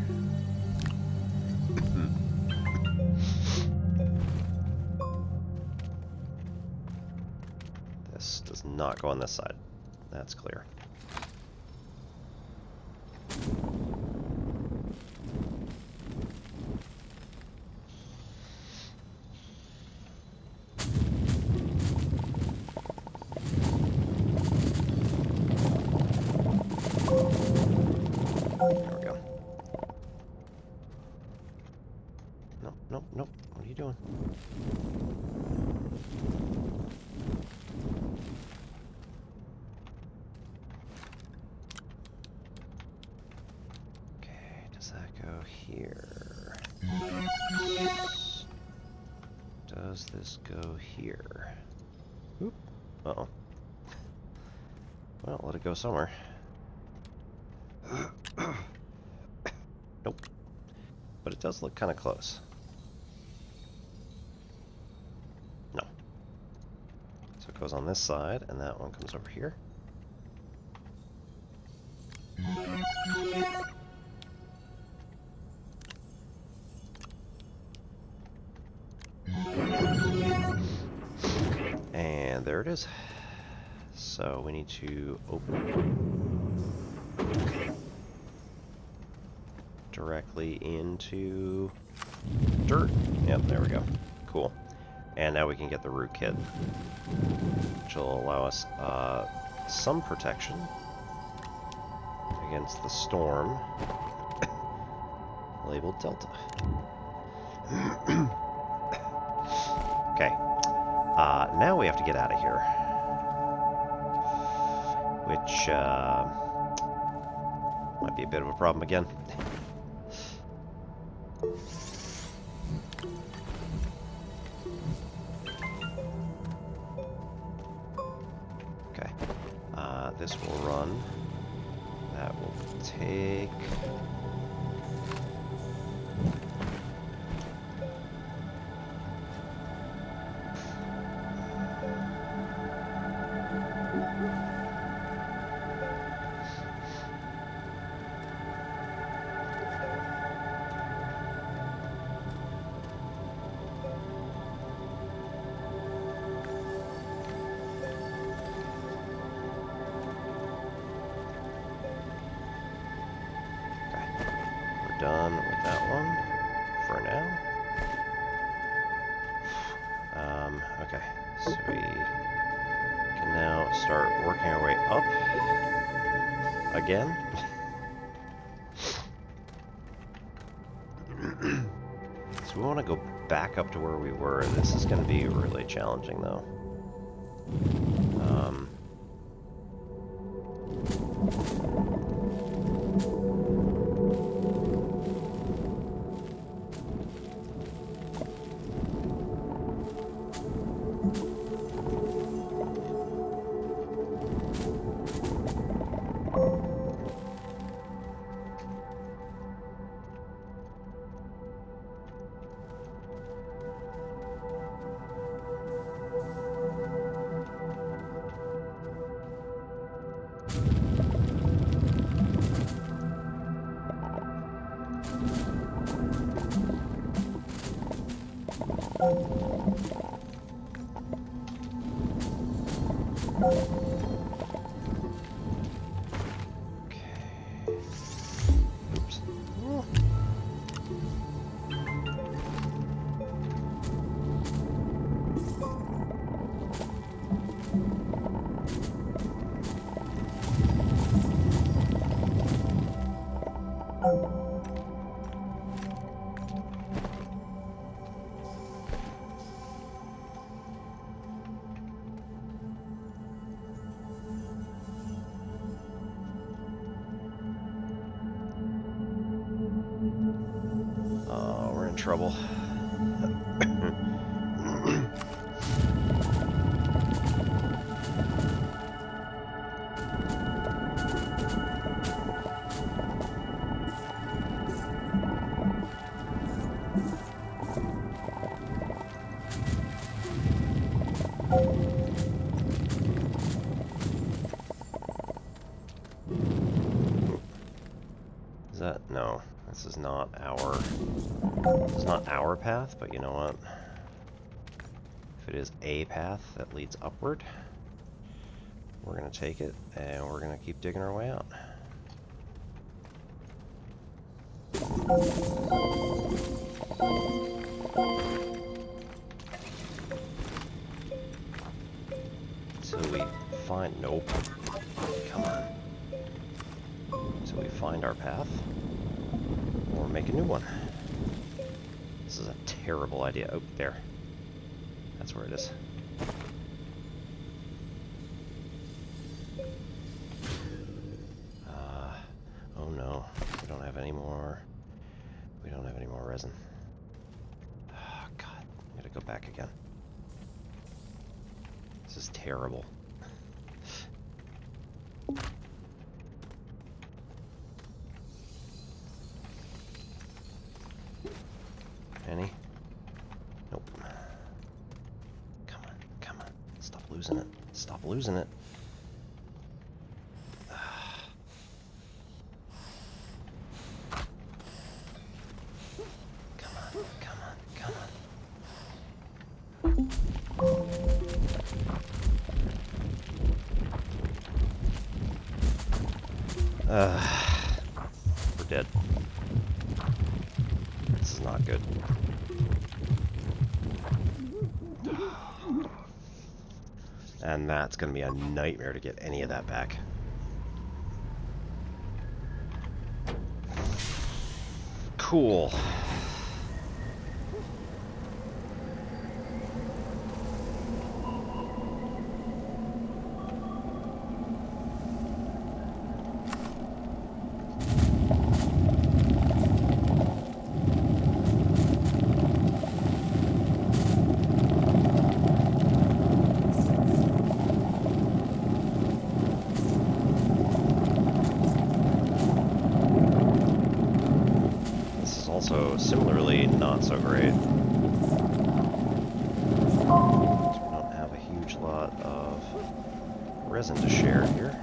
A: This does not go on this side. That's clear. There we go. Nope, nope, nope. What are you doing? Okay, does that go here? Does this go here? Oop. Uh-oh. Well, let it go somewhere. Nope. But it does look kind of close. No. So it goes on this side, and that one comes over here. And there it is. So we need to open directly into dirt. Yep, there we go. Cool. And now we can get the root kit, which will allow us some protection against the storm, labeled Delta. Okay. Now we have to get out of here, which might be a bit of a problem again. Okay. This will run. That will take... done with that one for now. Okay, so we can now start working our way up again. So we want to go back up to where we were. This is going to be really challenging, though. We're in trouble. Is that... no, this is not our... it's not our path, but you know what? If it is a path that leads upward, we're going to take it, and we're going to keep digging our way out. Until we find... nope. Come on. Until we find our path or make a new one. This is a terrible idea. Oh, there. That's where it is. Oh no, we don't have any more. We don't have any more resin. Oh god, I gotta go back again. This is terrible. Any? Nope. Come on, come on. Stop losing it. Stop losing it. Come on, come on, come on. We're dead. This is not good. And that's going to be a nightmare to get any of that back. Cool. Also, similarly, not so great. So we don't have a huge lot of resin to share here.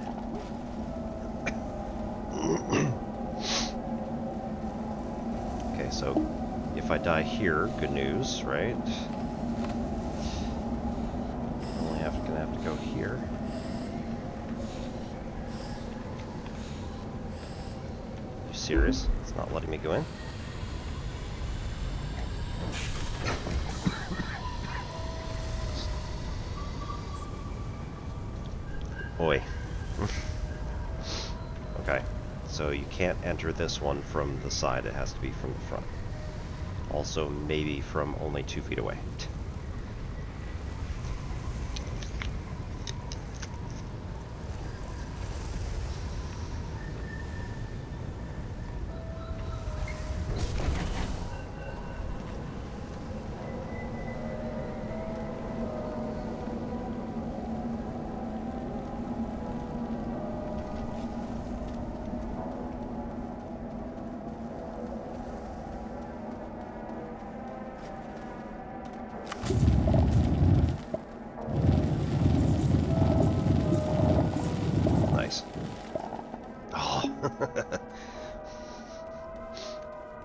A: Okay, so if I die here, good news, right? I'm only gonna have to go here. Are you serious? It's not letting me go in? Boy. Okay, so you can't enter this one from the side, it has to be from the front. Also, maybe from only 2 feet away.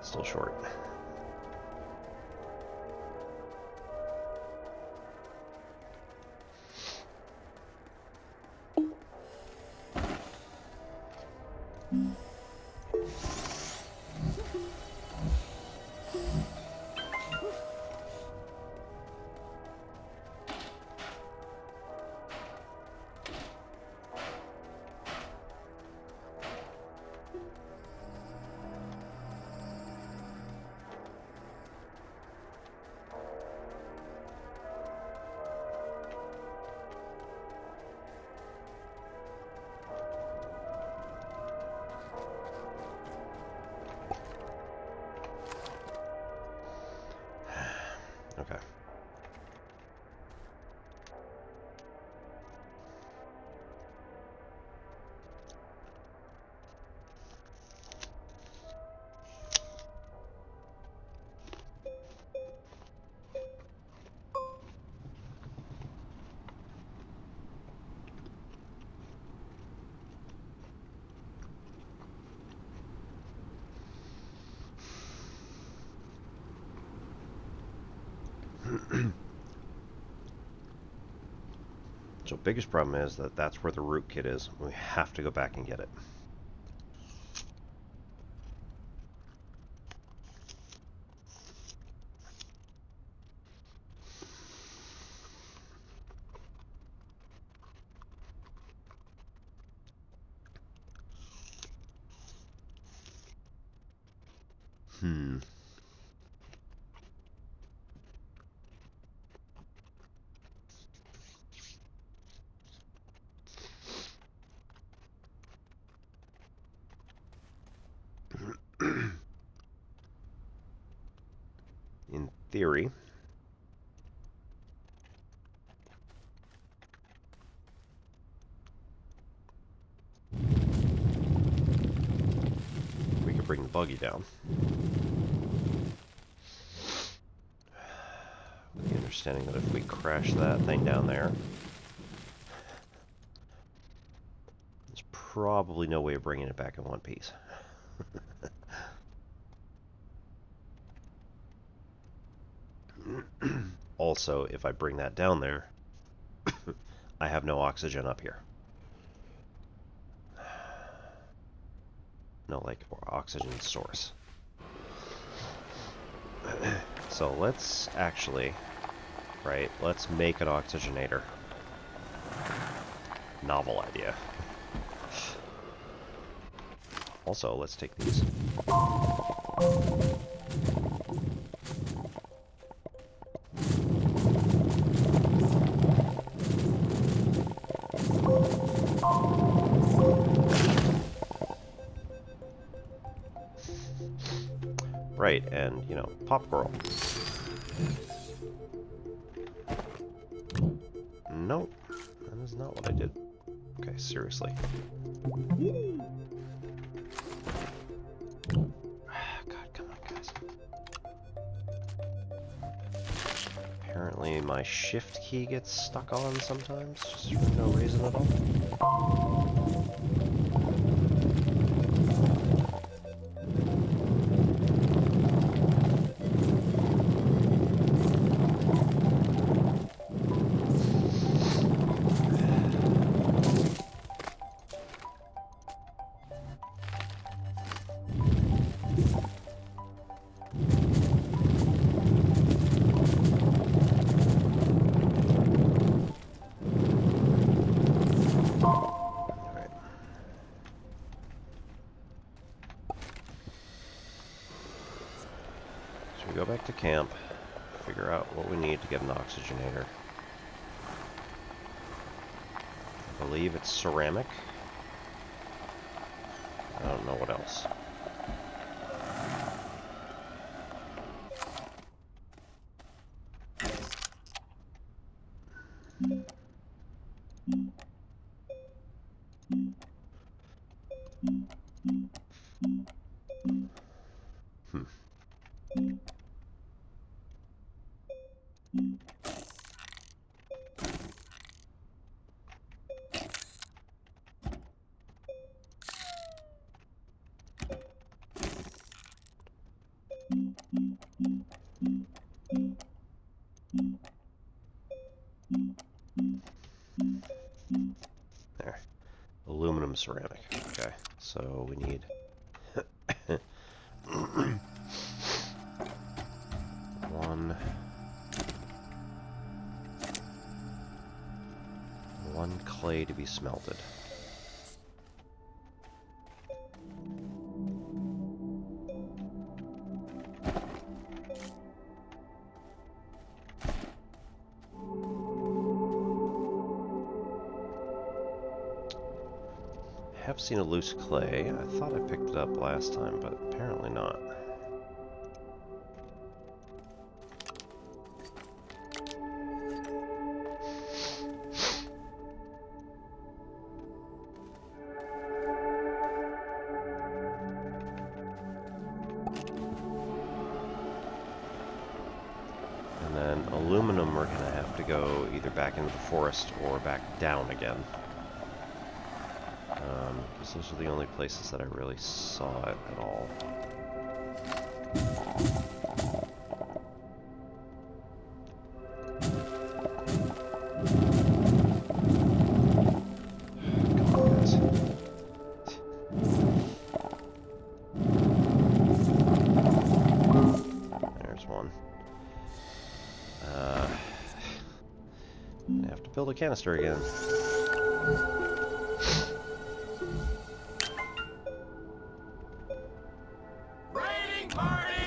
A: Still short. Okay. So biggest problem is that that's where the root kit is. We have to go back and get it. Hmm. In theory, we could bring the buggy down. With the understanding that if we crash that thing down there, there's probably no way of bringing it back in one piece. Also, if I bring that down there, I have no oxygen up here. No, like, oxygen source. So let's actually, right, let's make an oxygenator. Novel idea. Also, let's take these. Right, and, you know, pop coral. Nope, that is not what I did. Okay, seriously. God, come on, guys. Apparently my shift key gets stuck on sometimes, just for no reason at all. Go back to camp, figure out what we need to get an oxygenator. I believe it's ceramic. I don't know what else. There. Aluminum ceramic. Okay, so we need one clay to be smelted. I have seen a loose clay. I thought I picked it up last time, but apparently not. And then aluminum, we're going to have to go either back into the forest or back down again. Because those are the only places that I really saw it at all. Come on, guys. There's one. I have to build a canister again.
B: Raiding party!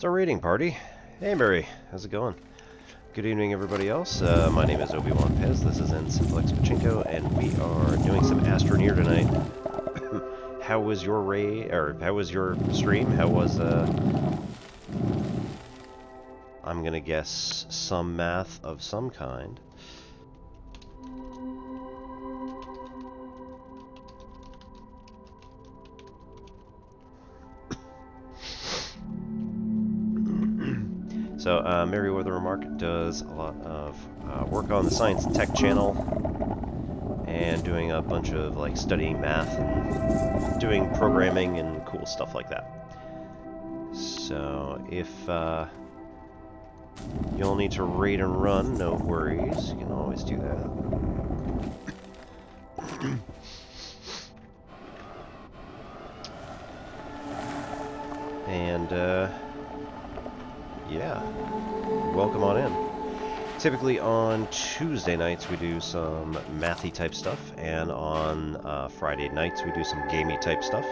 A: It's our raiding party. Hey Mary, how's it going? Good evening everybody else. My name is Obi-Wan Pez, this is N-Simplex Pachinko, and we are doing some Astroneer tonight. How was your how was your stream? How was, I'm gonna guess some math of some kind. So, Merryweather Remark does a lot of work on the Science and Tech channel, and doing a bunch of, like, studying math and doing programming and cool stuff like that. So, if you'll need to raid and run, no worries, you can always do that. And, yeah, welcome on in. Typically on Tuesday nights we do some mathy type stuff, and on Friday nights we do some gamey type stuff.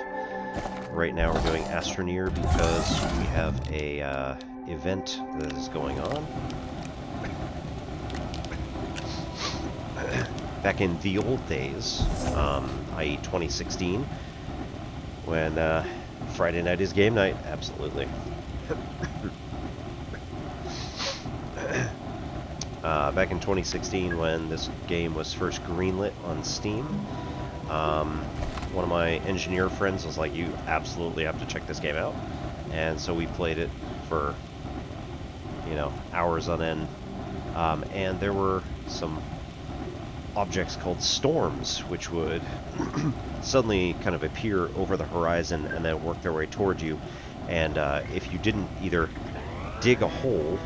A: Right now we're doing Astroneer because we have a event that is going on. Back in the old days, i.e. 2016, when Friday night is game night, absolutely. Back in 2016, when this game was first greenlit on Steam, one of my engineer friends was like, you absolutely have to check this game out. And so we played it for, you know, hours on end. And there were some objects called storms, which would suddenly kind of appear over the horizon and then work their way toward you. And if you didn't either dig a hole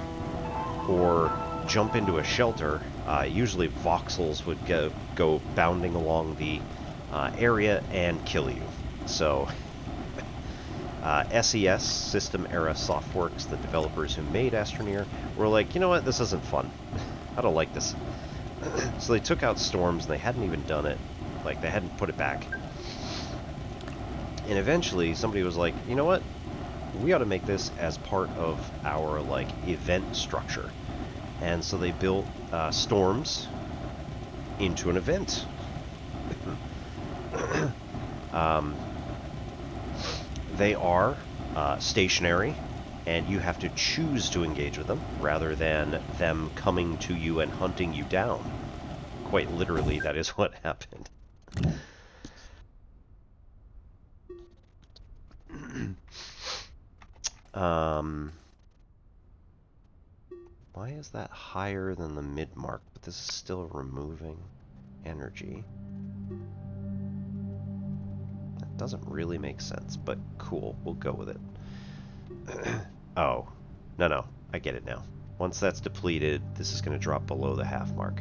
A: or jump into a shelter, usually voxels would go bounding along the area and kill you. So SES, System Era Softworks, the developers who made Astroneer, were like, you know what, this isn't fun. I don't like this. So they took out storms, and they hadn't even done it. Like, they hadn't put it back. And eventually somebody was like, you know what, we ought to make this as part of our, like, event structure. And so they built storms into an event. They are stationary, and you have to choose to engage with them rather than them coming to you and hunting you down. Quite literally, that is what happened. Why is that higher than the mid mark, but this is still removing energy? That doesn't really make sense, but cool, we'll go with it. Oh, no, I get it now. Once that's depleted, this is going to drop below the half mark.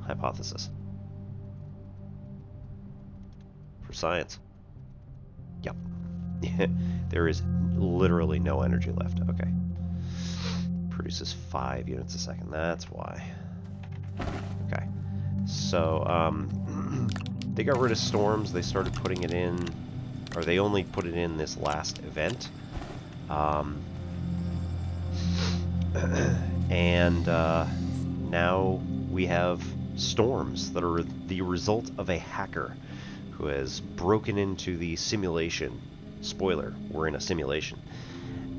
A: Hypothesis. For science. Yep. There is literally no energy left. Okay. Produces 5 units a second. That's why. Okay. So, they got rid of storms. They started putting it in, or they only put it in this last event. And now we have storms that are the result of a hacker who has broken into the simulation. Spoiler, we're in a simulation.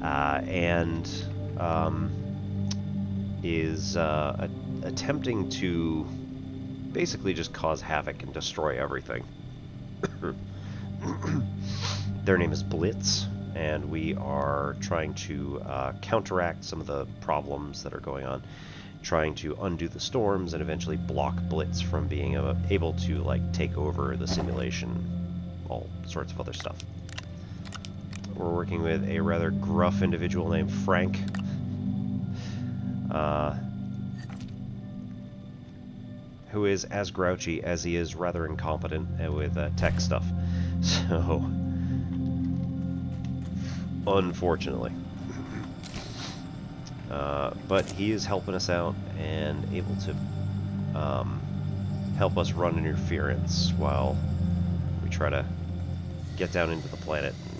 A: And is attempting to basically just cause havoc and destroy everything. Their name is Blitz, and we are trying to counteract some of the problems that are going on, trying to undo the storms and eventually block Blitz from being able to, like, take over the simulation, all sorts of other stuff. We're working with a rather gruff individual named Frank. Who is as grouchy as he is rather incompetent with tech stuff. So, unfortunately. But he is helping us out and able to help us run interference while we try to get down into the planet and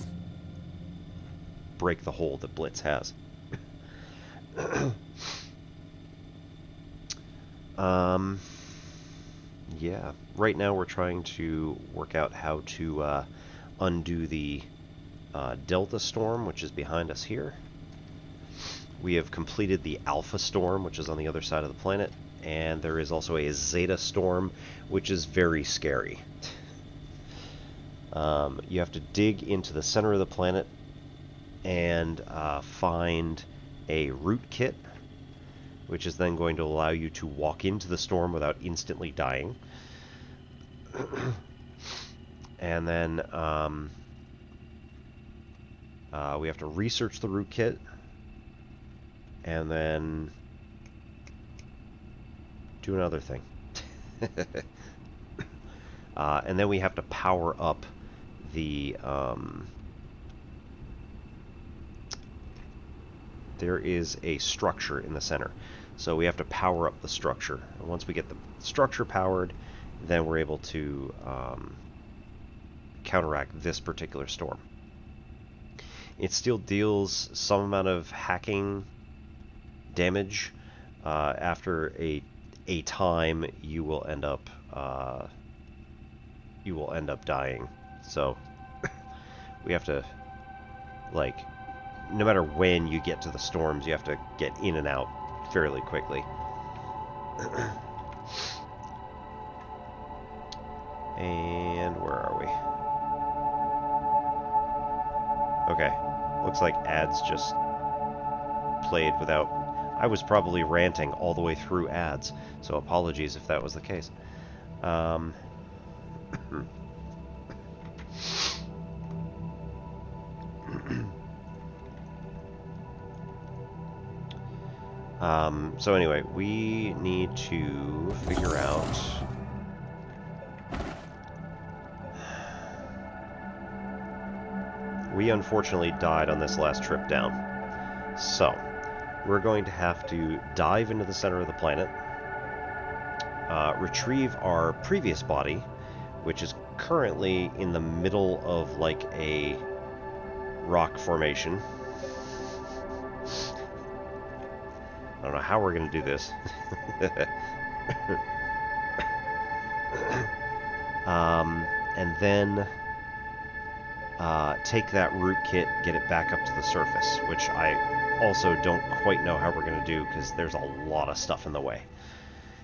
A: break the hole that Blitz has. Yeah, right now we're trying to work out how to undo the Delta Storm, which is behind us here. We have completed the Alpha Storm, which is on the other side of the planet, and there is also a Zeta Storm, which is very scary. You have to dig into the center of the planet and find a root kit, which is then going to allow you to walk into the storm without instantly dying. And then we have to research the root kit, and then do another thing. And then we have to power up the... there is a structure in the center. So we have to power up the structure. And once we get the structure powered, then we're able to counteract this particular storm. It still deals some amount of hacking damage. After a time, you will end up dying. So we have to, like, no matter when you get to the storms, you have to get in and out fairly quickly. And where are we? Okay, looks like ads just played without... I was probably ranting all the way through ads, so apologies if that was the case. So anyway, we need to figure out... We unfortunately died on this last trip down. So, we're going to have to dive into the center of the planet, retrieve our previous body, which is currently in the middle of, like, a rock formation. I don't know how we're going to do this. And then take that root kit, get it back up to the surface, which I also don't quite know how we're going to do because there's a lot of stuff in the way.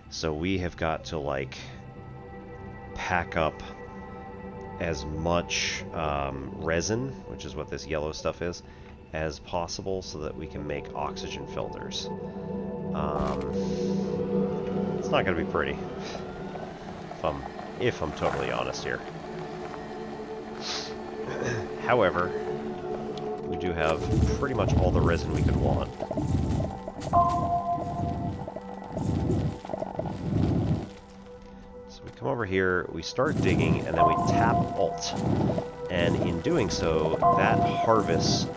A: So we have got to, like, pack up as much resin, which is what this yellow stuff is, as possible so that we can make oxygen filters. It's not going to be pretty, if I'm totally honest here. However, we do have pretty much all the resin we could want. So we come over here, we start digging, and then we tap Alt. And in doing so, that harvests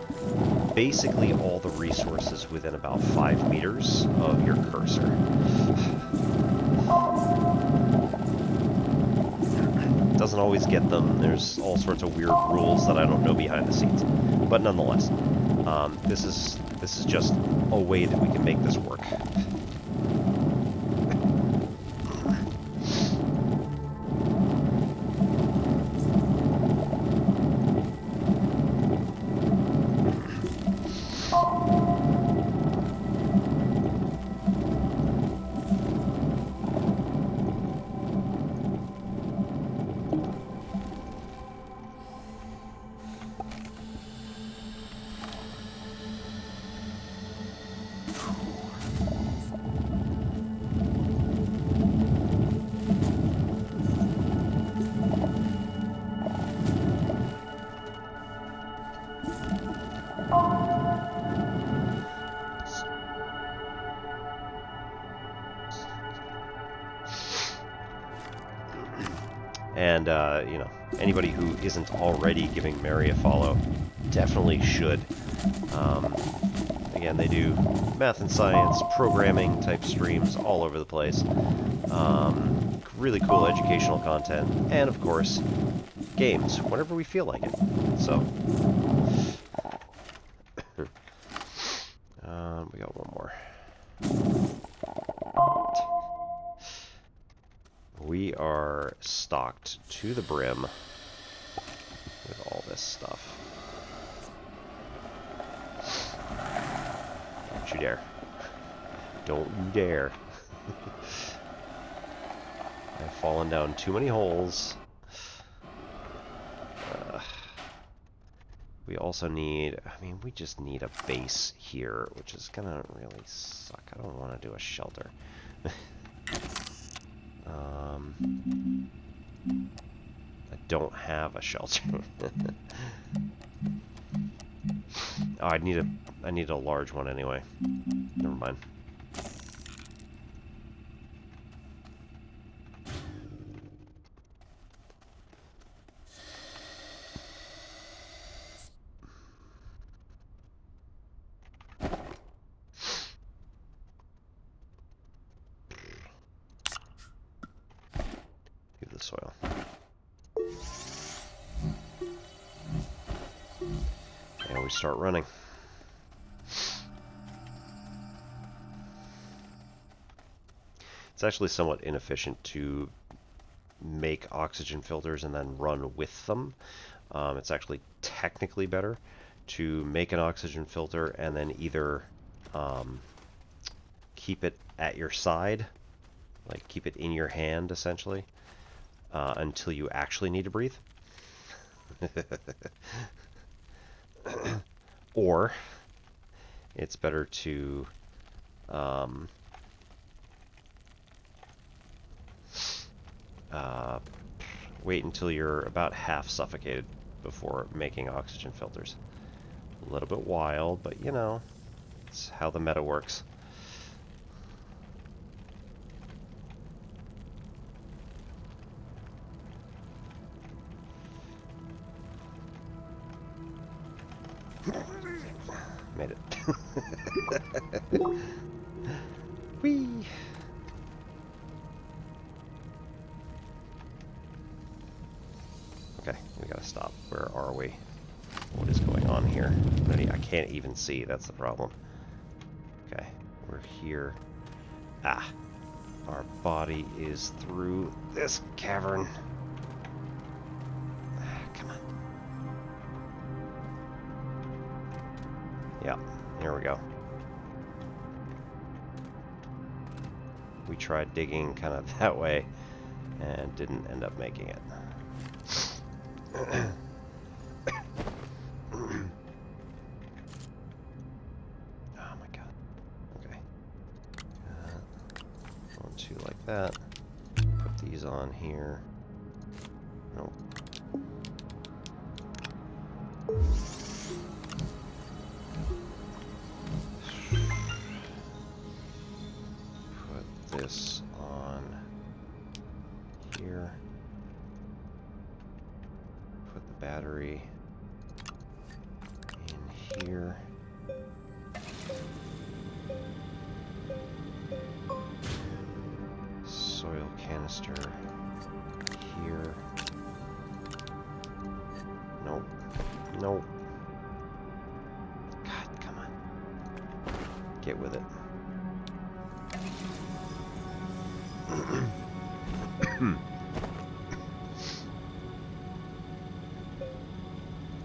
A: basically all the resources within about 5 meters of your cursor. Doesn't always get them. There's all sorts of weird rules that I don't know behind the scenes. But nonetheless, this is just a way that we can make this work. And, you know, anybody who isn't already giving Mary a follow definitely should. Again, they do math and science, programming type streams all over the place. Really cool educational content. And, of course, games, whenever we feel like it. So... stocked to the brim with all this stuff. Don't you dare. Don't you dare. I've fallen down too many holes. We also need, I mean, we just need a base here, which is gonna really suck. I don't want to do a shelter. I don't have a shelter. Oh, I need a large one anyway. Never mind. Leave the soil. And we start running. It's actually somewhat inefficient to make oxygen filters and then run with them. It's actually technically better to make an oxygen filter and then either keep it at your side, like keep it in your hand essentially, until you actually need to breathe. Or it's better to wait until you're about half suffocated before making oxygen filters. A little bit wild, but you know, it's how the meta works. Made it. Whee! Okay, we gotta stop. Where are we? What is going on here? I can't even see, that's the problem. Okay, we're here. Ah! Our body is through this cavern. Come on. Yeah, here we go. We tried digging kind of that way and didn't end up making it. Oh my god. Okay. 1, 2 like that. Put these on here. Nope. Put this on here. Put the battery in here. Soil canister here. Nope. Nope. God, come on. Get with it.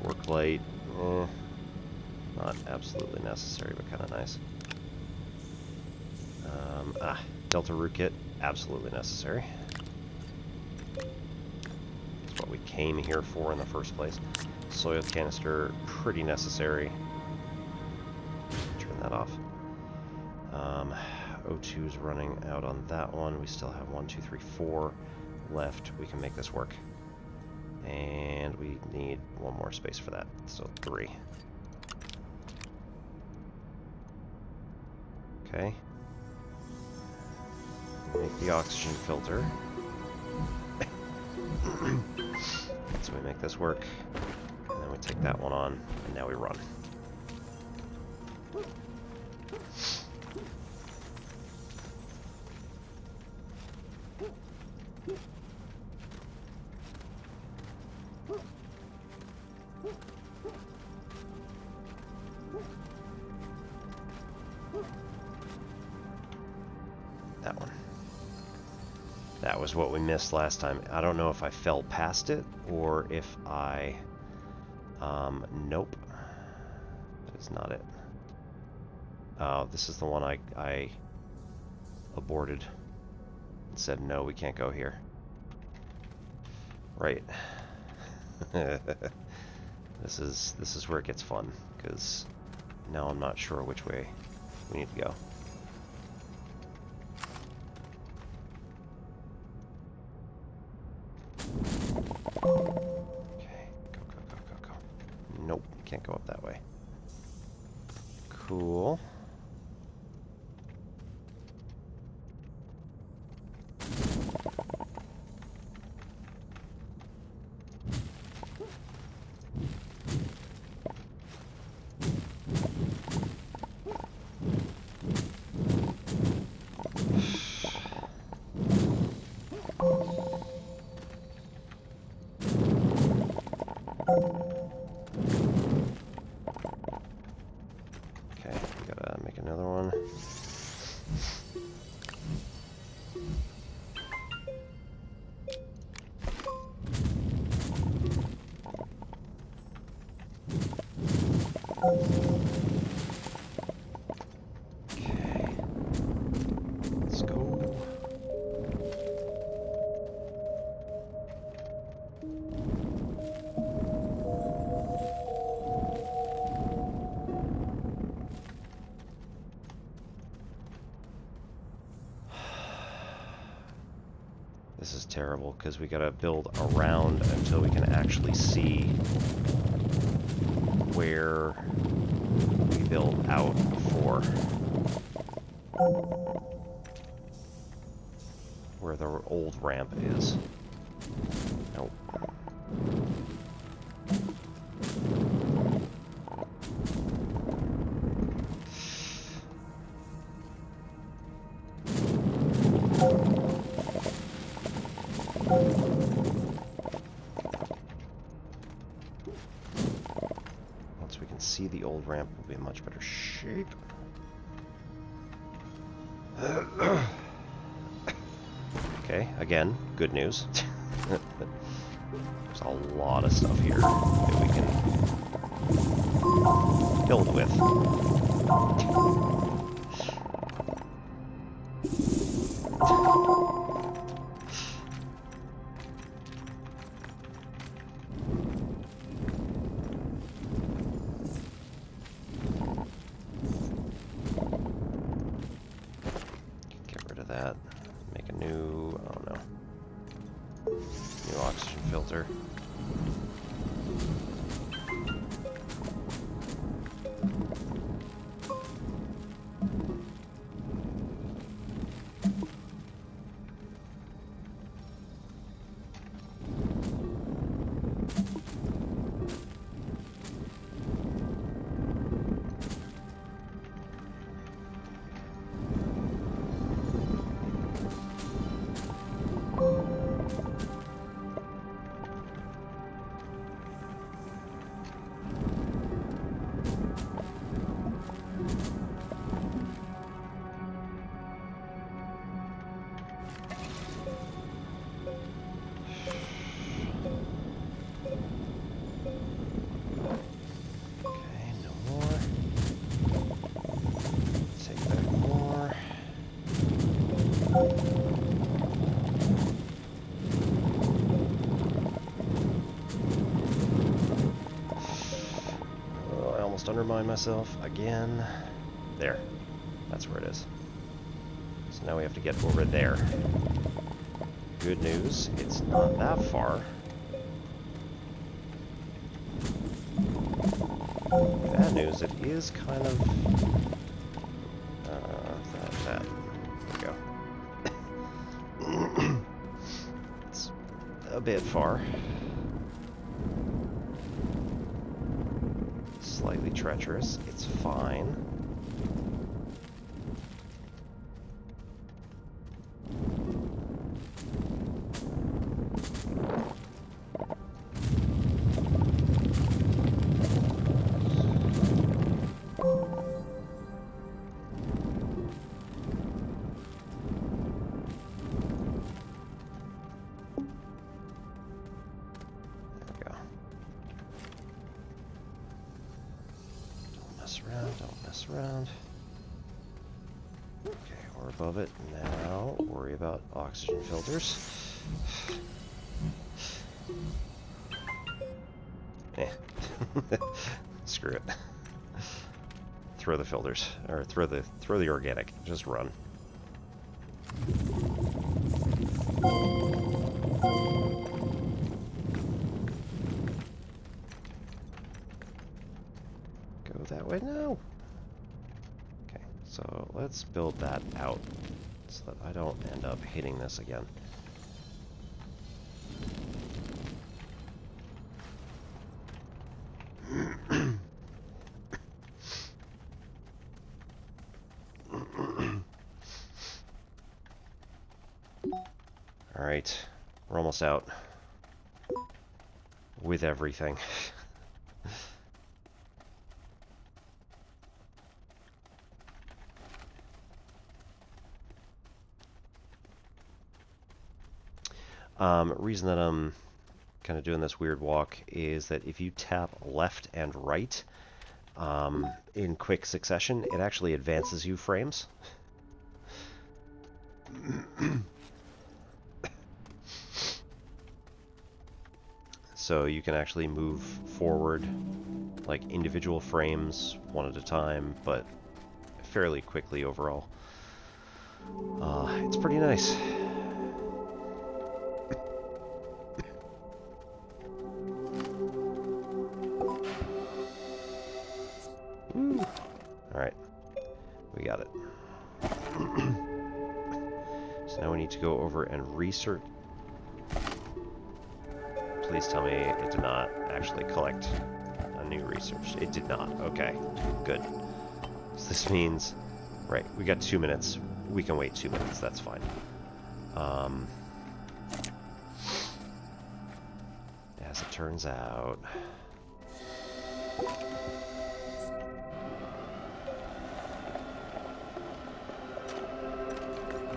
A: Work light. Not absolutely necessary, but kind of nice. Delta root kit, absolutely necessary. That's what we came here for in the first place. Soil canister, pretty necessary. Turn that off. O2 is running out on that one. We still have 1, 2, 3, 4 left. We can make this work. And we need one more space for that, so 3. Okay. Make the oxygen filter. So we make this work, and then we take that one on, and now we run. was what we missed last time. I don't know if I fell past it or if I... nope. That is not it. Oh, this is the one I aborted and said, no, we can't go here. Right. This is where it gets fun, because now I'm not sure which way we need to go. Okay, go. Nope, can't go up that way. Cool. This is terrible, because we gotta build around until we can actually see where we build out before. Where the old ramp is. Nope. Once we can see the old ramp, we'll be in much better shape. Okay, again, good news. There's a lot of stuff here that we can build with. Get rid of that. Make a new, oh no, new oxygen filter. Undermine myself again. There. That's where it is. So now we have to get over there. Good news, it's not that far. Bad news, it is kind of... There we go. It's a bit far. Slightly treacherous. It's fine. around, don't mess around. Okay, we're above it. Now, worry about oxygen filters. Eh. Screw it. Throw the filters, or throw the organic. Just run. Go that way now. Okay, so let's build that out so that I don't end up hitting this again. Alright, we're almost out with everything. Reason that I'm kind of doing this weird walk is that if you tap left and right in quick succession, it actually advances you frames. So you can actually move forward like individual frames one at a time, but fairly quickly overall. It's pretty nice. Alright, we got it. So now we need to go over and research. Please tell me it did not actually collect a new research. It did not. Okay, good. So this means, right, we got 2 minutes. We can wait 2 minutes, that's fine. As it turns out...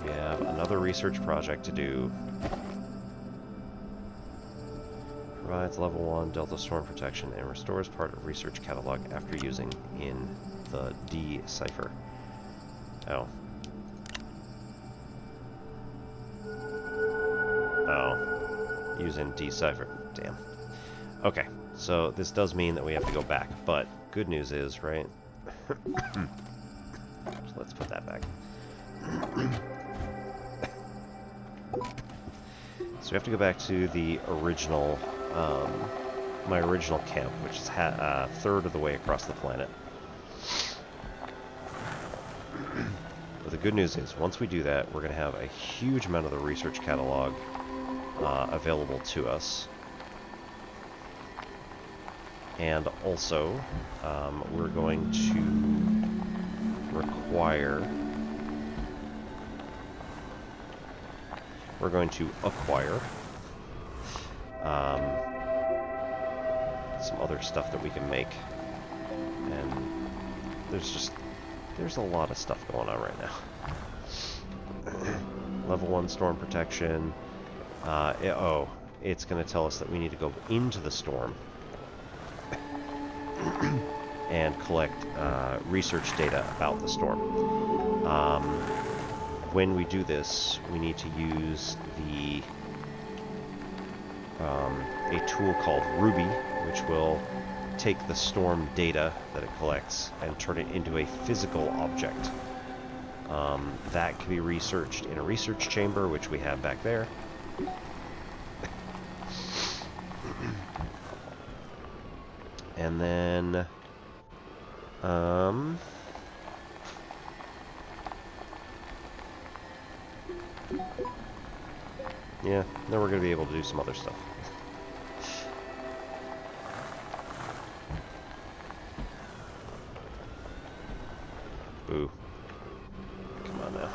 A: we have another research project to do. Provides level 1 Delta Storm protection and restores part of research catalog after using in the decipher. Oh. Oh. Use in decipher. Damn. Okay, so this does mean that we have to go back, but good news is, right? So let's put that back. So we have to go back to the original, my original camp, which is a third of the way across the planet. But the good news is, once we do that, we're going to have a huge amount of the research catalog available to us. And also, we're going to require... we're going to acquire some other stuff that we can make. And there's a lot of stuff going on right now. Level 1 storm protection. It's going to tell us that we need to go into the storm and collect research data about the storm. When we do this, we need to use a tool called Ruby, which will take the storm data that it collects and turn it into a physical object. That can be researched in a research chamber, which we have back there. And then... yeah, then we're going to be able to do some other stuff. Boo. Come on now.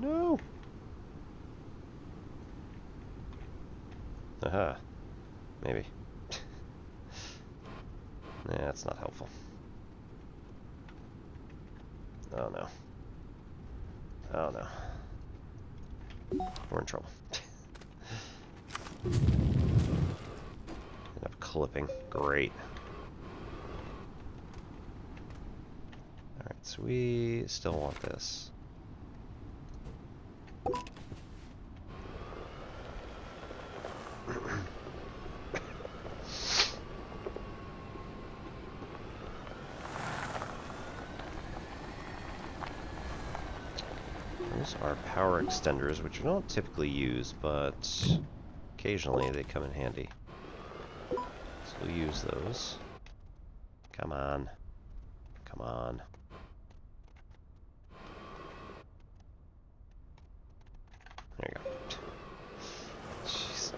A: No! Aha. Maybe. Yeah, that's not helpful. Oh no. Oh no. We're in trouble. flipping. Great. Alright, so we still want this. Those are power extenders, which we don't typically use, but occasionally they come in handy. So we'll use those. Come on. Come on. There you go. Jeez.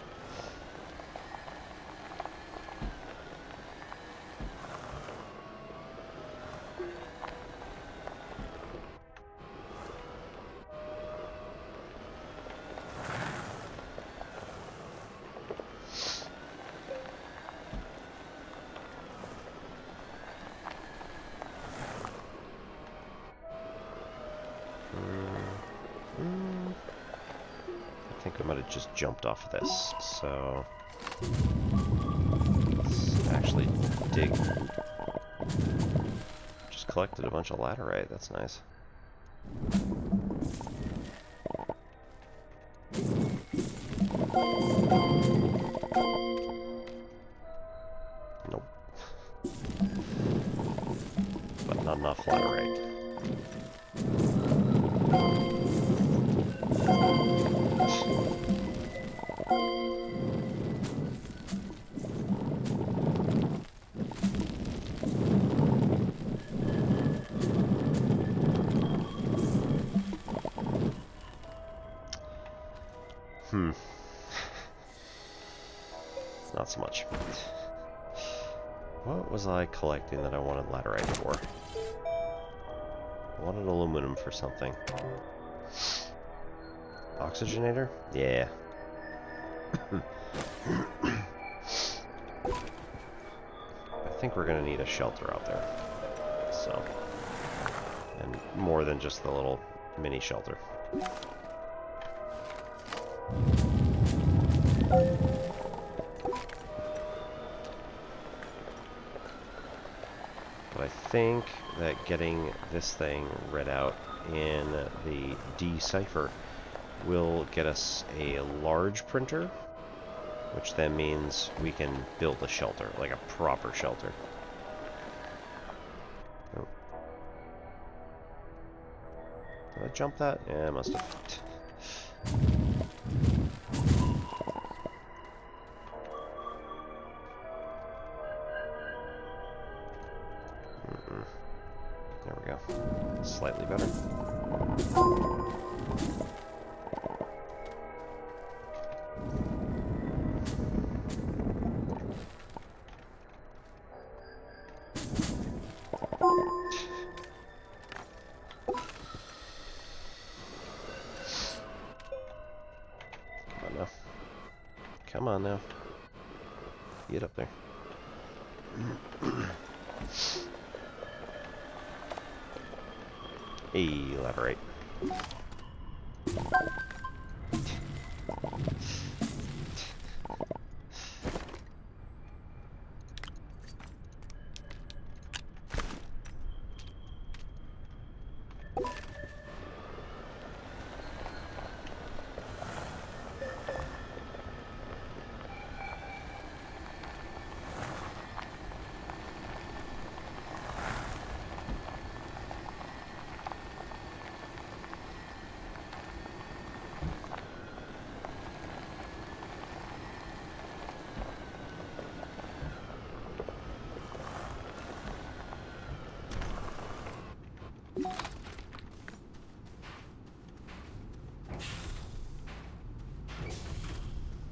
A: I think I might have just jumped off of this, so let's actually dig. Just collected a bunch of laterite, that's nice. Nope. But not enough laterite. Not so much. What was I collecting that I wanted laterite for? I wanted aluminum for something. Oxygenator? Yeah. I think we're gonna need a shelter out there. So. And more than just the little mini shelter. But I think that getting this thing read out in the decipher will get us a large printer, which then means we can build a shelter, like a proper shelter. Oh. Did I jump that? Yeah, I must have. There we go. Slightly better. Come on now. Come on now. Get up there. Elaborate.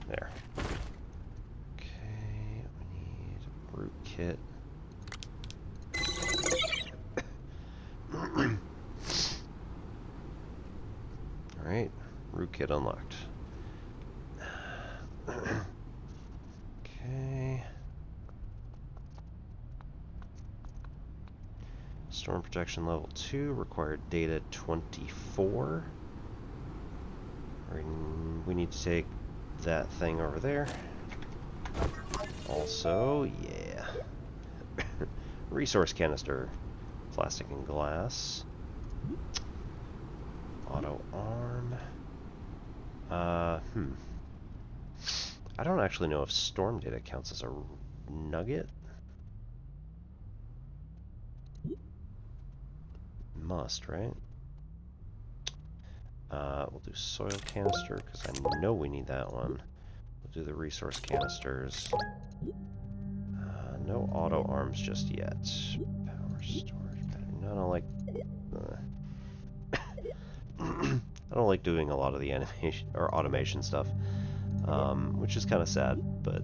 A: There. Okay, we need a root kit. Alright, root kit unlocked. Okay. Storm protection level 2, required data 24. We need to take that thing over there. Also, yeah. Resource canister. Plastic and glass. Auto arm. I don't actually know if storm data counts as a nugget. Must, right? We'll do soil canister, because I know we need that one. We'll do the resource canisters. No auto arms just yet. Power storage battery. No, I don't like... I don't like doing a lot of the animation or automation stuff, which is kind of sad, but...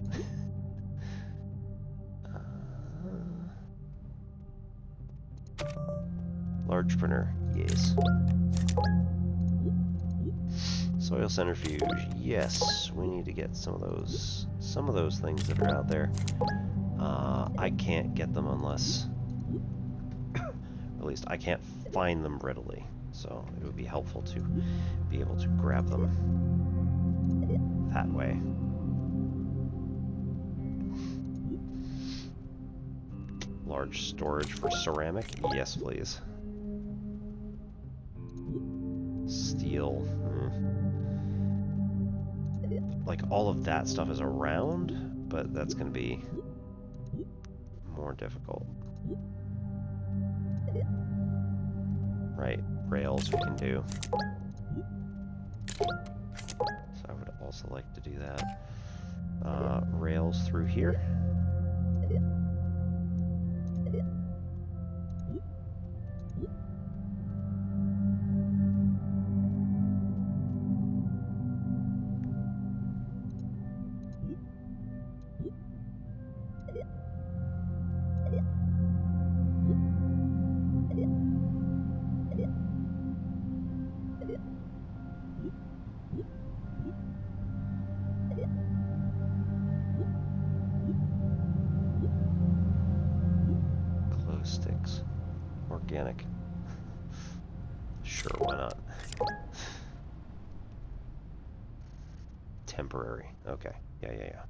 A: large printer, yes. Soil centrifuge, yes. We need to get some of those things that are out there. I can't get them unless, or at least I can't find them readily. So it would be helpful to be able to grab them that way. Large storage for ceramic, yes please. Steel. Like, all of that stuff is around, but that's going to be more difficult. Right, rails we can do. So I would also like to do that. Rails through here. Organic. Sure, why not? Temporary. Okay. Yeah.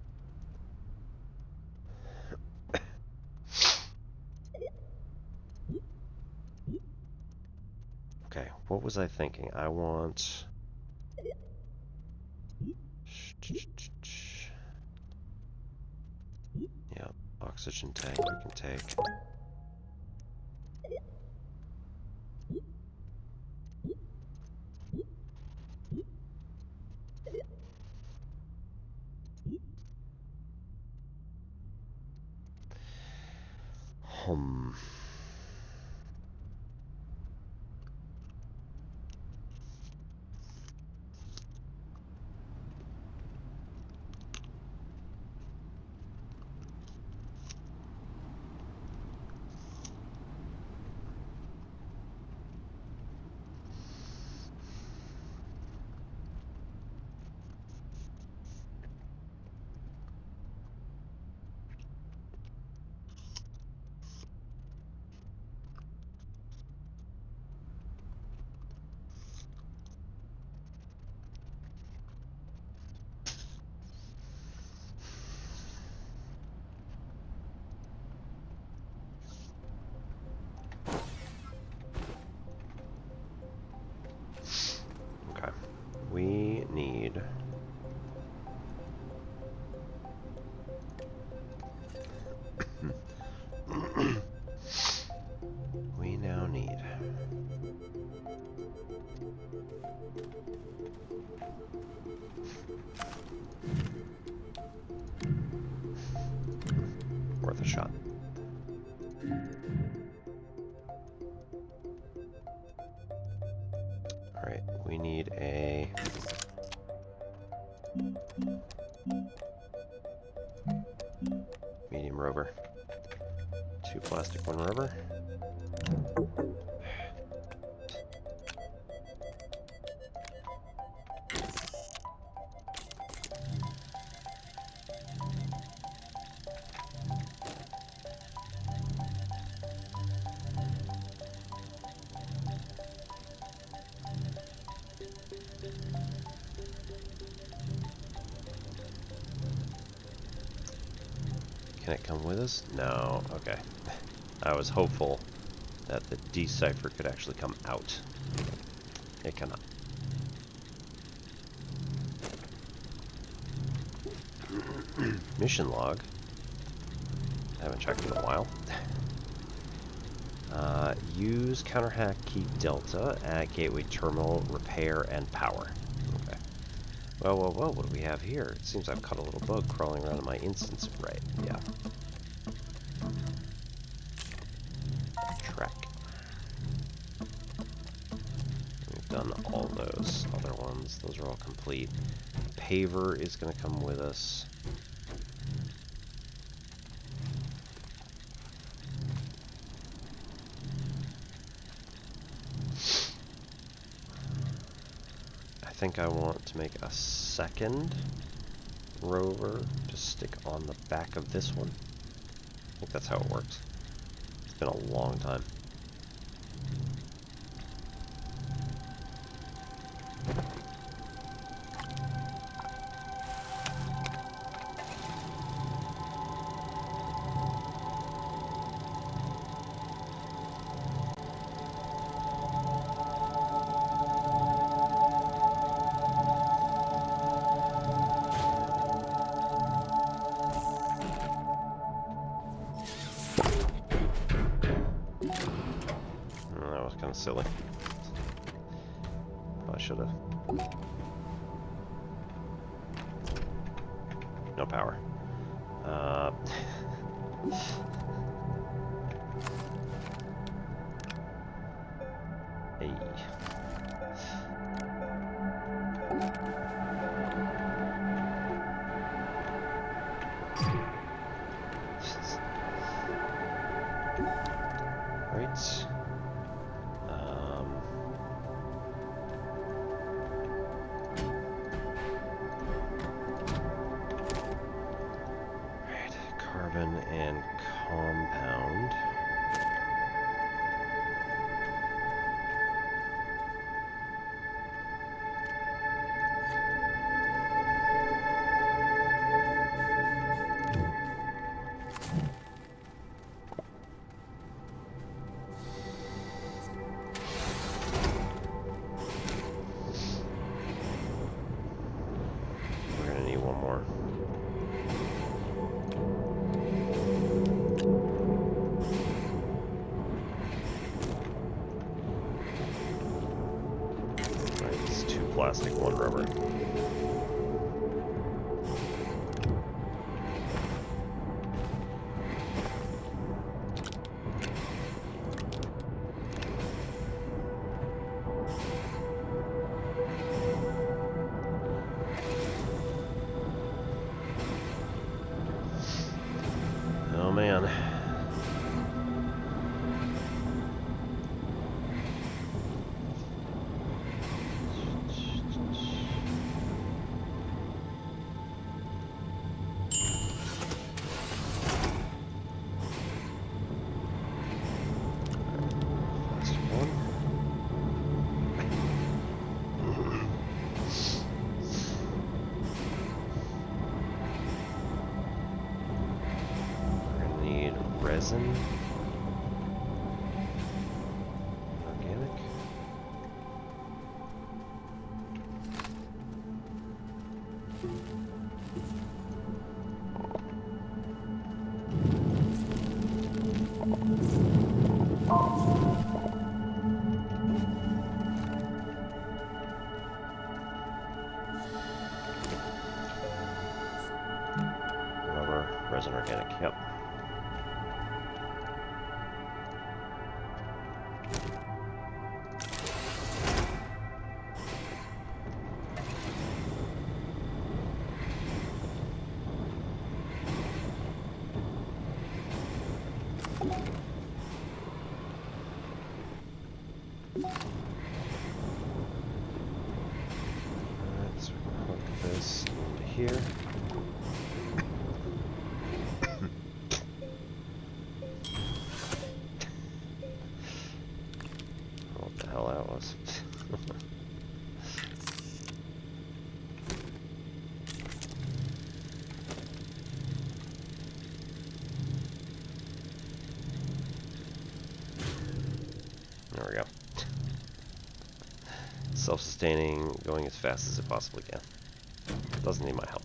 A: Okay, what was I thinking? I want... Yeah, oxygen tank we can take. Okay, we need... we now need... worth a shot. Alright, we need a... medium rover. 2 plastic, 1 rubber. Can it come with us? No. Okay. I was hopeful that the decipher could actually come out. It cannot. Mission log. I haven't checked in a while. Use counterhack key delta at gateway terminal, repair, and power. Okay. Well, what do we have here? It seems I've caught a little bug crawling around in my instance. Right, yeah. Track. We've done all those other ones. Those are all complete. Paver is going to come with us. I think I want to make a second rover to stick on the back of this one. I think that's how it works. It's been a long time. Kind of silly. I should have. No power. Hey. Right. Carbon and compound. We're gonna need one more. Plastic, one rubber. Oh man. Resin. Organic. Rubber, resin, organic. Yep. So we can hook this into here. What the hell that was? self-sustaining, going as fast as it possibly can. Doesn't need my help.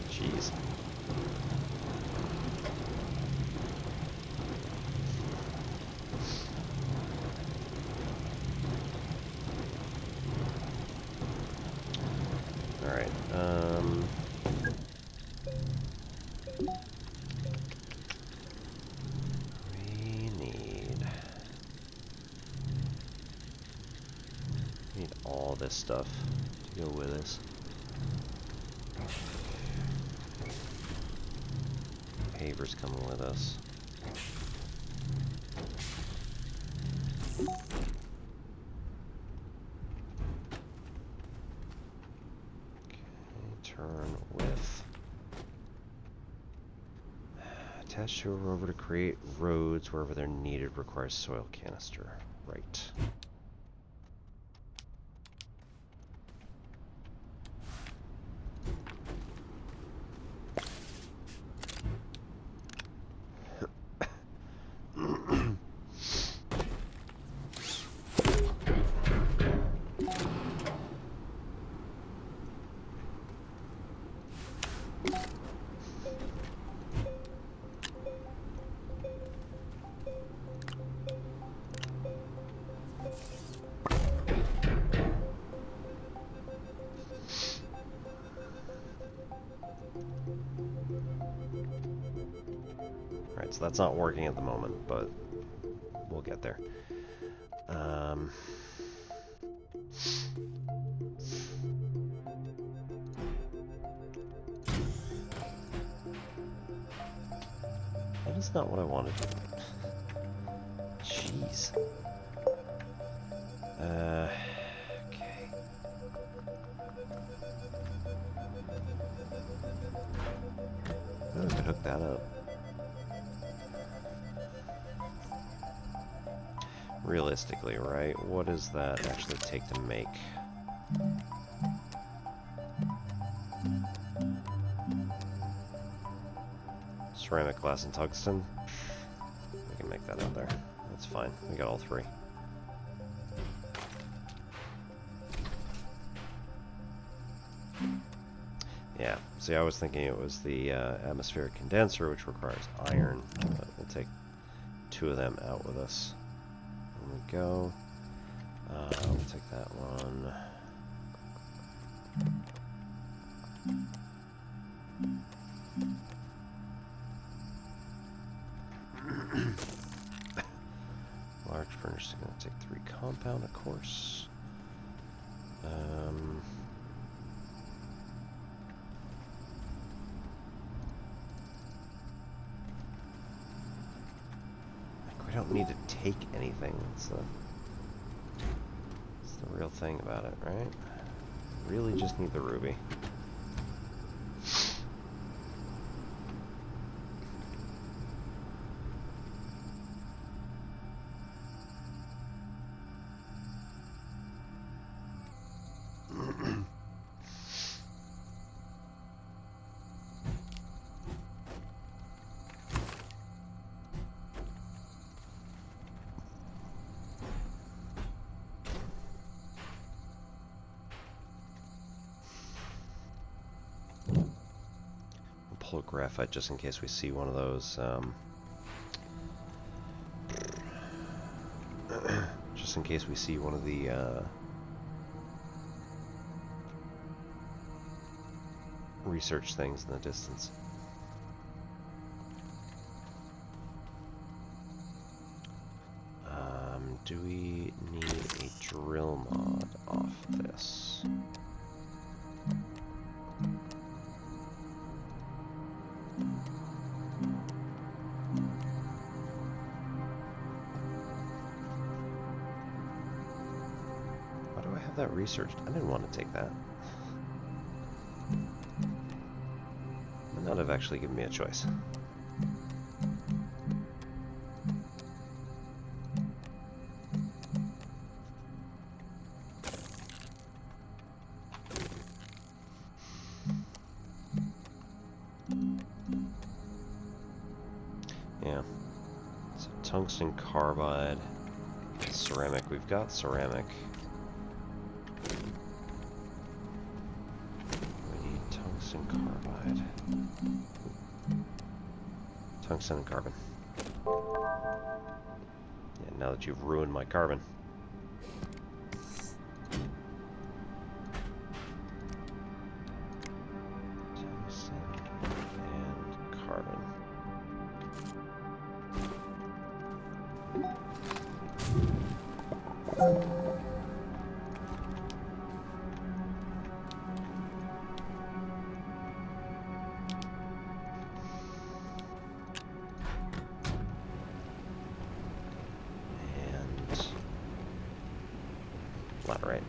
A: Jeez. Alright, we need all this stuff to go with us. Paver's coming with us. Turn with attach to a rover to create roads wherever they're needed. Requires soil canister. Right. Alright, so that's not working at the moment, but we'll get there. That is not what I wanted. Jeez. Okay. I could hook that up. Realistically, right? What does that actually take to make? Ceramic, glass, and tungsten. We can make that out there. That's fine. We got all three. Yeah. See, I was thinking it was the atmospheric condenser, which requires iron. But we'll take two of them out with us. There we go. We'll take that one. Large furnace is going to take 3 compound, of course. We don't need to take anything. That's the real thing about it, right? Really just need the ruby. Pull graphite just in case we see one of those. Just in case we see one of the research things in the distance. Do we need a drill mod off this? Why do I have that researched? I didn't want to take that. Might not have actually given me a choice. Yeah. So tungsten carbide, ceramic. We've got ceramic. We need tungsten carbide. Tungsten and carbon. Yeah, now that you've ruined my carbon. Tungsten and carbon. Laterite.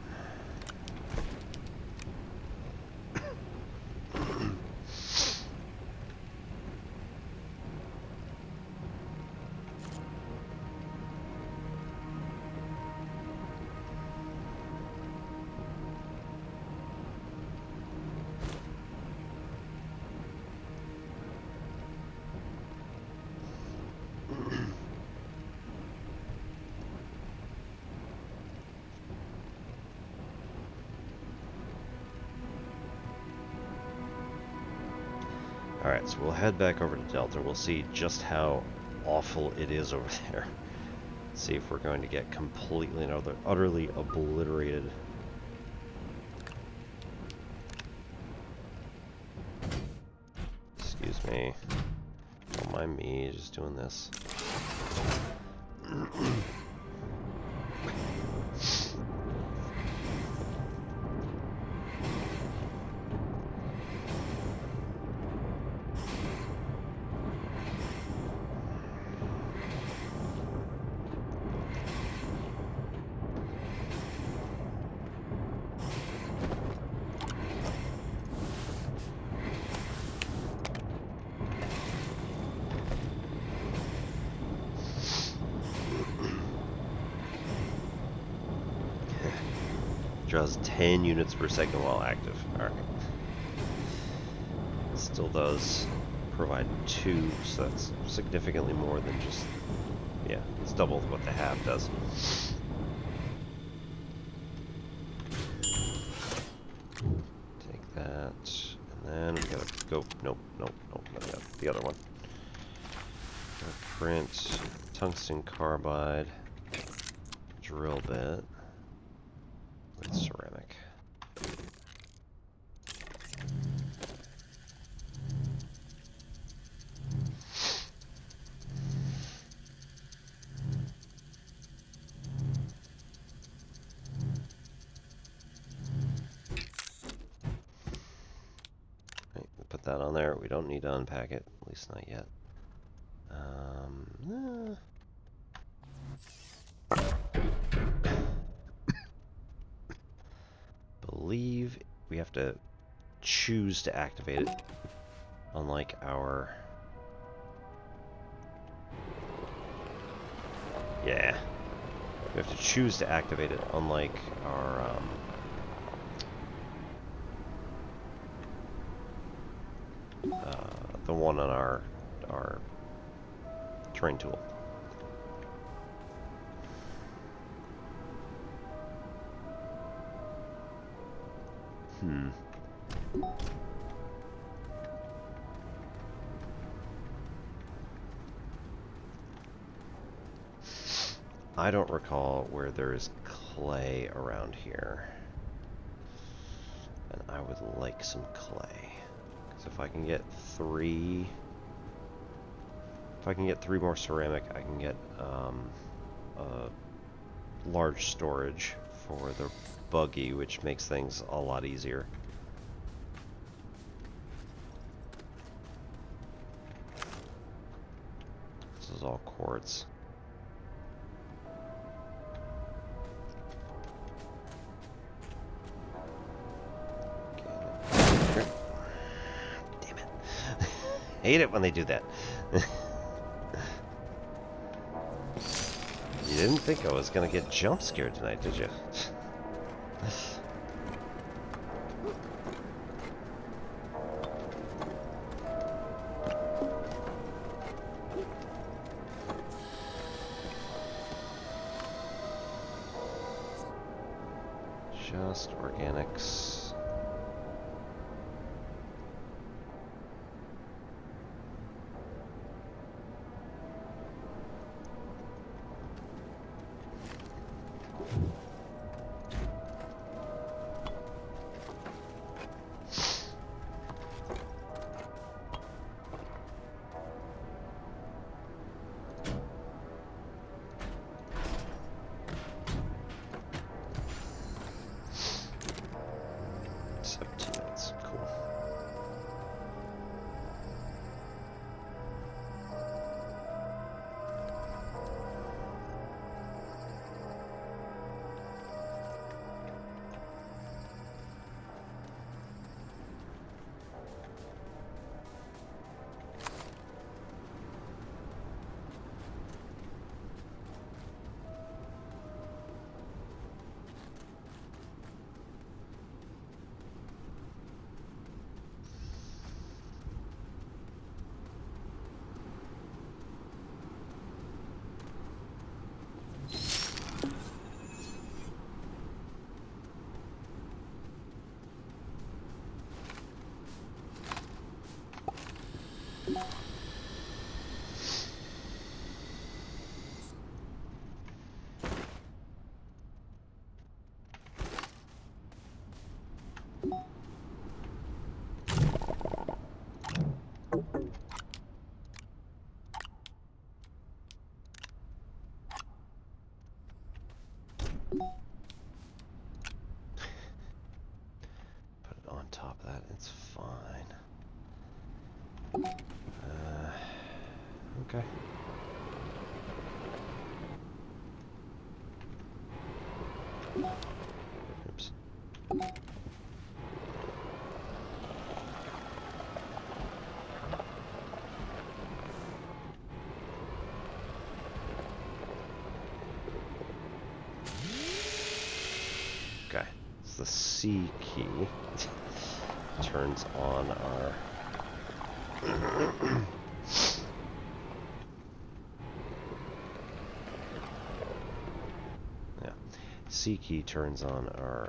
A: Alright, so we'll head back over to Delta. We'll see just how awful it is over there. See if we're going to get completely and utterly obliterated. Excuse me. Don't mind me just doing this. Draws 10 units per second while active. Alright. Still does provide 2, so that's significantly more than just... yeah, it's double what the half does. Take that, and then we gotta go... nope, the other one. Gotta print tungsten carbide, drill bit. Ceramic. Right, we'll put that on there. We don't need to unpack it, at least not yet. Believe we have to choose to activate it, unlike our... yeah. We have to choose to activate it, unlike our, the one on our terrain tool. I don't recall where there is clay around here. And I would like some clay. Because if I can get 3... if I can get 3 more ceramic, I can get a large storage for the buggy, which makes things a lot easier. This is all quartz. Damn it. Hate it when they do that. You didn't think I was gonna get jump scared tonight, did you? Just organics. On top of that, it's fine. Okay. Oops. Okay, it's the C key. Turns on our yeah. C key turns on our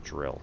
A: drill.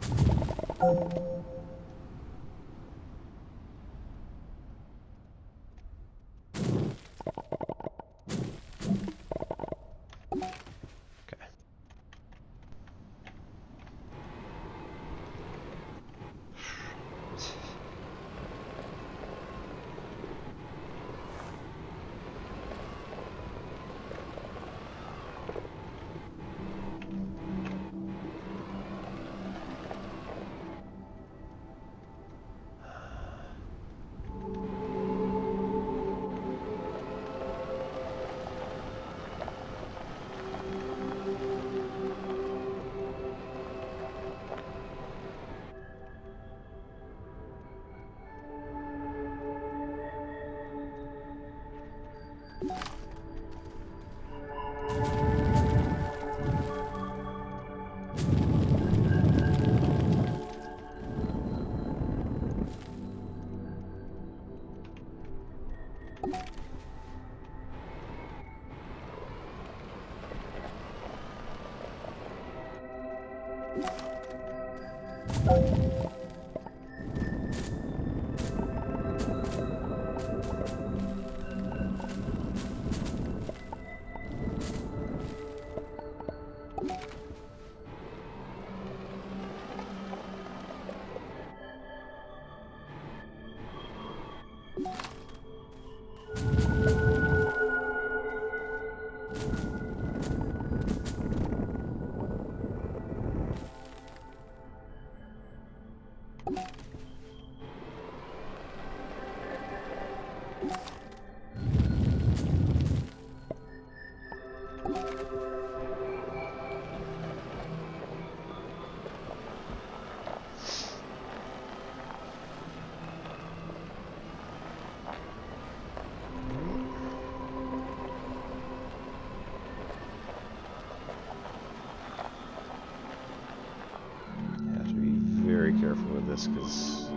A: Because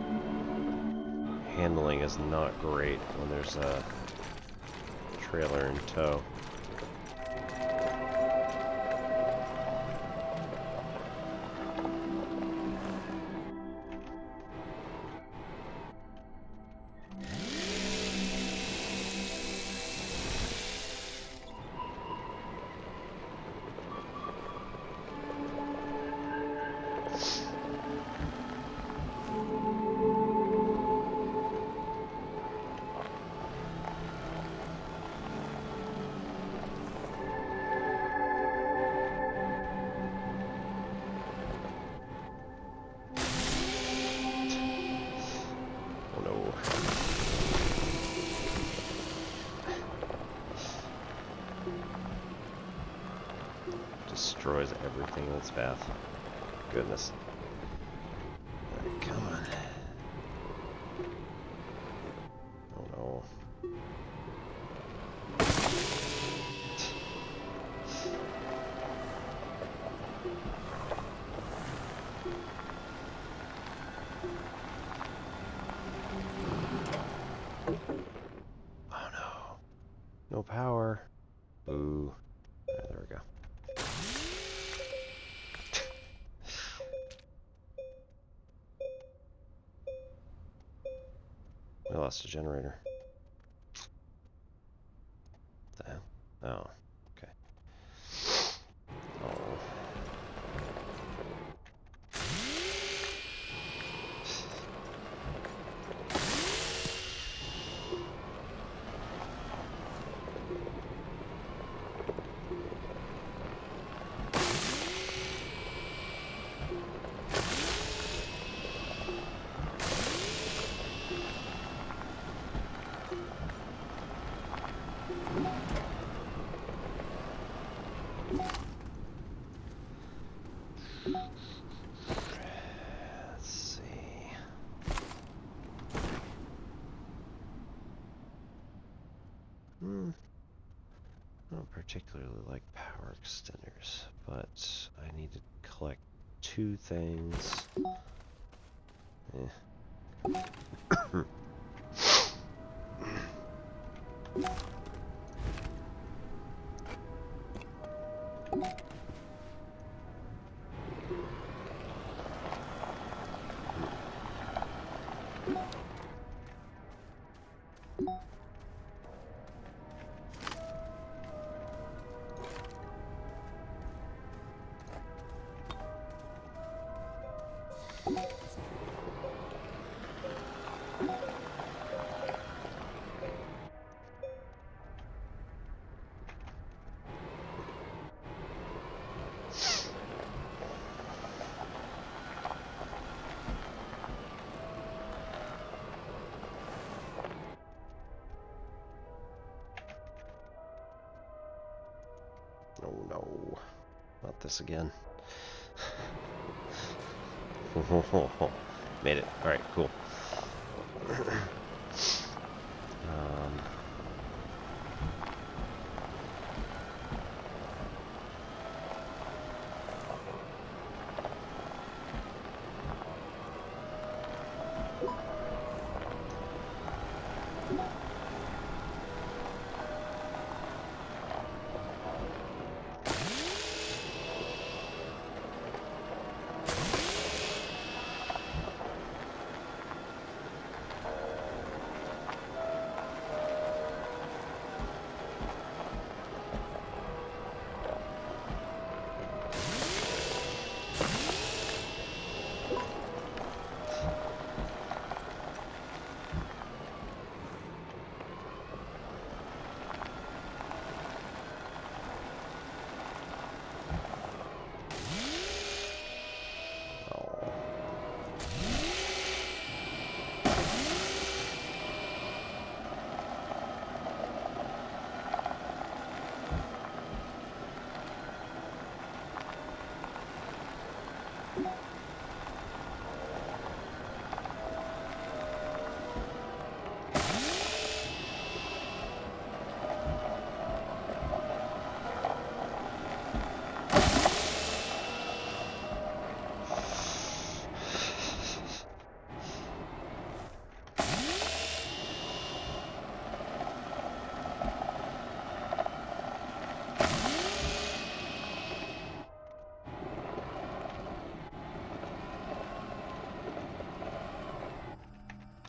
A: handling is not great when there's a trailer in tow. Destroys everything in its path. Goodness. Alright, come on. Oh no. Oh no. No power. Ooh. Alright, there we go. We lost a generator. What the hell? Oh, okay. Oh. Let's see. I don't particularly like power extenders, but I need to collect 2 things. Oh no, not this again. Made it. Alright, cool.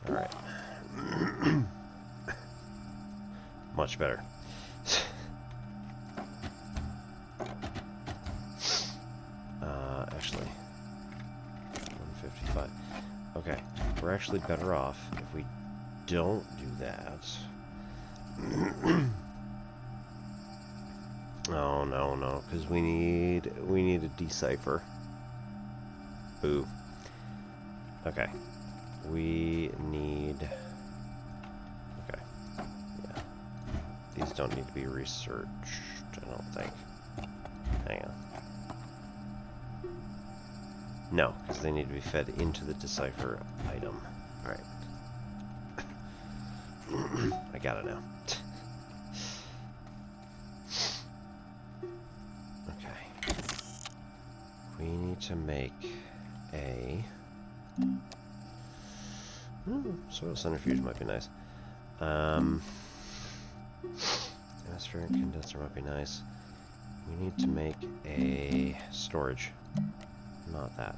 A: Alright. Much better. Actually, 155. Okay, we're actually better off if we don't do that. Oh no, because we need a decipher. Boo. Okay. We need... Okay. Yeah. These don't need to be researched, I don't think. Hang on. No, because they need to be fed into the decipher item. Alright. I got it now. Okay. We need to make a... soil centrifuge might be nice. Atmospheric condenser might be nice. We need to make a storage. Not that.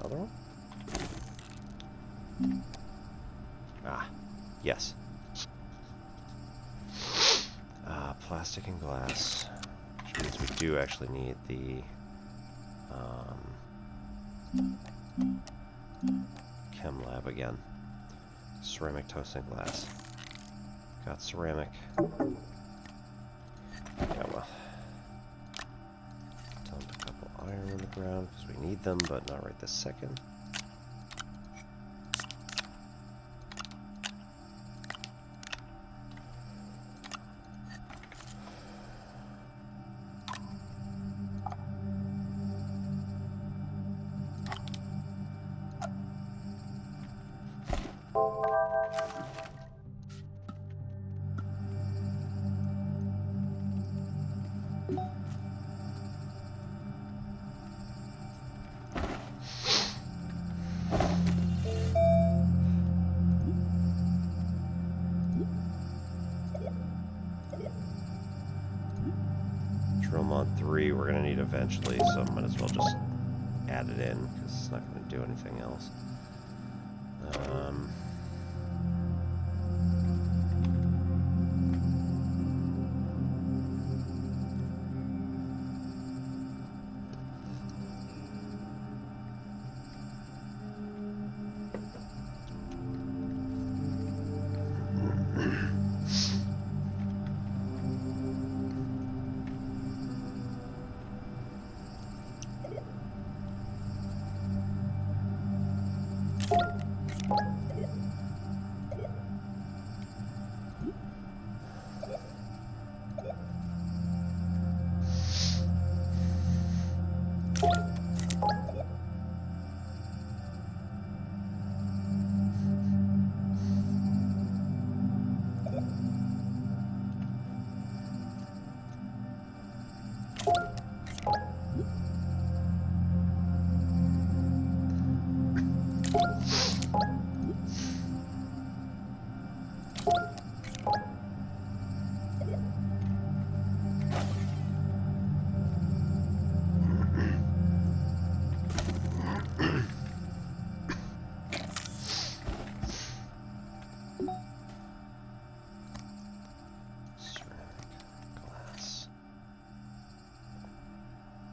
A: Other one? Ah, yes. Plastic and glass. Which means we do actually need the chem lab again. Ceramic, toasting glass. Got ceramic. Yeah, well. Dump a couple iron on the ground because we need them, but not right this second. Mod 3 we're going to need eventually, so might as well just add it in, because it's not going to do anything else.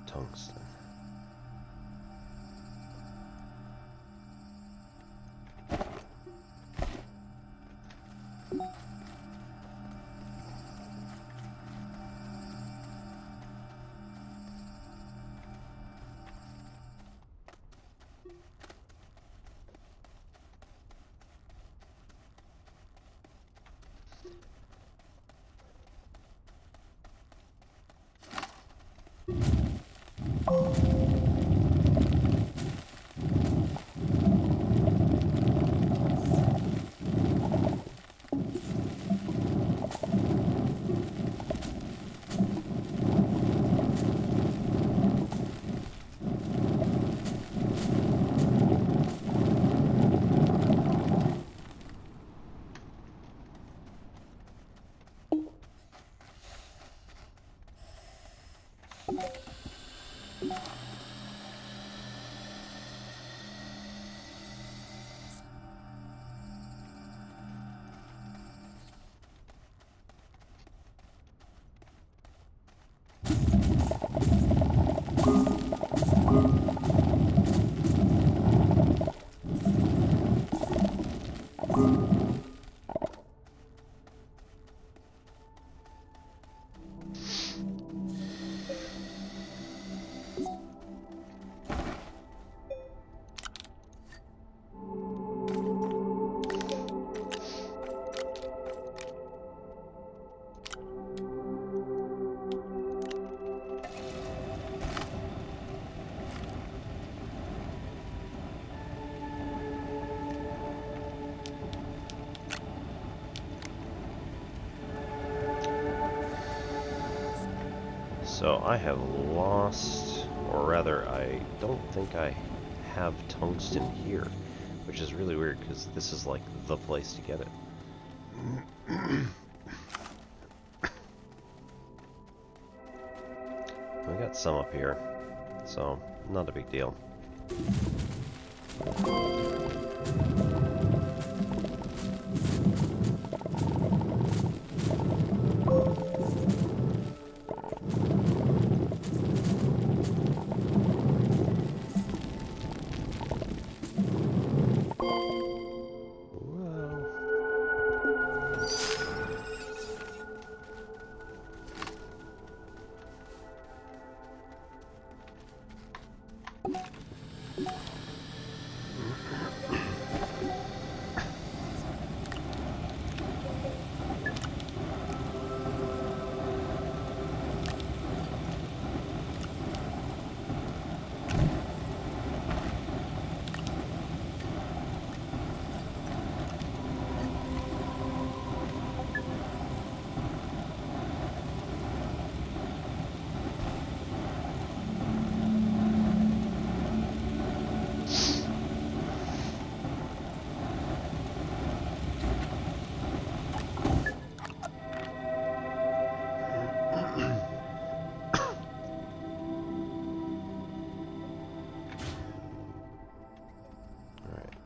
A: Tungsten. So I have lost, or rather, I don't think I have tungsten here, which is really weird because this is like the place to get it. We got some up here, so not a big deal.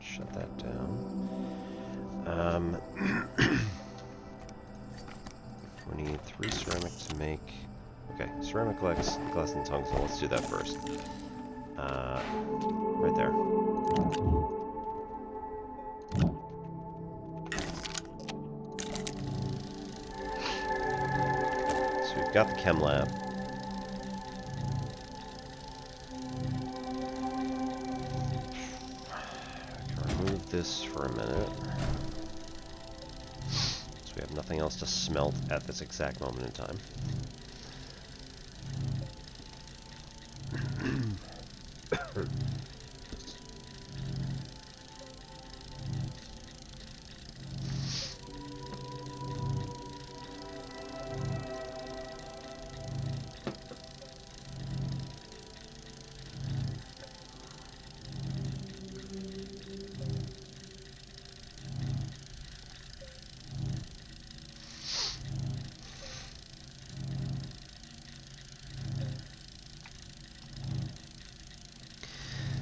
A: Shut that down. We need 3 ceramic to make... Okay, ceramic, glass, and tungsten. Let's do that first. Right there. So we've got the chem lab. This for a minute. So we have nothing else to smelt at this exact moment in time.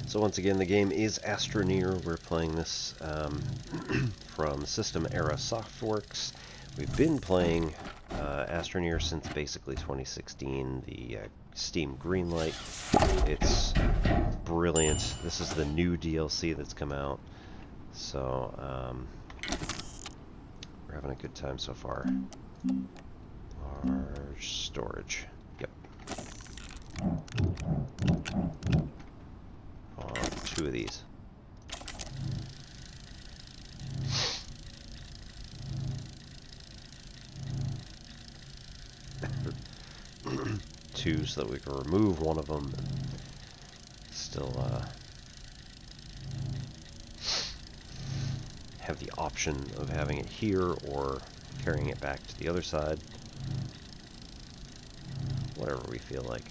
A: So once again, the game is Astroneer. We're playing this from System Era Softworks. We've been playing Astroneer since basically 2016, the Steam Greenlight. It's brilliant. This is the new DLC that's come out. So we're having a good time so far. Our storage. Yep. 2 of these. Two, so that we can remove one of them and still have the option of having it here or carrying it back to the other side. Whatever we feel like.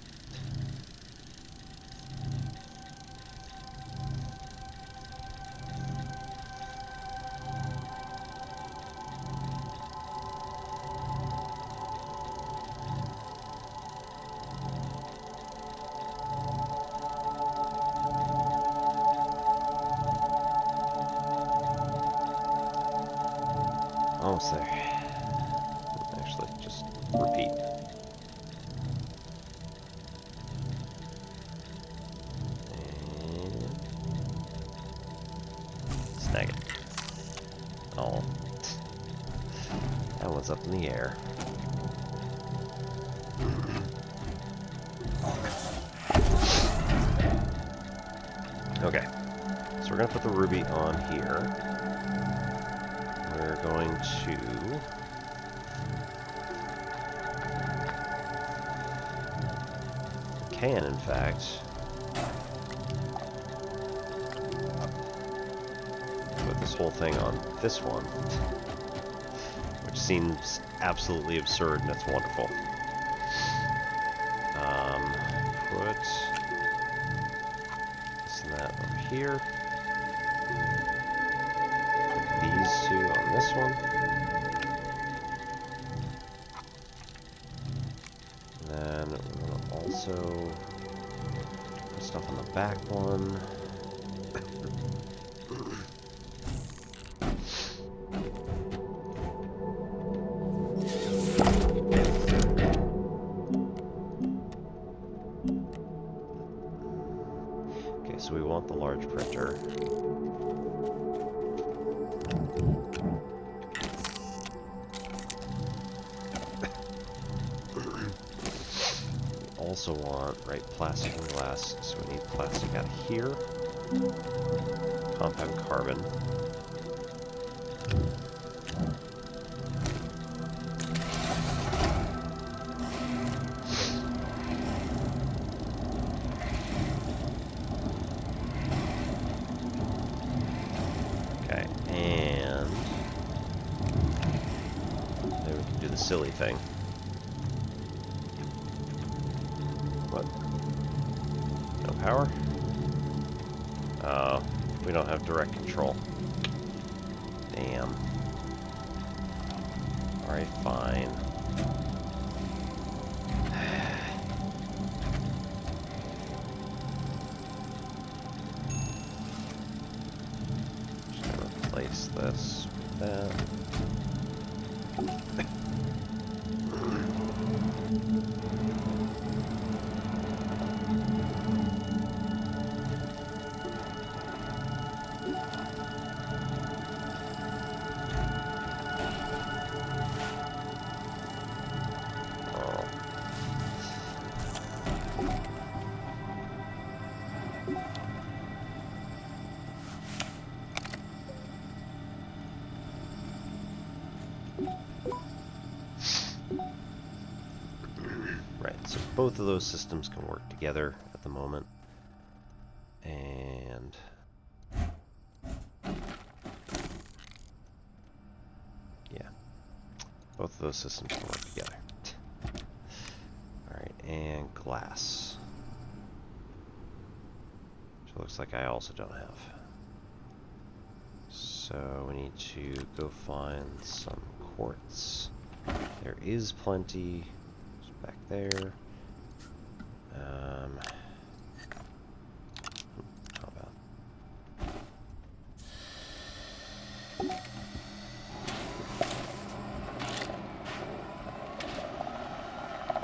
A: almost there. Actually, just repeat. And snag it. Oh. That one's up in the air. Okay. So we're going to put the ruby on here. We're going to... can, in fact, put this whole thing on this one, which seems absolutely absurd, and it's wonderful. Put this and that over here. Put these two on this one. And then we're going to also put stuff on the back one. Okay, so we want the large printer. Also want, right, plastic and glass, so we need plastic out here, compound carbon, okay, and then we can do the silly thing. What? No power? Oh, we don't have direct control. Damn. Alright, fine. Just gonna replace this with that. Right, so both of those systems can work together at the moment. And yeah, both of those systems can work together. Alright, and glass. Which looks like I also don't have. So we need to go find some quartz. There is plenty. It's back there. How about?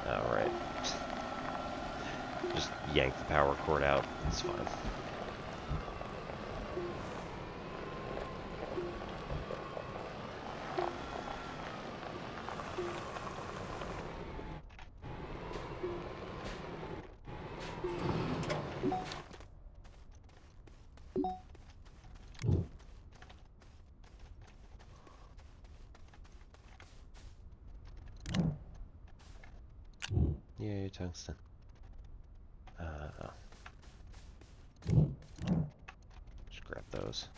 A: Alright. Just yank the power cord out. It's fine. Yay, tungsten. Just grab those.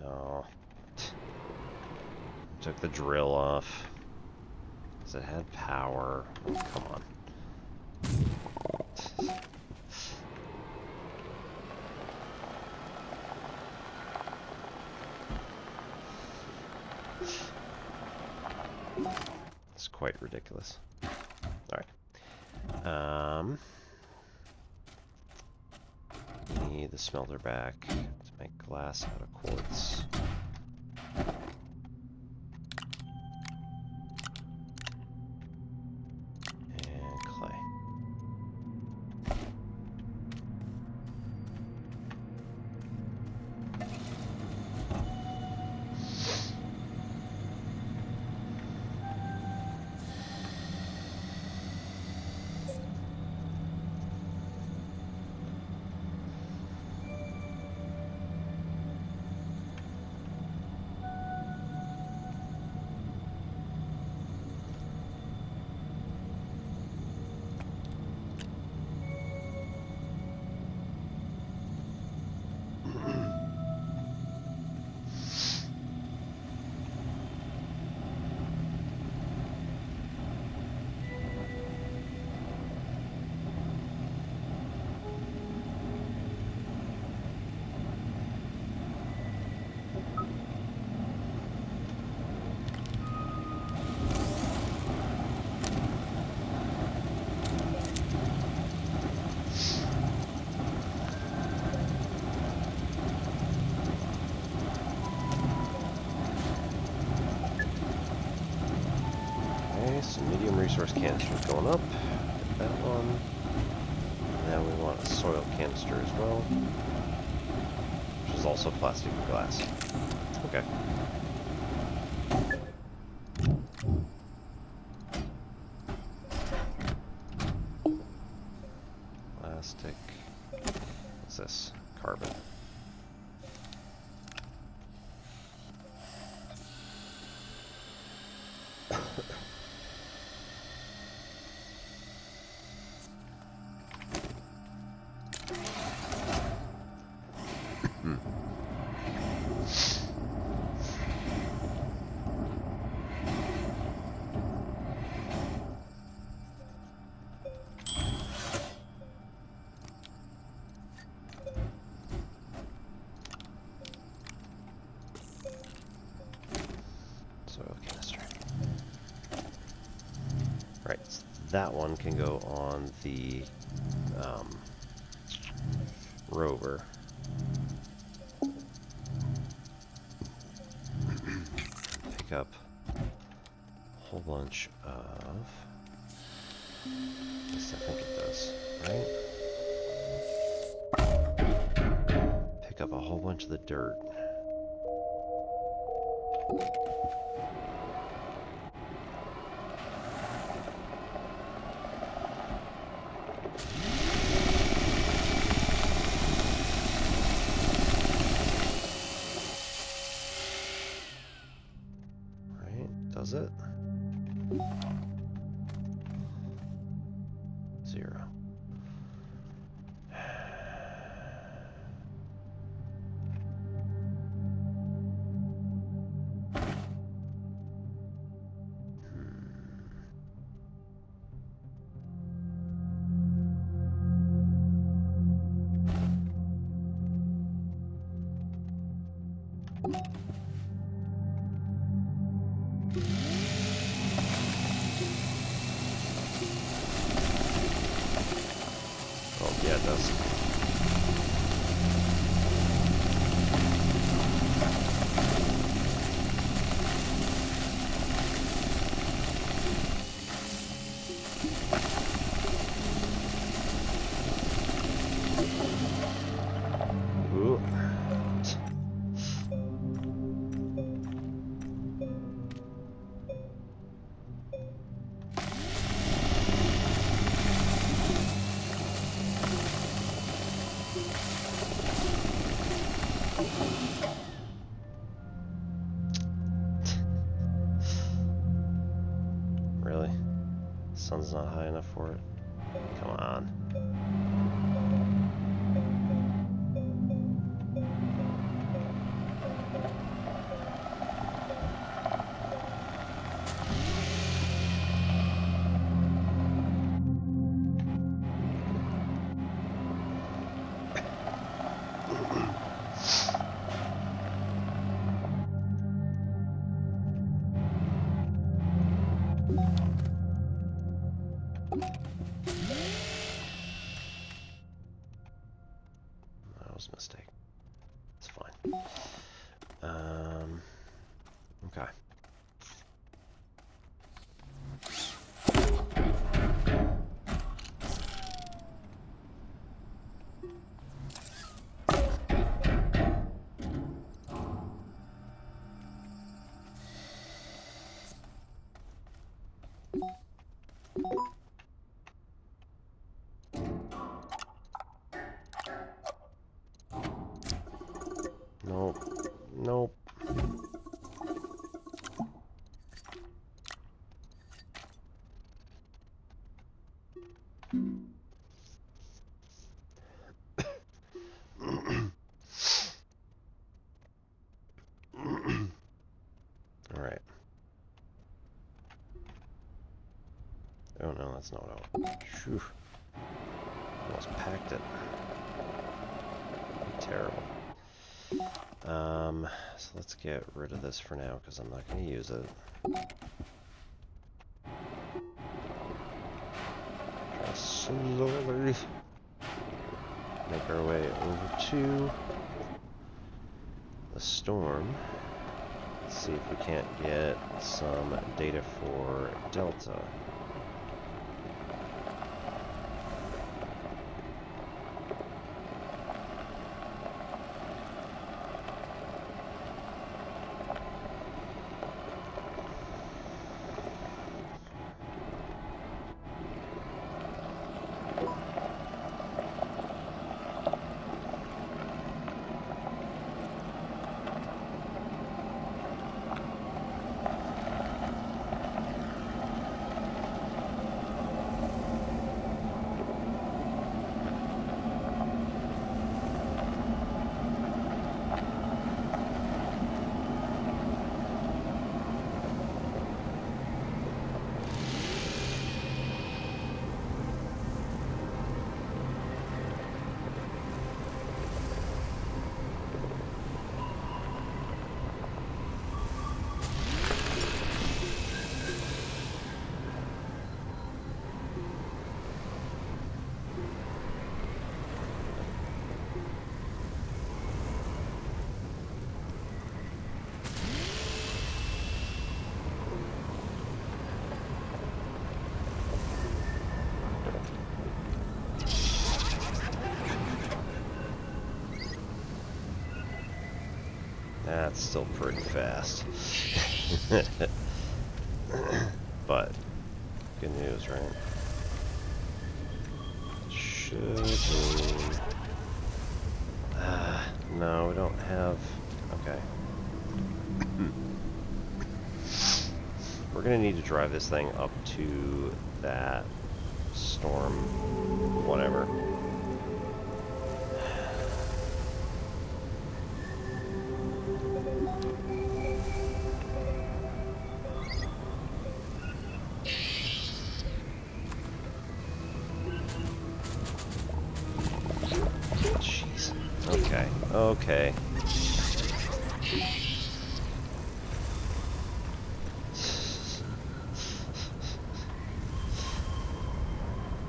A: Oh. Took the drill off. Because it had power. Oh, come on. quite ridiculous. Alright. Need the smelter back to make glass out of quartz. And clay. Some medium resource canisters going up. Get that one. And then we want a soil canister as well, which is also plastic and glass. Okay. Plastic. What's this? Carbon. Soil canister. Right, so that one can go on the rover. Pick up a whole bunch of... At least I think it does, right? Pick up a whole bunch of the dirt. Does it? 0. Oh, yeah, it does. Ooh. Really? The sun's not high enough for it? Come on. mistake. It's fine. Okay. Nope. Nope. All right. Oh no, that's not what I want. Phew. Almost packed it. Terrible. So let's get rid of this for now because I'm not going to use it. Just slowly make our way over to the storm. Let's see if we can't get some data for Delta. That's still pretty fast. But, good news, right? Should we... no, we don't have... Okay. We're gonna need to drive this thing up to that storm, whatever. Okay.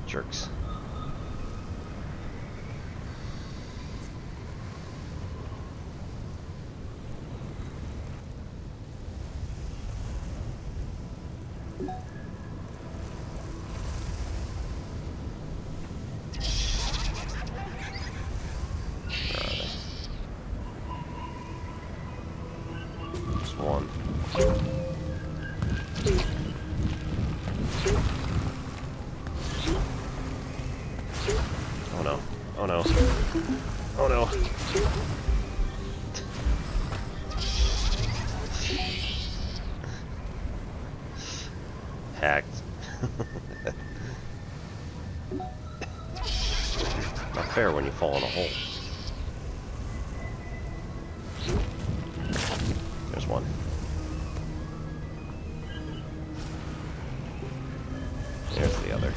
A: Jerks. One. Oh no. Oh no. Oh no. Hacked. Not fair when you fall in a hole. There's one. There's the other.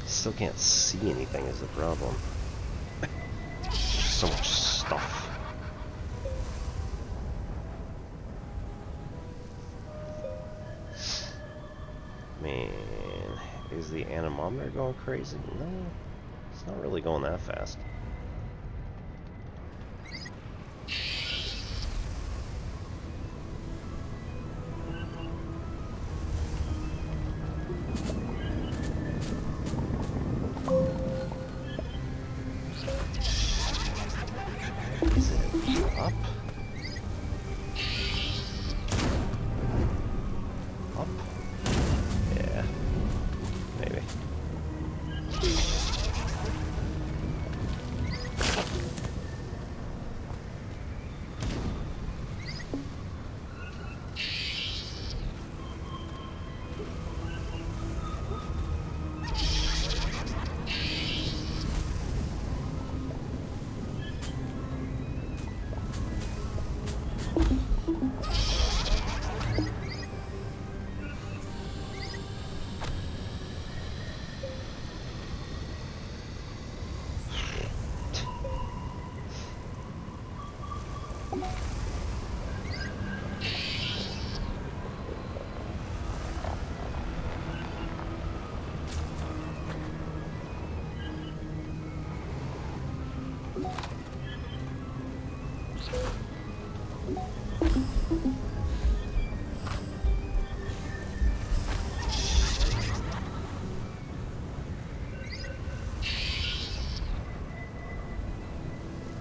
A: Still can't see anything is the problem. There's so much stuff. Man, is the anemometer going crazy? No, it's not really going that fast. Is it up? Up? Yeah, maybe.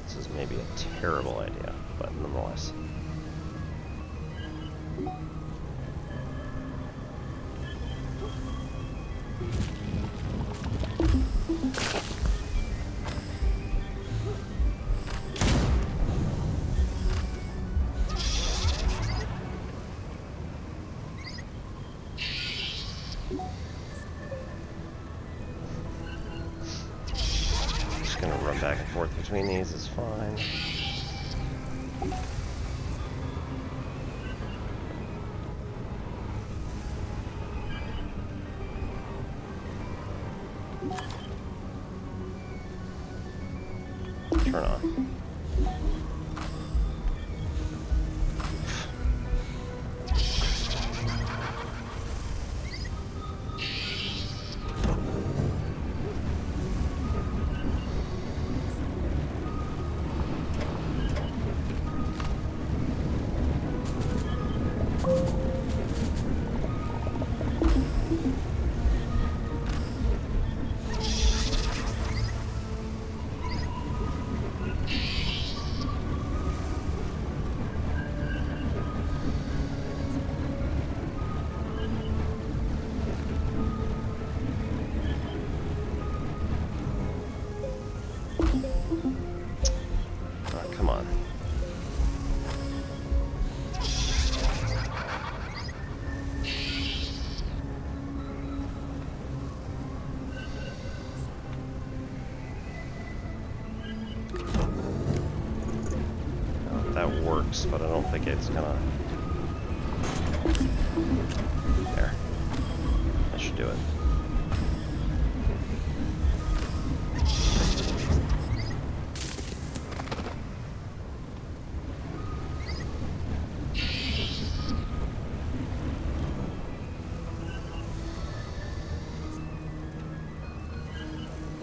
A: This is maybe a terrible idea, but nonetheless. Just gonna run back and forth between these is fine. Turn on. Come on. That works, but I don't think it's gonna... There. That should do it.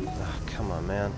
A: Oh, come on, man.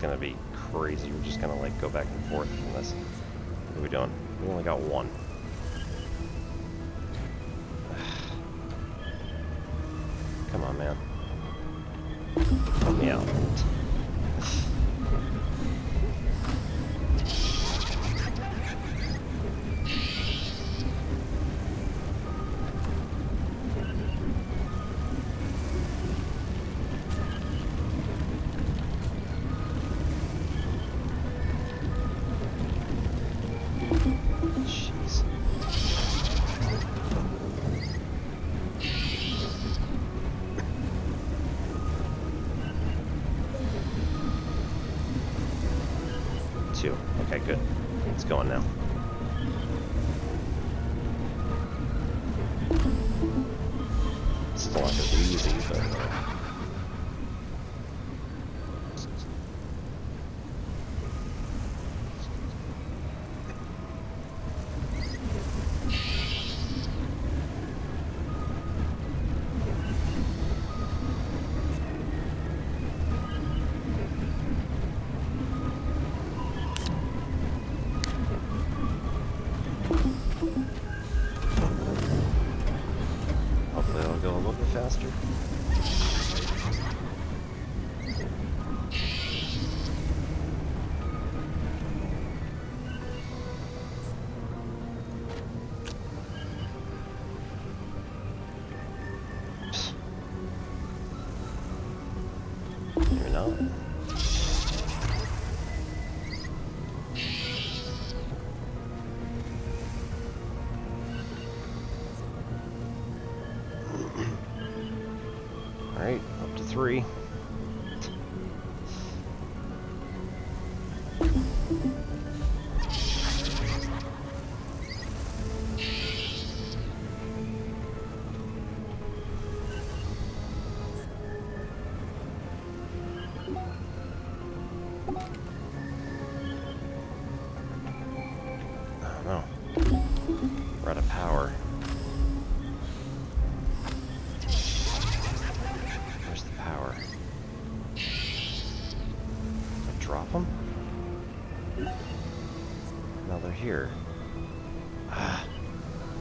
A: gonna be crazy. We're just gonna like go back and forth from this. What are we doing? We only got one. Come on, man. Help me out. Jeez. Two. Okay, good. It's going now. Still not gonna be easy, but hopefully I'll go a little bit faster. Maybe not. Alright, up to 3. Oh no. We're out of power. Where's the power? Did I drop them? No, they're here. Ah,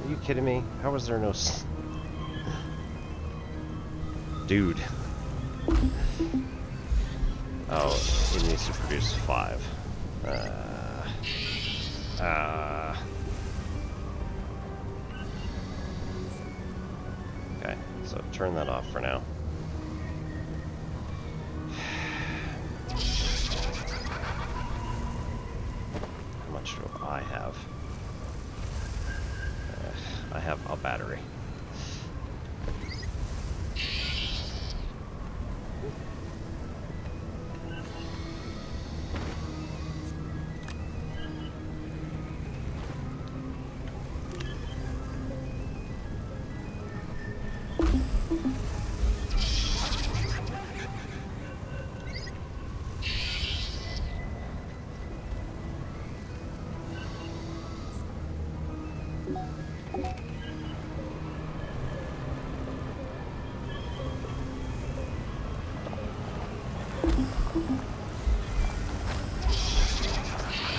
A: are you kidding me? How was there no Dude. Oh, it needs to produce 5. Okay, so turn that off for now. How much do I have? I have a battery.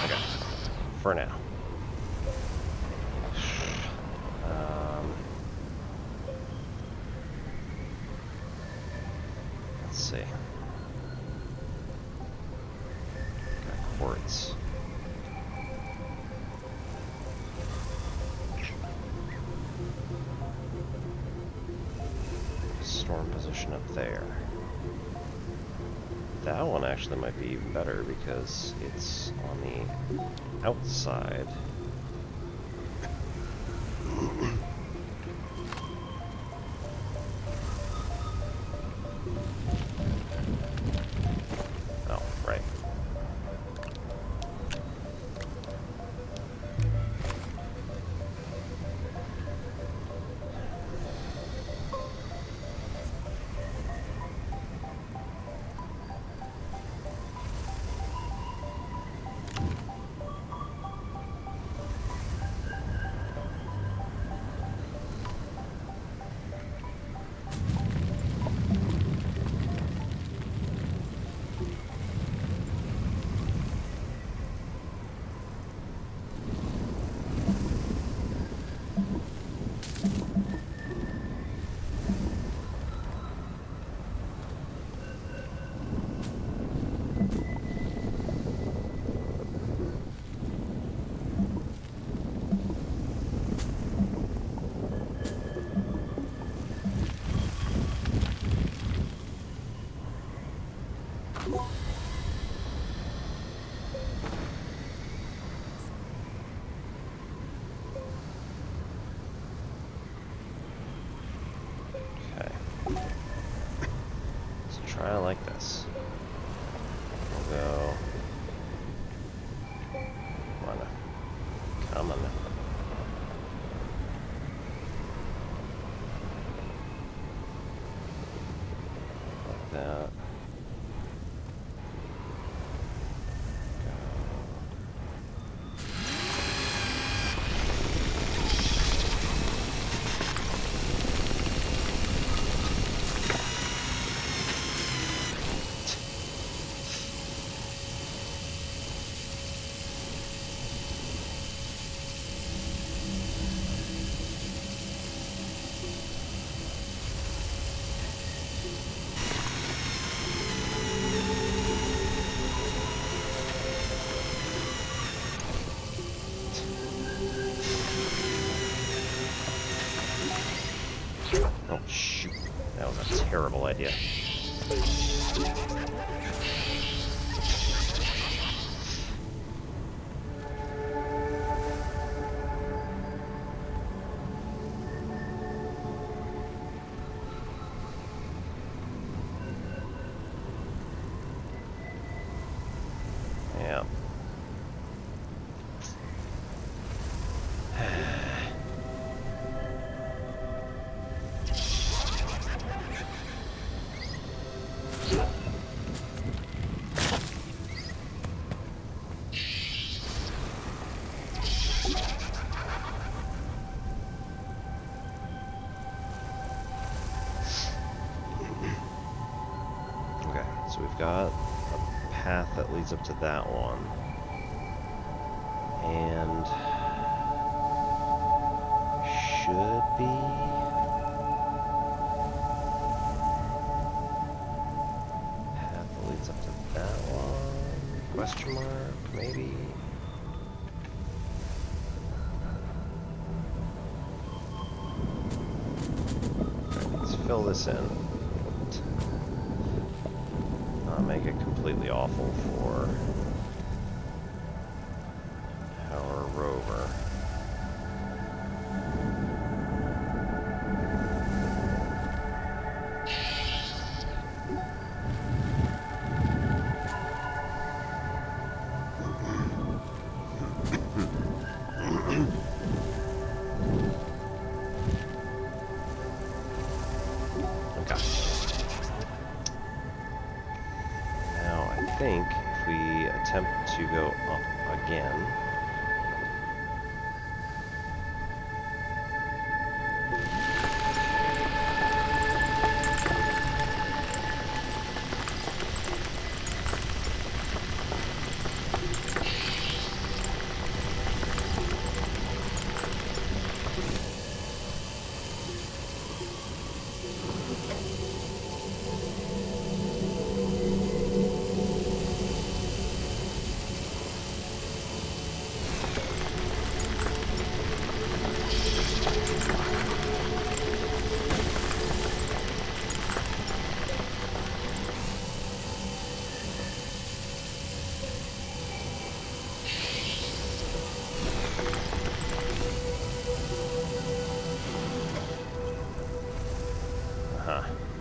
A: Okay, for now. Let's see. Got quartz. Storm position up there. That one actually might be even better because it's on the outside. Oh, right. terrible idea. Yeah. Okay, so we've got a path that leads up to that one. And should be path that leads up to that one. Question mark, maybe. Right, let's fill this in. Not make it completely awful for our rover. Okay. Now I think if we attempt to go up again,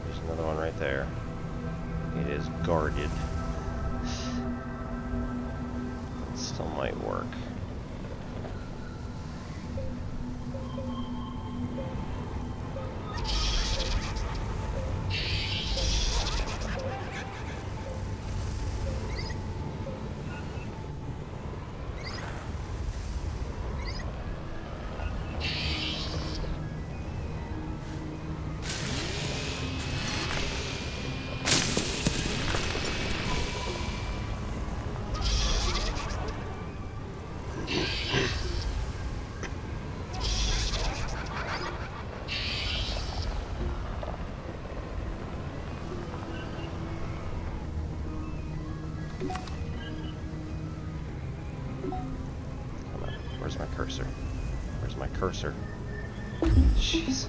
A: there's another one right there. It is guarded. It still might work. Where's my cursor? Where's my cursor? Jeez.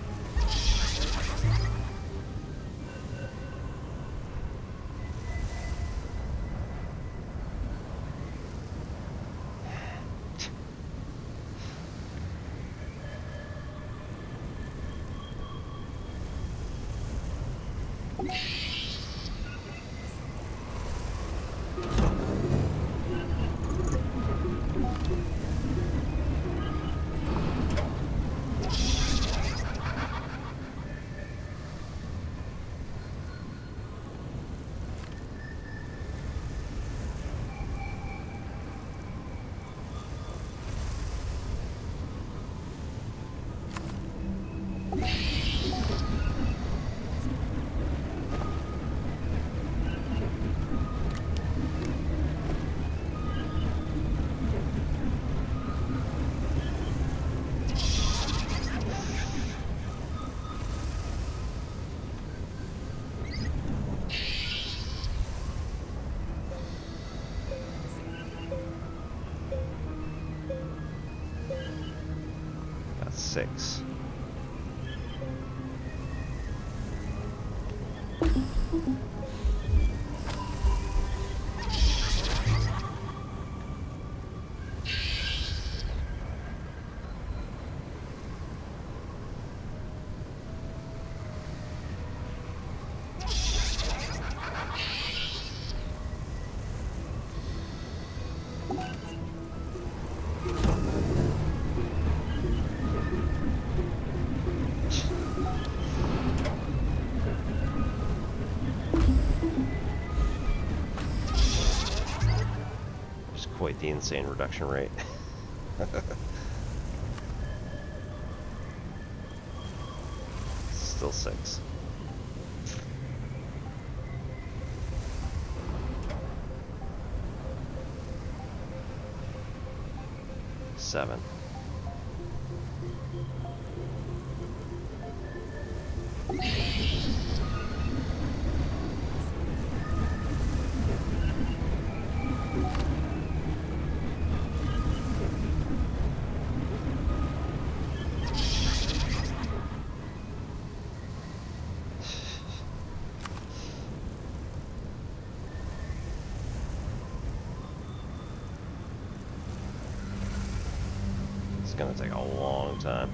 A: Got 6. quite the insane reduction rate. Still 6. Seven. It's gonna take a long time.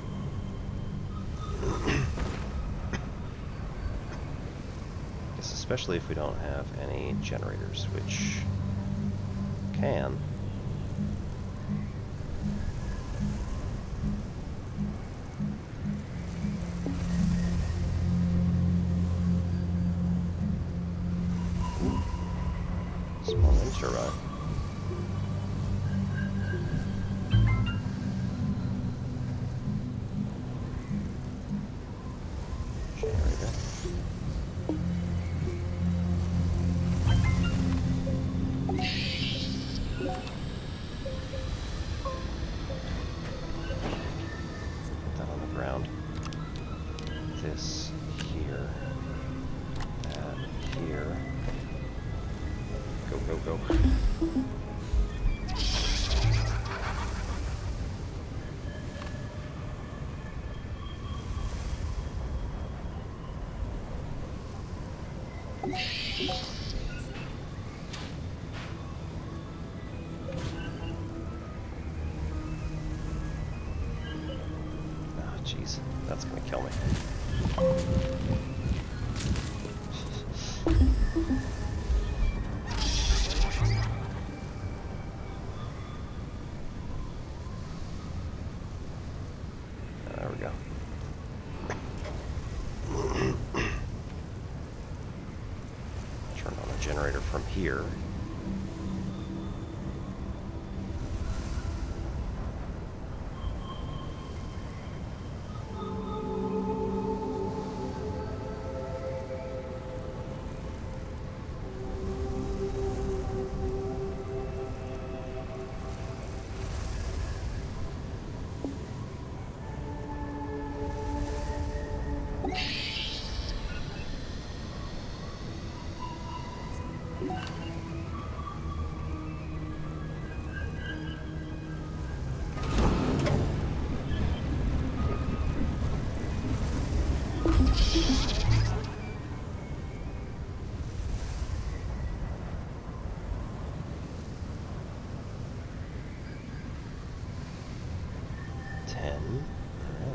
A: Guess especially if we don't have any generators, which can. Small wind turbine. Generator. Put that on the ground. This here. That here. Go, go, go. Oh, jeez. That's gonna kill me. There we go. Turn on the generator from here.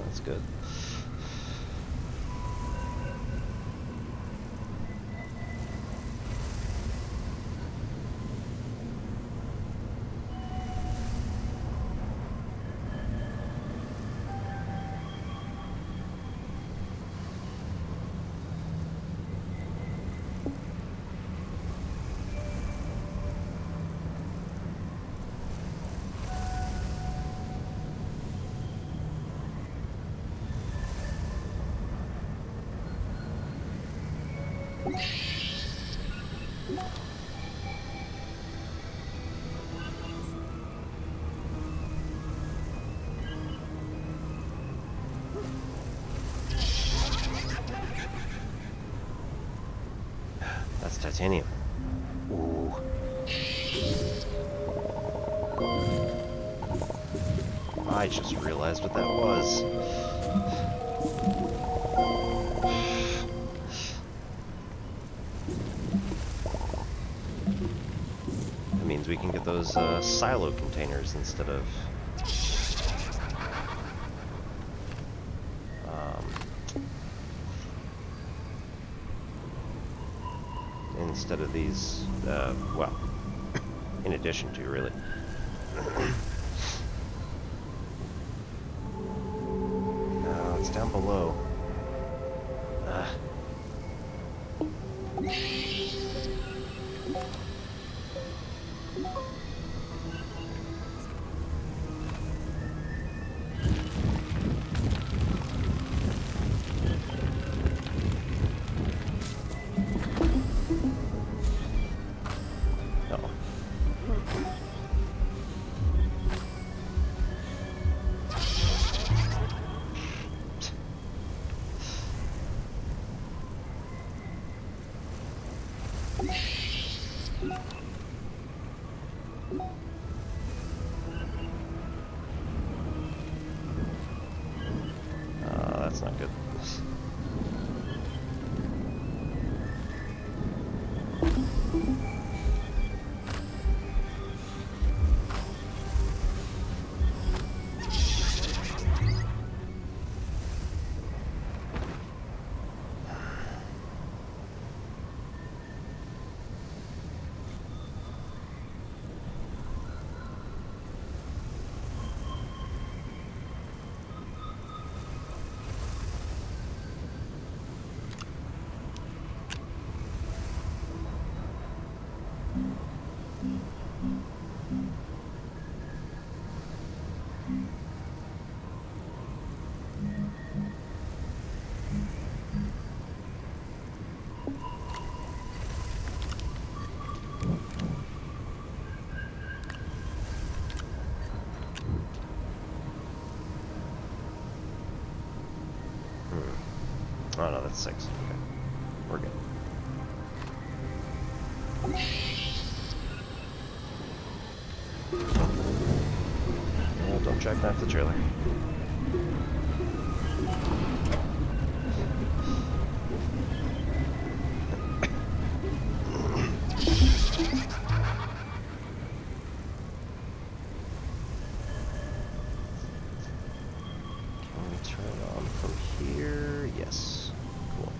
A: That's good. That's titanium. Ooh. I just realized what that was. That means we can get those silo containers instead of these, well, in addition to, really. No, it's down below. That's not good. Oh no, that's 6. Okay. We're good. Oh, don't jackknife the trailer. Can we turn it on from here? Yes. Cool.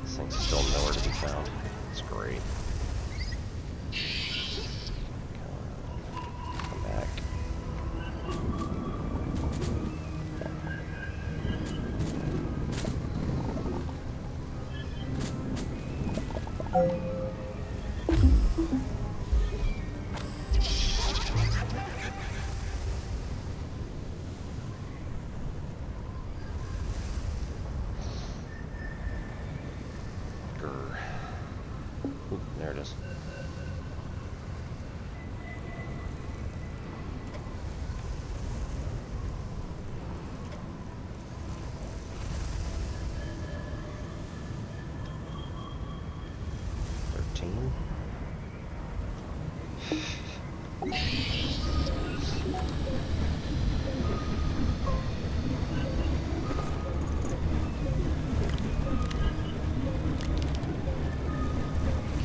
A: This thing's still nowhere to be found. It's great. Come back. Ooh, there it is.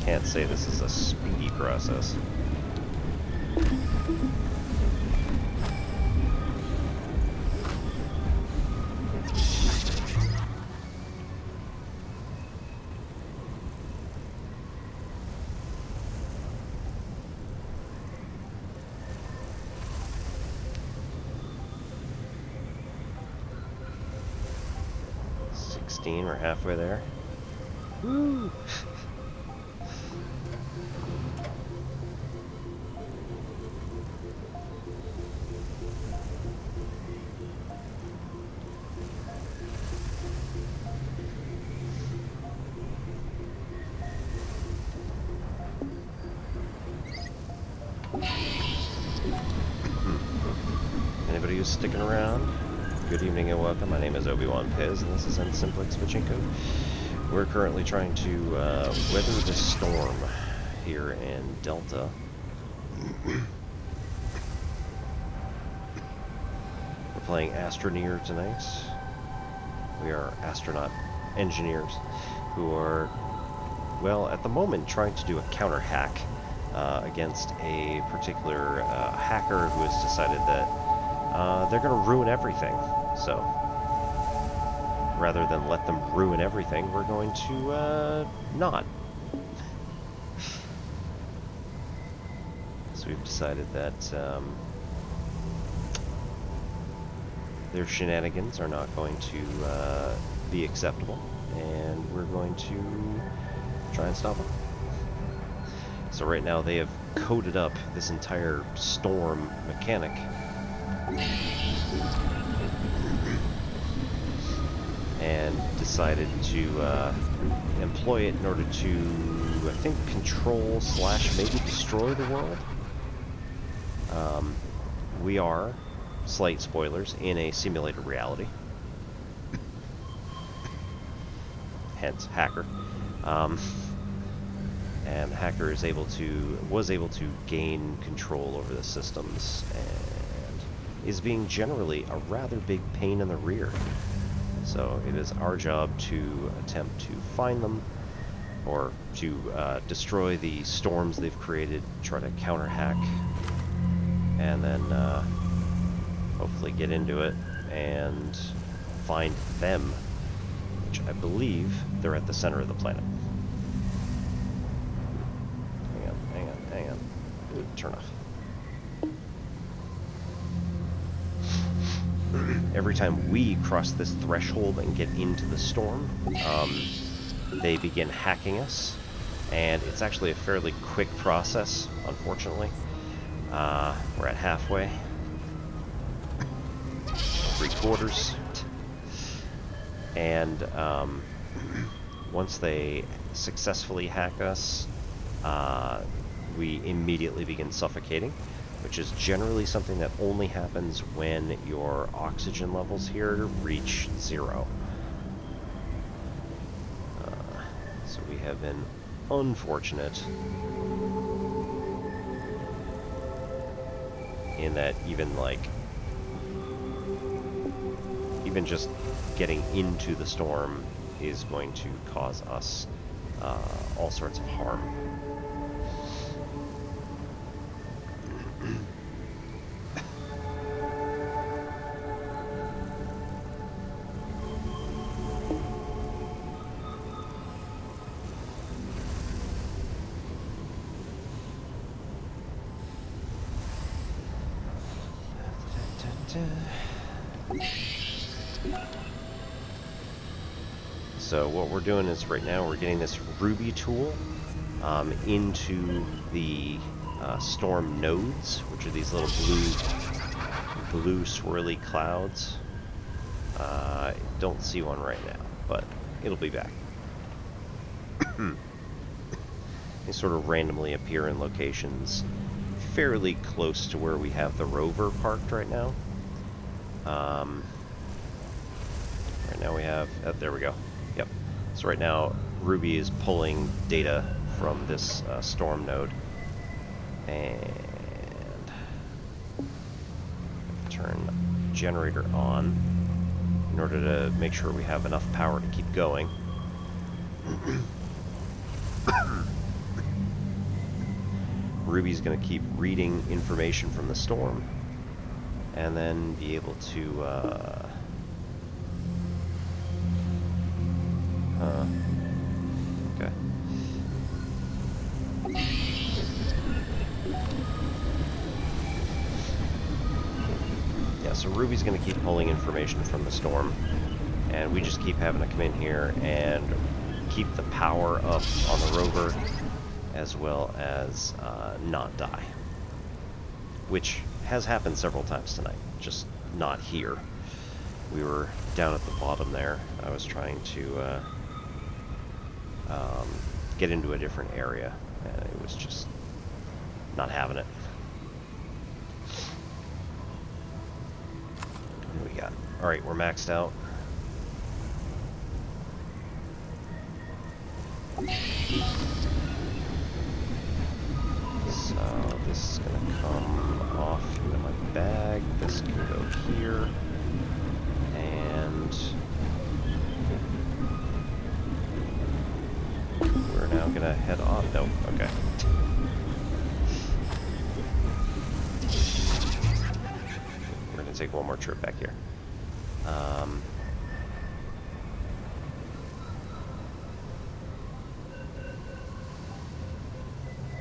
A: Can't say this is a speedy process. We're halfway there. Woo! Anybody who's sticking around, good evening and welcome. My name is Obi-Wan Pez, and this is Simplex Pachinko. We're currently trying to weather the storm here in Delta. playing Astroneer tonight. We are astronaut engineers who are, well, at the moment trying to do a counter hack against a particular hacker who has decided that they're going to ruin everything. So, rather than let them ruin everything, we're going to not. So we've decided that their shenanigans are not going to be acceptable, and we're going to try and stop them. So right now they have coded up this entire storm mechanic. And decided to employ it in order to, I think, control / maybe destroy the world. We are, slight spoilers, in a simulated reality. Hence, hacker. And the hacker is was able to gain control over the systems, and is being generally a rather big pain in the rear. So it is our job to attempt to find them, or to destroy the storms they've created, try to counter hack, and then hopefully get into it and find them, which I believe they're at the center of the planet. Hang on. Ooh, turn off. Every time we cross this threshold and get into the storm, they begin hacking us, and it's actually a fairly quick process, unfortunately. We're at halfway. 3/4. And once they successfully hack us, we immediately begin suffocating, which is generally something that only happens when your oxygen levels here reach 0. So we have been unfortunate in that even just getting into the storm is going to cause us all sorts of harm. So what we're doing is right now we're getting this Ruby tool into the storm nodes, which are these little blue swirly clouds. I don't see one right now, but it'll be back. They sort of randomly appear in locations fairly close to where we have the rover parked right now. Right now we have, there we go. Yep. So right now Ruby is pulling data from this storm node, and turn generator on in order to make sure we have enough power to keep going. Ruby's going to keep reading information from the storm, and then be able to okay. Yeah, so Ruby's going to keep pulling information from the storm, and we just keep having to come in here and keep the power up on the rover, as well as not die, which has happened several times tonight, just not here. We were down at the bottom there. I was trying to get into a different area, and it was just not having it. What do we got? Alright, we're maxed out. So this is going to come off into my bag. This can go here. gonna head on. No, okay. We're gonna take one more trip back here.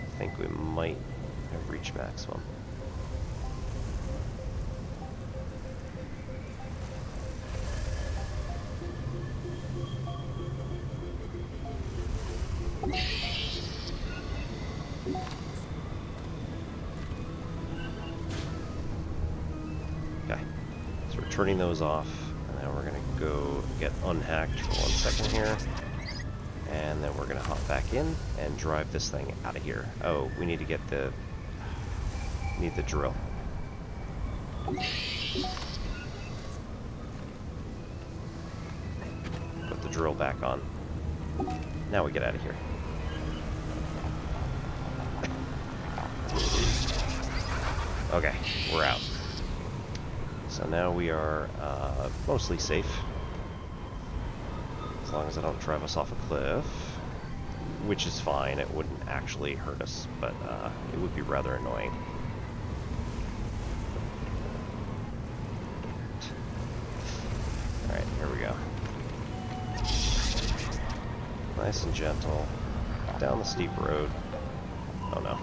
A: I think we might have reached maximum. Okay, so we're turning those off, and then we're gonna go get unhacked for 1 second here. And then we're gonna hop back in and drive this thing out of here. Oh, we need to get the drill. Put the drill back on. Now we get out of here. Okay, we're out. So now we are mostly safe. As long as I don't drive us off a cliff, which is fine. It wouldn't actually hurt us, but it would be rather annoying. Alright, here we go. Nice and gentle. Down the steep road. Oh no.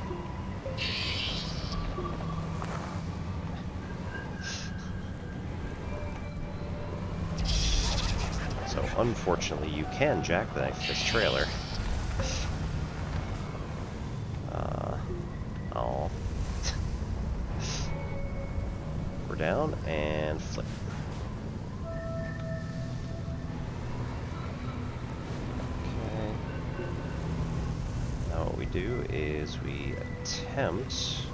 A: So unfortunately you can jackknife this trailer. We're down and flip. Okay. Now what we do is we attempt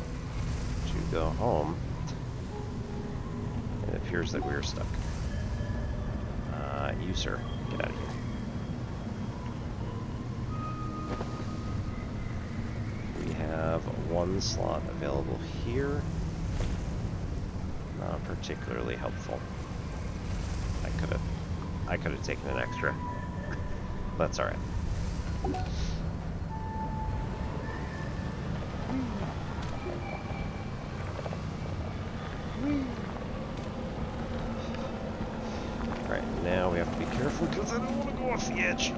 A: to go home. It appears that we are stuck. You, sir, get out of here. We have one slot available here. Not particularly helpful. I could have taken an extra. That's all right. Alright, now we have to be careful because I don't want to go off the edge.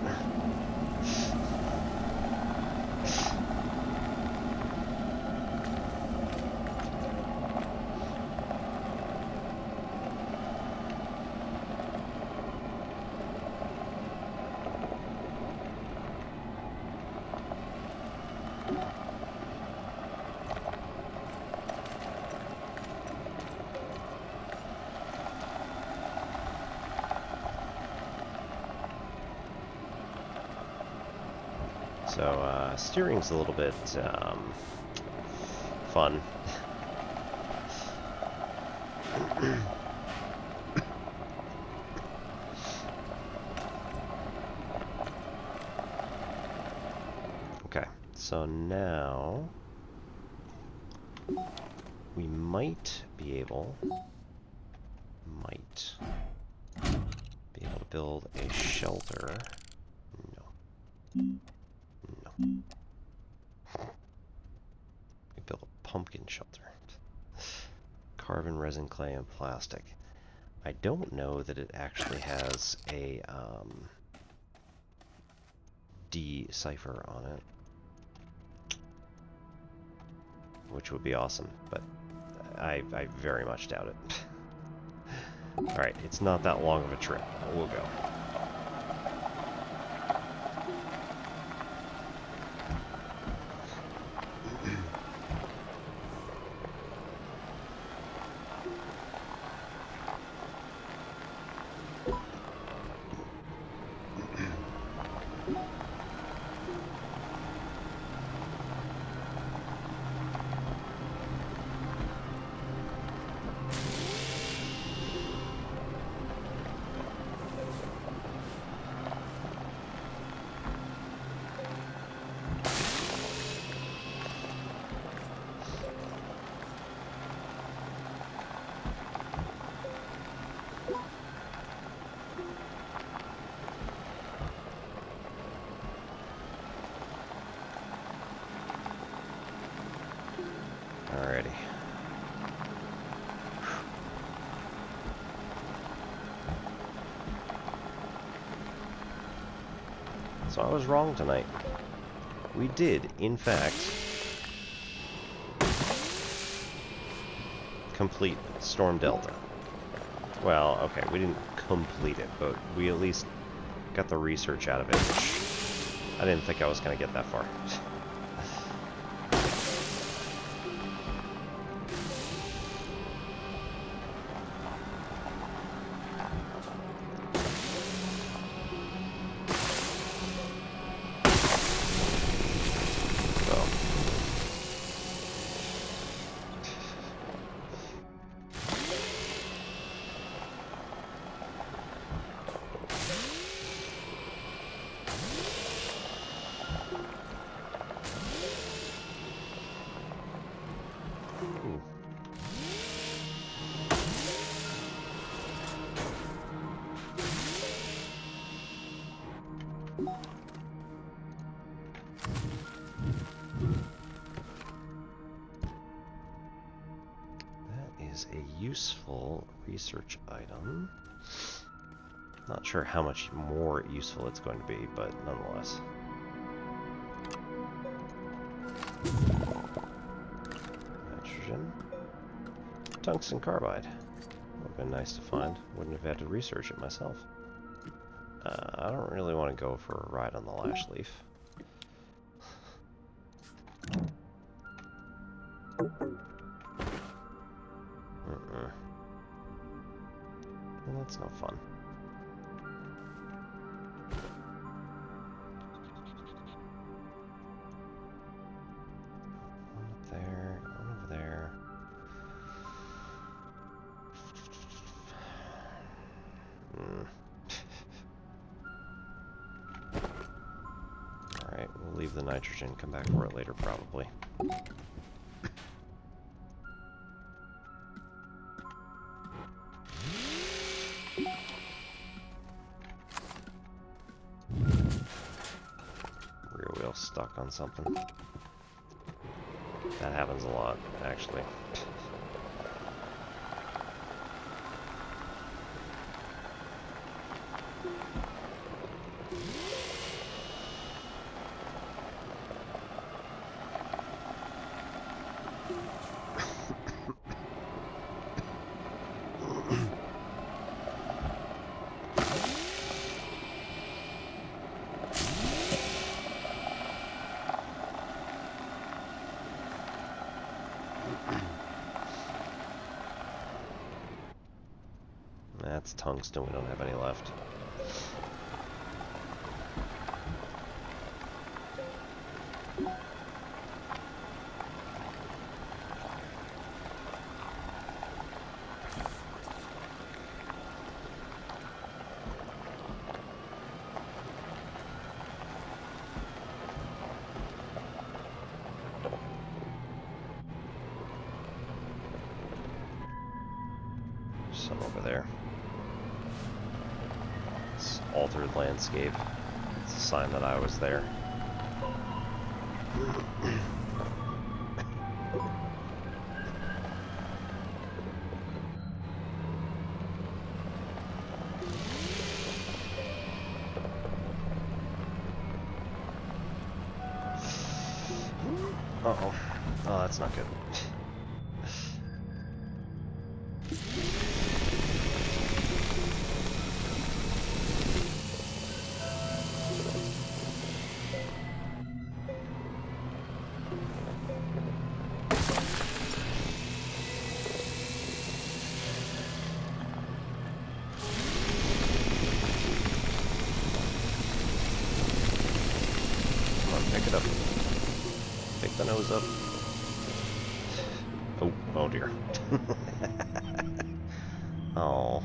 A: So, steering's a little bit, fun. Okay, so now we might be able to build a shelter. No. We build a pumpkin shelter. Carbon, resin, clay, and plastic. I don't know that it actually has a decipher on it, which would be awesome, but I very much doubt it. Alright, it's not that long of a trip. We'll go. So I was wrong tonight. We did, in fact, complete Storm Delta. Well, okay, we didn't complete it, but we at least got the research out of it, which I didn't think I was going to get that far. A useful research item. Not sure how much more useful it's going to be, but nonetheless. Nitrogen. Tungsten carbide. Would have been nice to find. Wouldn't have had to research it myself. I don't really want to go for a ride on the lash leaf. Well, that's no fun. One up there, one over there. Alright, we'll leave the nitrogen, come back for it later probably. Stuck on something. That happens a lot, actually. That's tungsten, we don't have any left. Some over there. Altered landscape. It's a sign that I was there. Uh-oh. Oh, that's not good. Pick it up. Pick the nose up. Oh, oh dear. Oh.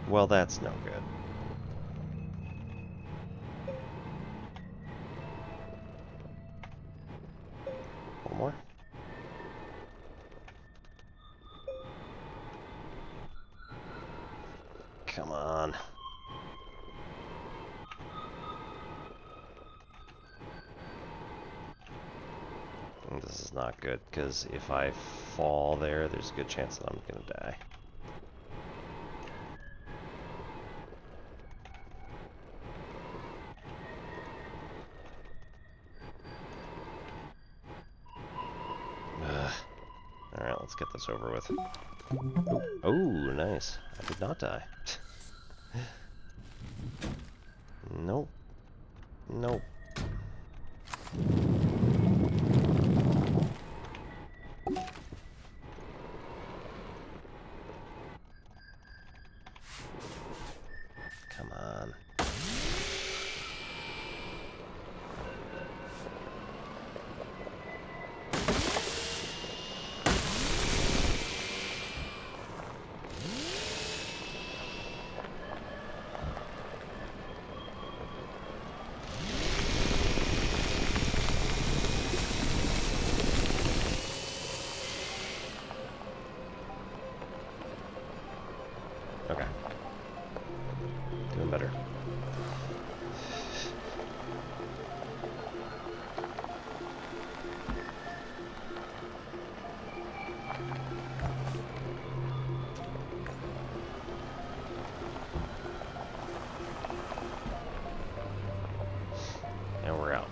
A: Well, that's no good. One more. Come on. This is not good, because if I fall there, there's a good chance that I'm gonna die. Alright, let's get this over with. Oh, nice. I did not die. Nope. Nope. Come on. Okay. Doing better. And we're out.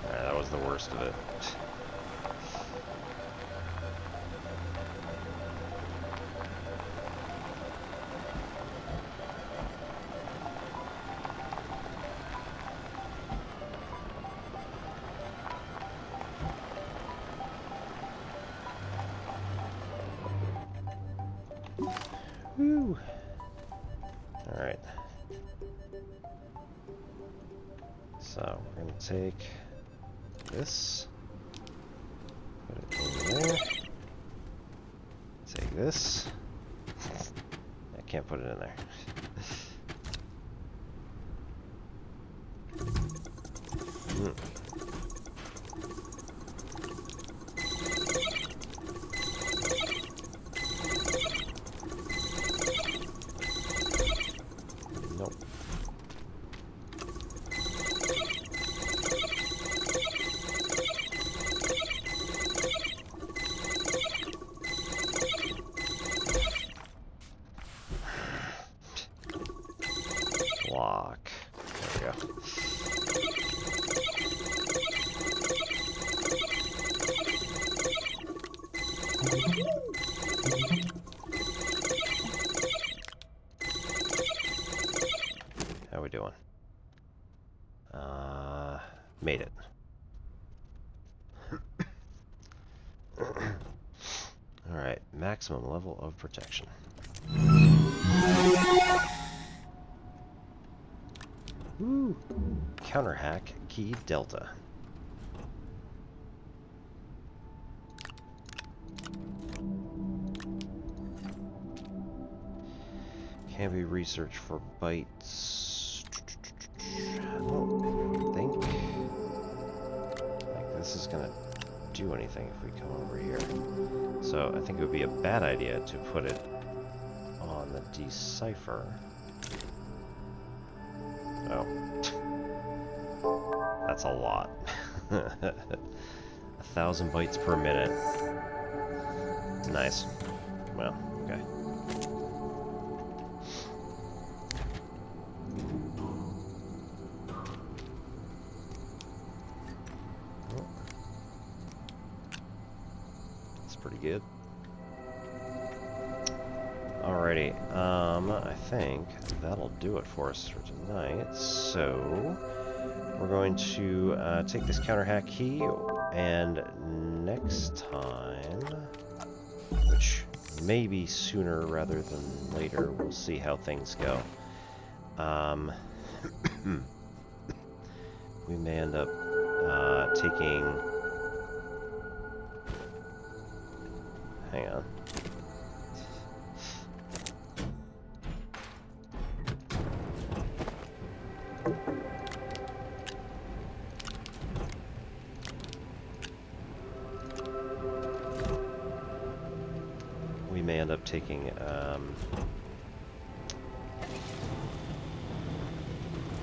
A: Alright, that was the worst of it. Woo! Alright. So, we're going to take this, put it in there, take this, I can't put it in there. Nope. Block. There we go. How we doing? Made it. Alright, maximum level of protection. Woo! Counter hack key delta. Can be researched for bytes. I don't think like this is gonna do anything if we come over here. So I think it would be a bad idea to put it on the decipher. Oh. That's a lot. 1,000 bytes per minute. Nice. Well, okay. That's pretty good. Alrighty, I think that'll do it for us for tonight. So, we're going to take this counter hack key, and next time, which may be sooner rather than later, we'll see how things go. We may end up taking... Hang on. We may end up taking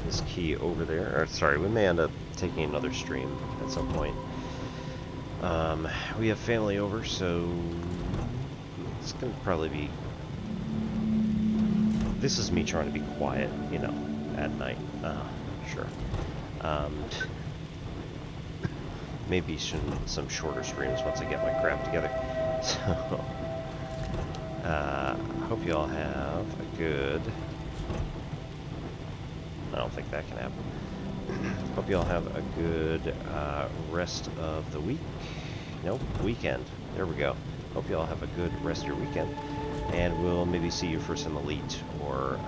A: this key over there. Or, sorry, we may end up taking another stream at some point. We have family over, so it's gonna probably be... This is me trying to be quiet, you know, at night. Sure. Maybe some shorter streams once I get my crap together. So, hope you all have a good... I don't think that can happen. Hope you all have a good rest of the week. Nope, weekend. There we go. Hope you all have a good rest of your weekend. And we'll maybe see you for some Elite or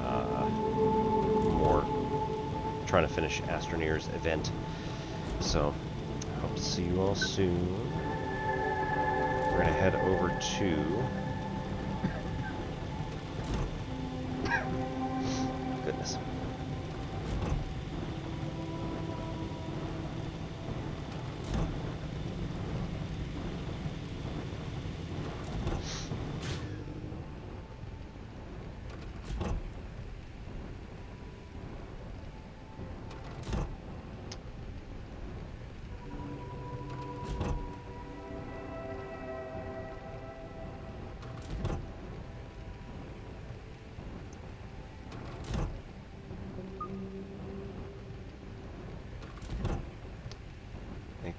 A: trying to finish Astroneer's event. So, hope to see you all soon. We're going to head over to... Goodness.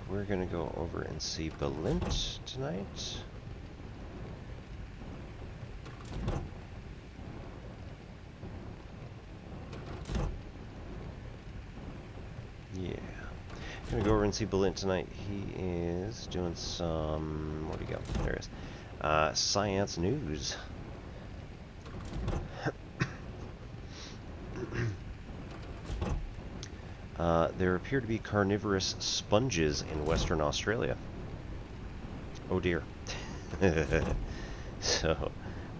A: We're gonna go over and see Belint tonight. Yeah. Gonna go over and see Belint tonight. He is doing some... Where'd he go? There he is. Science news. There appear to be carnivorous sponges in Western Australia. Oh dear. So,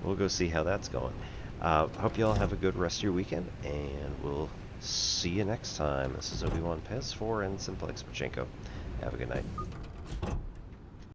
A: we'll go see how that's going. Hope you all have a good rest of your weekend, and we'll see you next time. This is Obi-Wan Pez for and Simplex Pachenko. Have a good night.